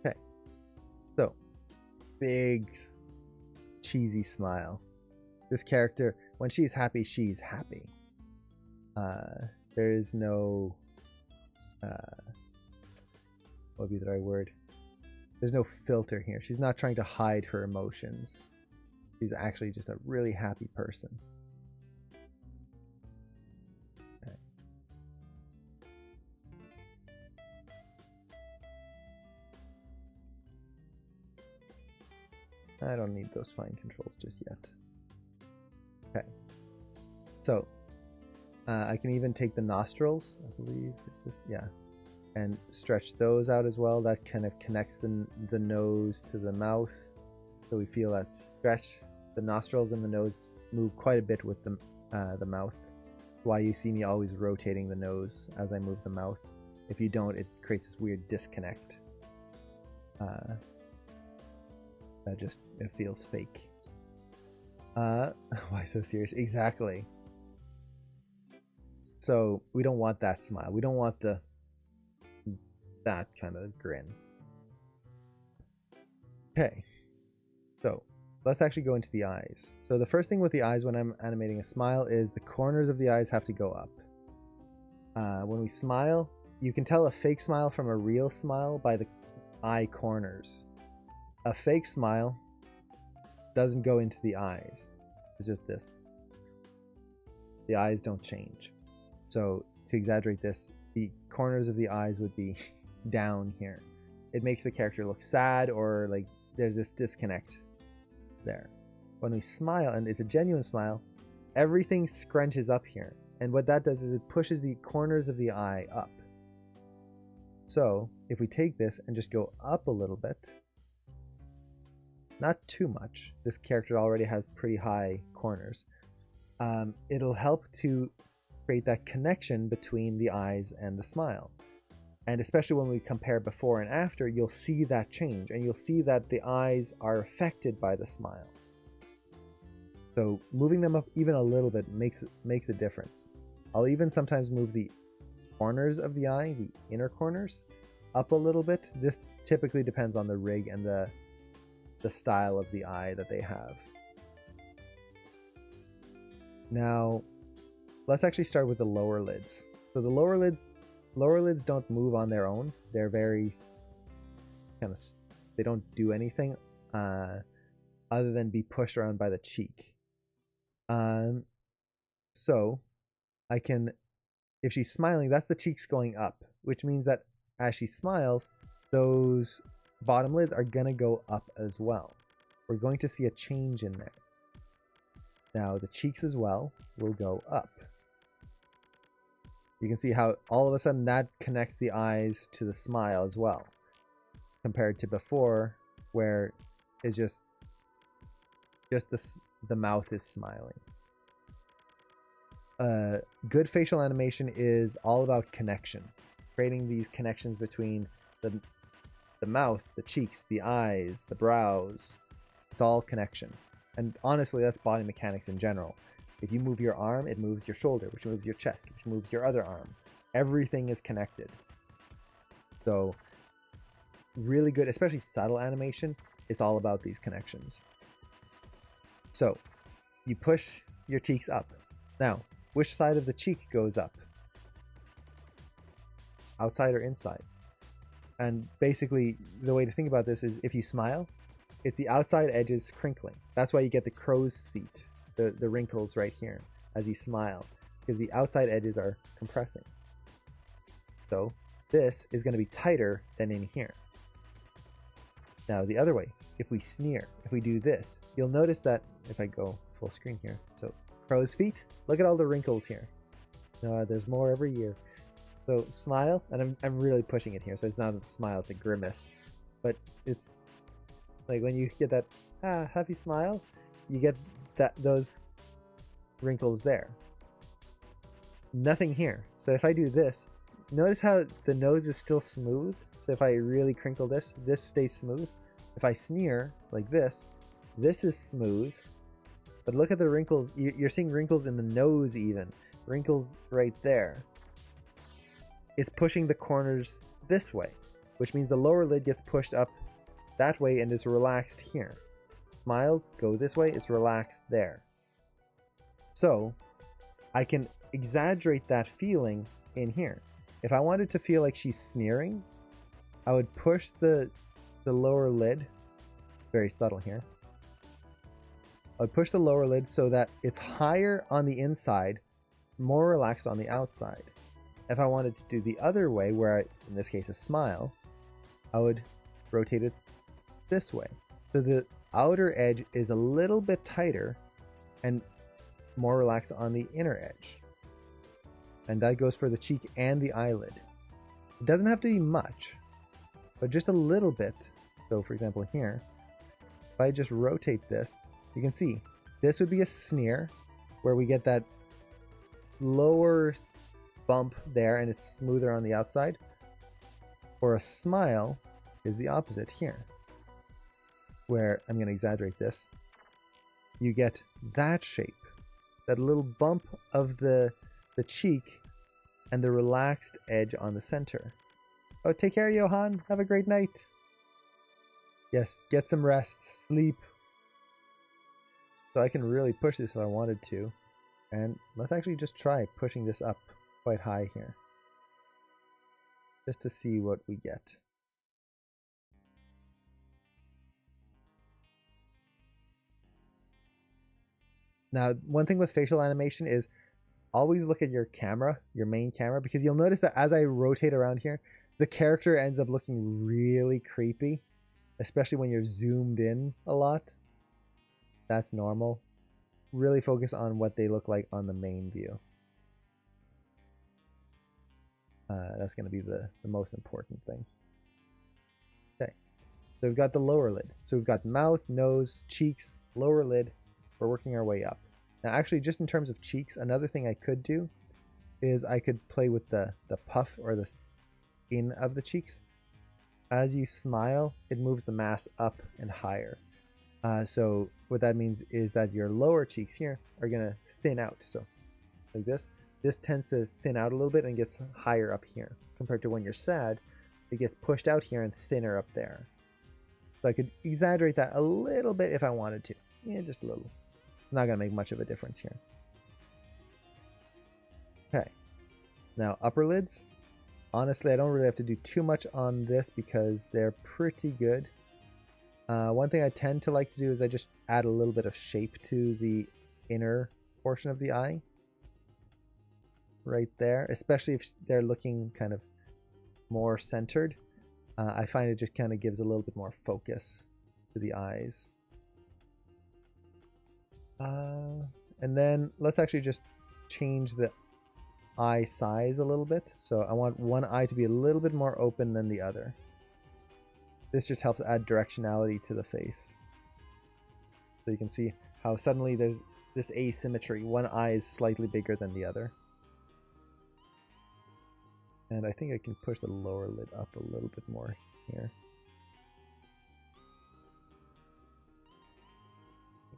[SPEAKER 1] Okay. So, big cheesy smile. This character, when she's happy, she's happy. There is no would be the right word? There's no filter here. She's not trying to hide her emotions. She's actually just a really happy person. Okay. I don't need those fine controls just yet. Okay. So, I can even take the nostrils, I believe. Is this? Yeah. And stretch those out as well. That kind of connects the nose to the mouth. So we feel that stretch. The nostrils and the nose move quite a bit with the mouth. Why you see me always rotating the nose as I move the mouth. If you don't, it creates this weird disconnect. It feels fake. Why so serious? Exactly. So we don't want that smile. We don't want that kind of grin. Okay. So let's actually go into the eyes. So the first thing with the eyes when I'm animating a smile is the corners of the eyes have to go up. When we smile, you can tell a fake smile from a real smile by the eye corners. A fake smile doesn't go into the eyes. It's just this. The eyes don't change. So to exaggerate this, the corners of the eyes would be down here. It makes the character look sad, or like there's this disconnect there. When we smile, and it's a genuine smile, everything scrunches up here. And what that does is it pushes the corners of the eye up. So if we take this and just go up a little bit, not too much, this character already has pretty high corners, it'll help to create that connection between the eyes and the smile. And especially when we compare before and after, you'll see that change, and you'll see that the eyes are affected by the smile. So moving them up even a little bit makes a difference. I'll even sometimes move the corners of the eye, the inner corners, up a little bit. This typically depends on the rig and the style of the eye that they have. Now, let's actually start with the lower lids. So the lower lids don't move on their own. They're very kind of, they don't do anything other than be pushed around by the cheek. So I can, if she's smiling, that's the cheeks going up, which means that as she smiles, those bottom lids are gonna go up as well. We're going to see a change in there. Now the cheeks as well will go up. You can see how all of a sudden that connects the eyes to the smile as well, compared to before where it's just the mouth is smiling. Good facial animation is all about connection, creating these connections between the mouth, the cheeks, the eyes, the brows. It's all connection. And honestly, that's body mechanics in general. If you move your arm, it moves your shoulder, which moves your chest, which moves your other arm. Everything is connected. So really good, especially subtle animation, it's all about these connections. So you push your cheeks up. Now, which side of the cheek goes up? Outside or inside? And basically, the way to think about this is if you smile, it's the outside edges crinkling. That's why you get the crow's feet, the wrinkles right here as you smile, because the outside edges are compressing. So this is going to be tighter than in here. Now the other way, if we sneer, if we do this, you'll notice that if I go full screen here, so crow's feet, look at all the wrinkles here. There's more every year. So smile, and I'm really pushing it here, so it's not a smile, it's a grimace. But it's like when you get that happy smile, you get those wrinkles there. Nothing here. So if I do this, notice how the nose is still smooth. So if I really crinkle this stays smooth. If I sneer like this is smooth. But look at the wrinkles. You're seeing wrinkles in the nose even. Wrinkles right there. It's pushing the corners this way, which means the lower lid gets pushed up that way and is relaxed here. Smiles go this way, it's relaxed there. So I can exaggerate that feeling in here. If I wanted to feel like she's sneering, I would push the lower lid, very subtle here. I would push the lower lid so that it's higher on the inside, more relaxed on the outside. If I wanted to do the other way, where in this case a smile, I would rotate it this way. So the outer edge is a little bit tighter and more relaxed on the inner edge. And that goes for the cheek and the eyelid. It doesn't have to be much, but just a little bit. So for example here, if I just rotate this, you can see this would be a sneer where we get that lower bump there and it's smoother on the outside. Or a smile is the opposite here, where I'm going to exaggerate this. You get that shape, that little bump of the cheek and the relaxed edge on the center. Oh, take care, Johan. Have a great night. Yes, get some rest, sleep. So I can really push this if I wanted to. And let's actually just try pushing this up quite high here, just to see what we get. Now, one thing with facial animation is always look at your camera, your main camera, because you'll notice that as I rotate around here, the character ends up looking really creepy, especially when you're zoomed in a lot. That's normal. Really focus on what they look like on the main view. That's going to be the most important thing. Okay, so we've got the lower lid. So we've got mouth, nose, cheeks, lower lid. We're working our way up. Now actually, just in terms of cheeks, another thing I could do is I could play with the puff or the skin of the cheeks. As you smile, it moves the mass up and higher. So what that means is that your lower cheeks here are going to thin out. So like this. This tends to thin out a little bit and gets higher up here. Compared to when you're sad, it gets pushed out here and thinner up there. So I could exaggerate that a little bit if I wanted to. Yeah, just a little. It's not going to make much of a difference here. Okay. Now upper lids. Honestly, I don't really have to do too much on this because they're pretty good. One thing I tend to like to do is I just add a little bit of shape to the inner portion of the eye. Right there, especially if they're looking kind of more centered. I find it just kind of gives a little bit more focus to the eyes. And then let's actually just change the eye size a little bit. So I want one eye to be a little bit more open than the other. This just helps add directionality to the face. So you can see how suddenly there's this asymmetry. One eye is slightly bigger than the other. And I think I can push the lower lid up a little bit more here.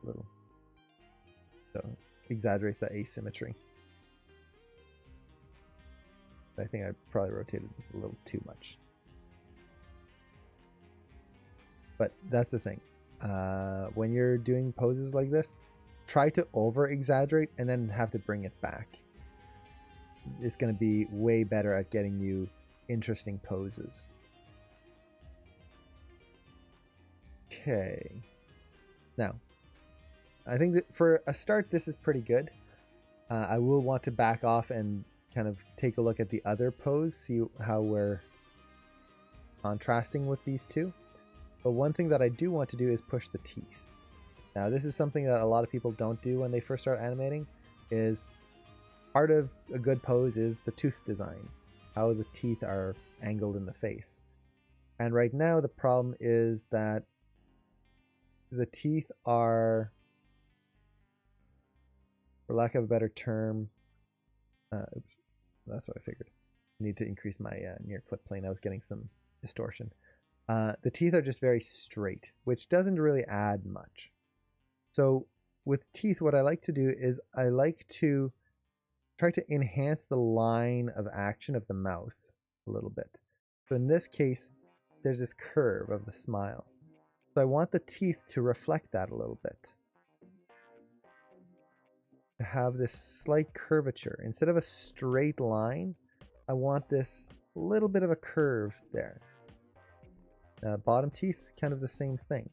[SPEAKER 1] A little. So exaggerates that asymmetry. I think I probably rotated this a little too much. But that's the thing. When you're doing poses like this, try to over exaggerate and then have to bring it back. It's going to be way better at getting you interesting poses. Okay. Now, I think that for a start, this is pretty good. I will want to back off and kind of take a look at the other pose, see how we're contrasting with these two. But one thing that I do want to do is push the teeth. Now, this is something that a lot of people don't do when they first start animating, is part of a good pose is the tooth design, how the teeth are angled in the face. And right now the problem is that the teeth are, for lack of a better term, oops, that's what I figured. I need to increase my near clip plane. I was getting some distortion. The teeth are just very straight, which doesn't really add much. So with teeth, what I like to do is I like to try to enhance the line of action of the mouth a little bit. So in this case, there's this curve of the smile. So I want the teeth to reflect that a little bit. To have this slight curvature. Instead of a straight line, I want this little bit of a curve there. Bottom teeth, kind of the same thing.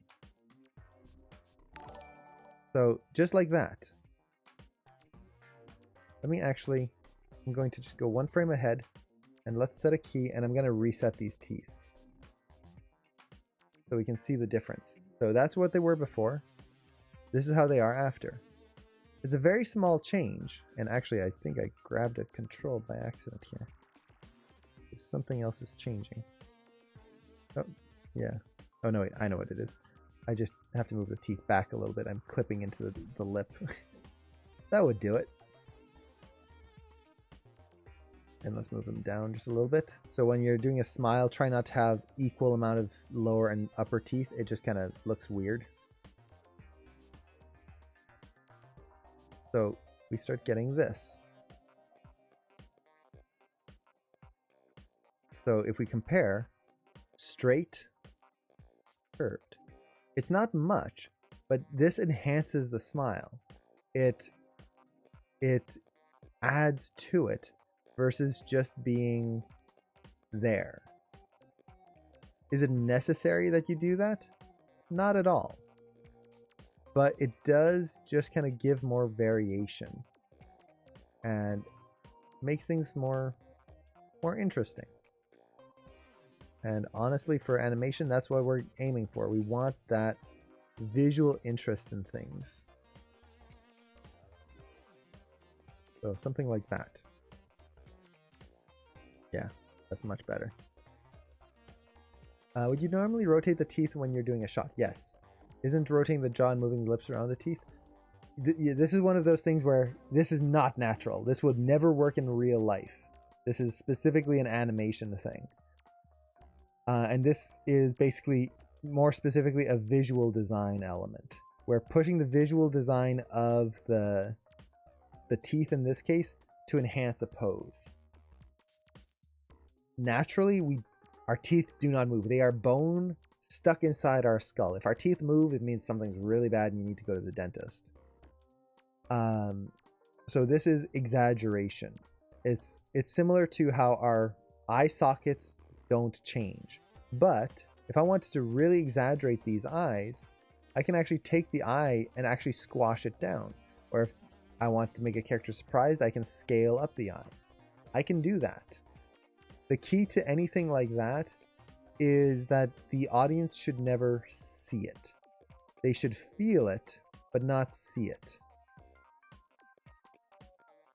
[SPEAKER 1] So just like that. I'm going to just go one frame ahead, and let's set a key, and I'm going to reset these teeth so we can see the difference. So that's what they were before. This is how they are after. It's a very small change, and actually I think I grabbed a control by accident here. Something else is changing. Oh, yeah. Oh no, wait, I know what it is. I just have to move the teeth back a little bit. I'm clipping into the lip. That would do it. And let's move them down just a little bit. So when you're doing a smile, try not to have equal amount of lower and upper teeth. It just kind of looks weird. So we start getting this. So if we compare straight, curved, it's not much, but this enhances the smile. It adds to it versus just being there. Is it necessary that you do that? Not at all. But it does just kind of give more variation and makes things more interesting. And honestly, for animation, that's what we're aiming for. We want that visual interest in things. So something like that. Yeah, that's much better. Would you normally rotate the teeth when you're doing a shot? Yes. Isn't rotating the jaw and moving the lips around the teeth? This is one of those things where this is not natural. This would never work in real life. This is specifically an animation thing. And this is basically, more specifically, a visual design element. We're pushing the visual design of the teeth in this case to enhance a pose. Naturally, our teeth do not move. They are bone stuck inside our skull. If our teeth move, it means something's really bad and you need to go to the dentist. So this is exaggeration. It's similar to how our eye sockets don't change. But if I wanted to really exaggerate these eyes, I can actually take the eye and actually squash it down. Or if I want to make a character surprised, I can scale up the eye. I can do that. The key to anything like that is that the audience should never see it. They should feel it, but not see it.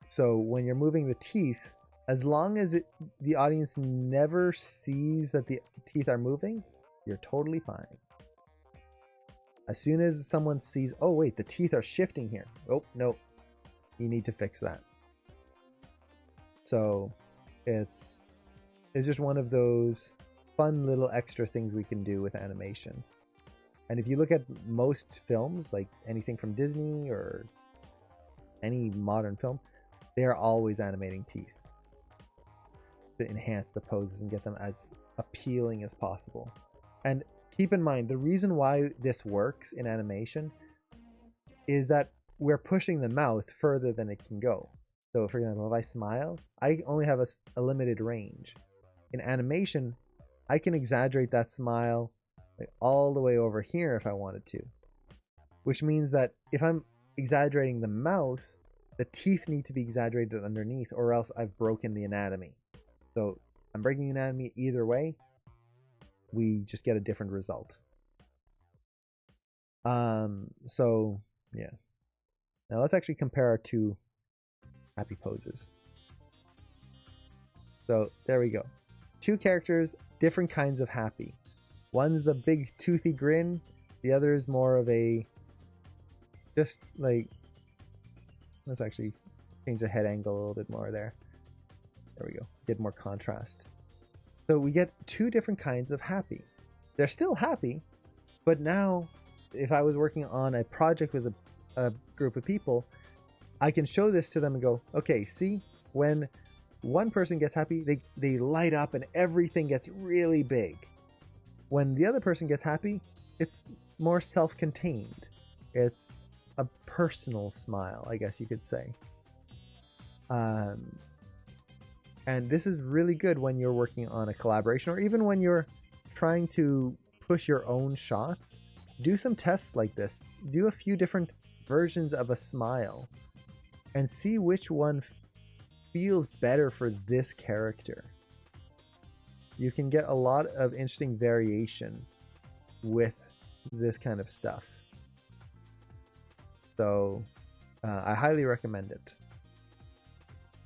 [SPEAKER 1] So when you're moving the teeth, as long as the audience never sees that the teeth are moving, you're totally fine. As soon as someone sees, oh wait, the teeth are shifting here. Oh, no. You need to fix that. So it's just one of those fun little extra things we can do with animation. And if you look at most films, like anything from Disney or any modern film, they are always animating teeth to enhance the poses and get them as appealing as possible. And keep in mind, the reason why this works in animation is that we're pushing the mouth further than it can go. So for example, if I smile, I only have a limited range. In animation, I can exaggerate that smile like all the way over here if I wanted to. Which means that if I'm exaggerating the mouth, the teeth need to be exaggerated underneath, or else I've broken the anatomy. So I'm breaking the anatomy either way, we just get a different result. So yeah. Now let's actually compare our two happy poses. So there we go. Two characters, different kinds of happy. One's the big toothy grin, the other is more of a just like, let's actually change the head angle a little bit more there. There we go. Get more contrast. So we get two different kinds of happy. They're still happy, but now if I was working on a project with a group of people, I can show this to them and go, okay, see, when one person gets happy, they light up and everything gets really big. When the other person gets happy, it's more self-contained. It's a personal smile, I guess you could say. And this is really good when you're working on a collaboration, or even when you're trying to push your own shots, do some tests like this. Do a few different versions of a smile and see which one feels better for this character. You can get a lot of interesting variation with this kind of stuff. So I highly recommend it.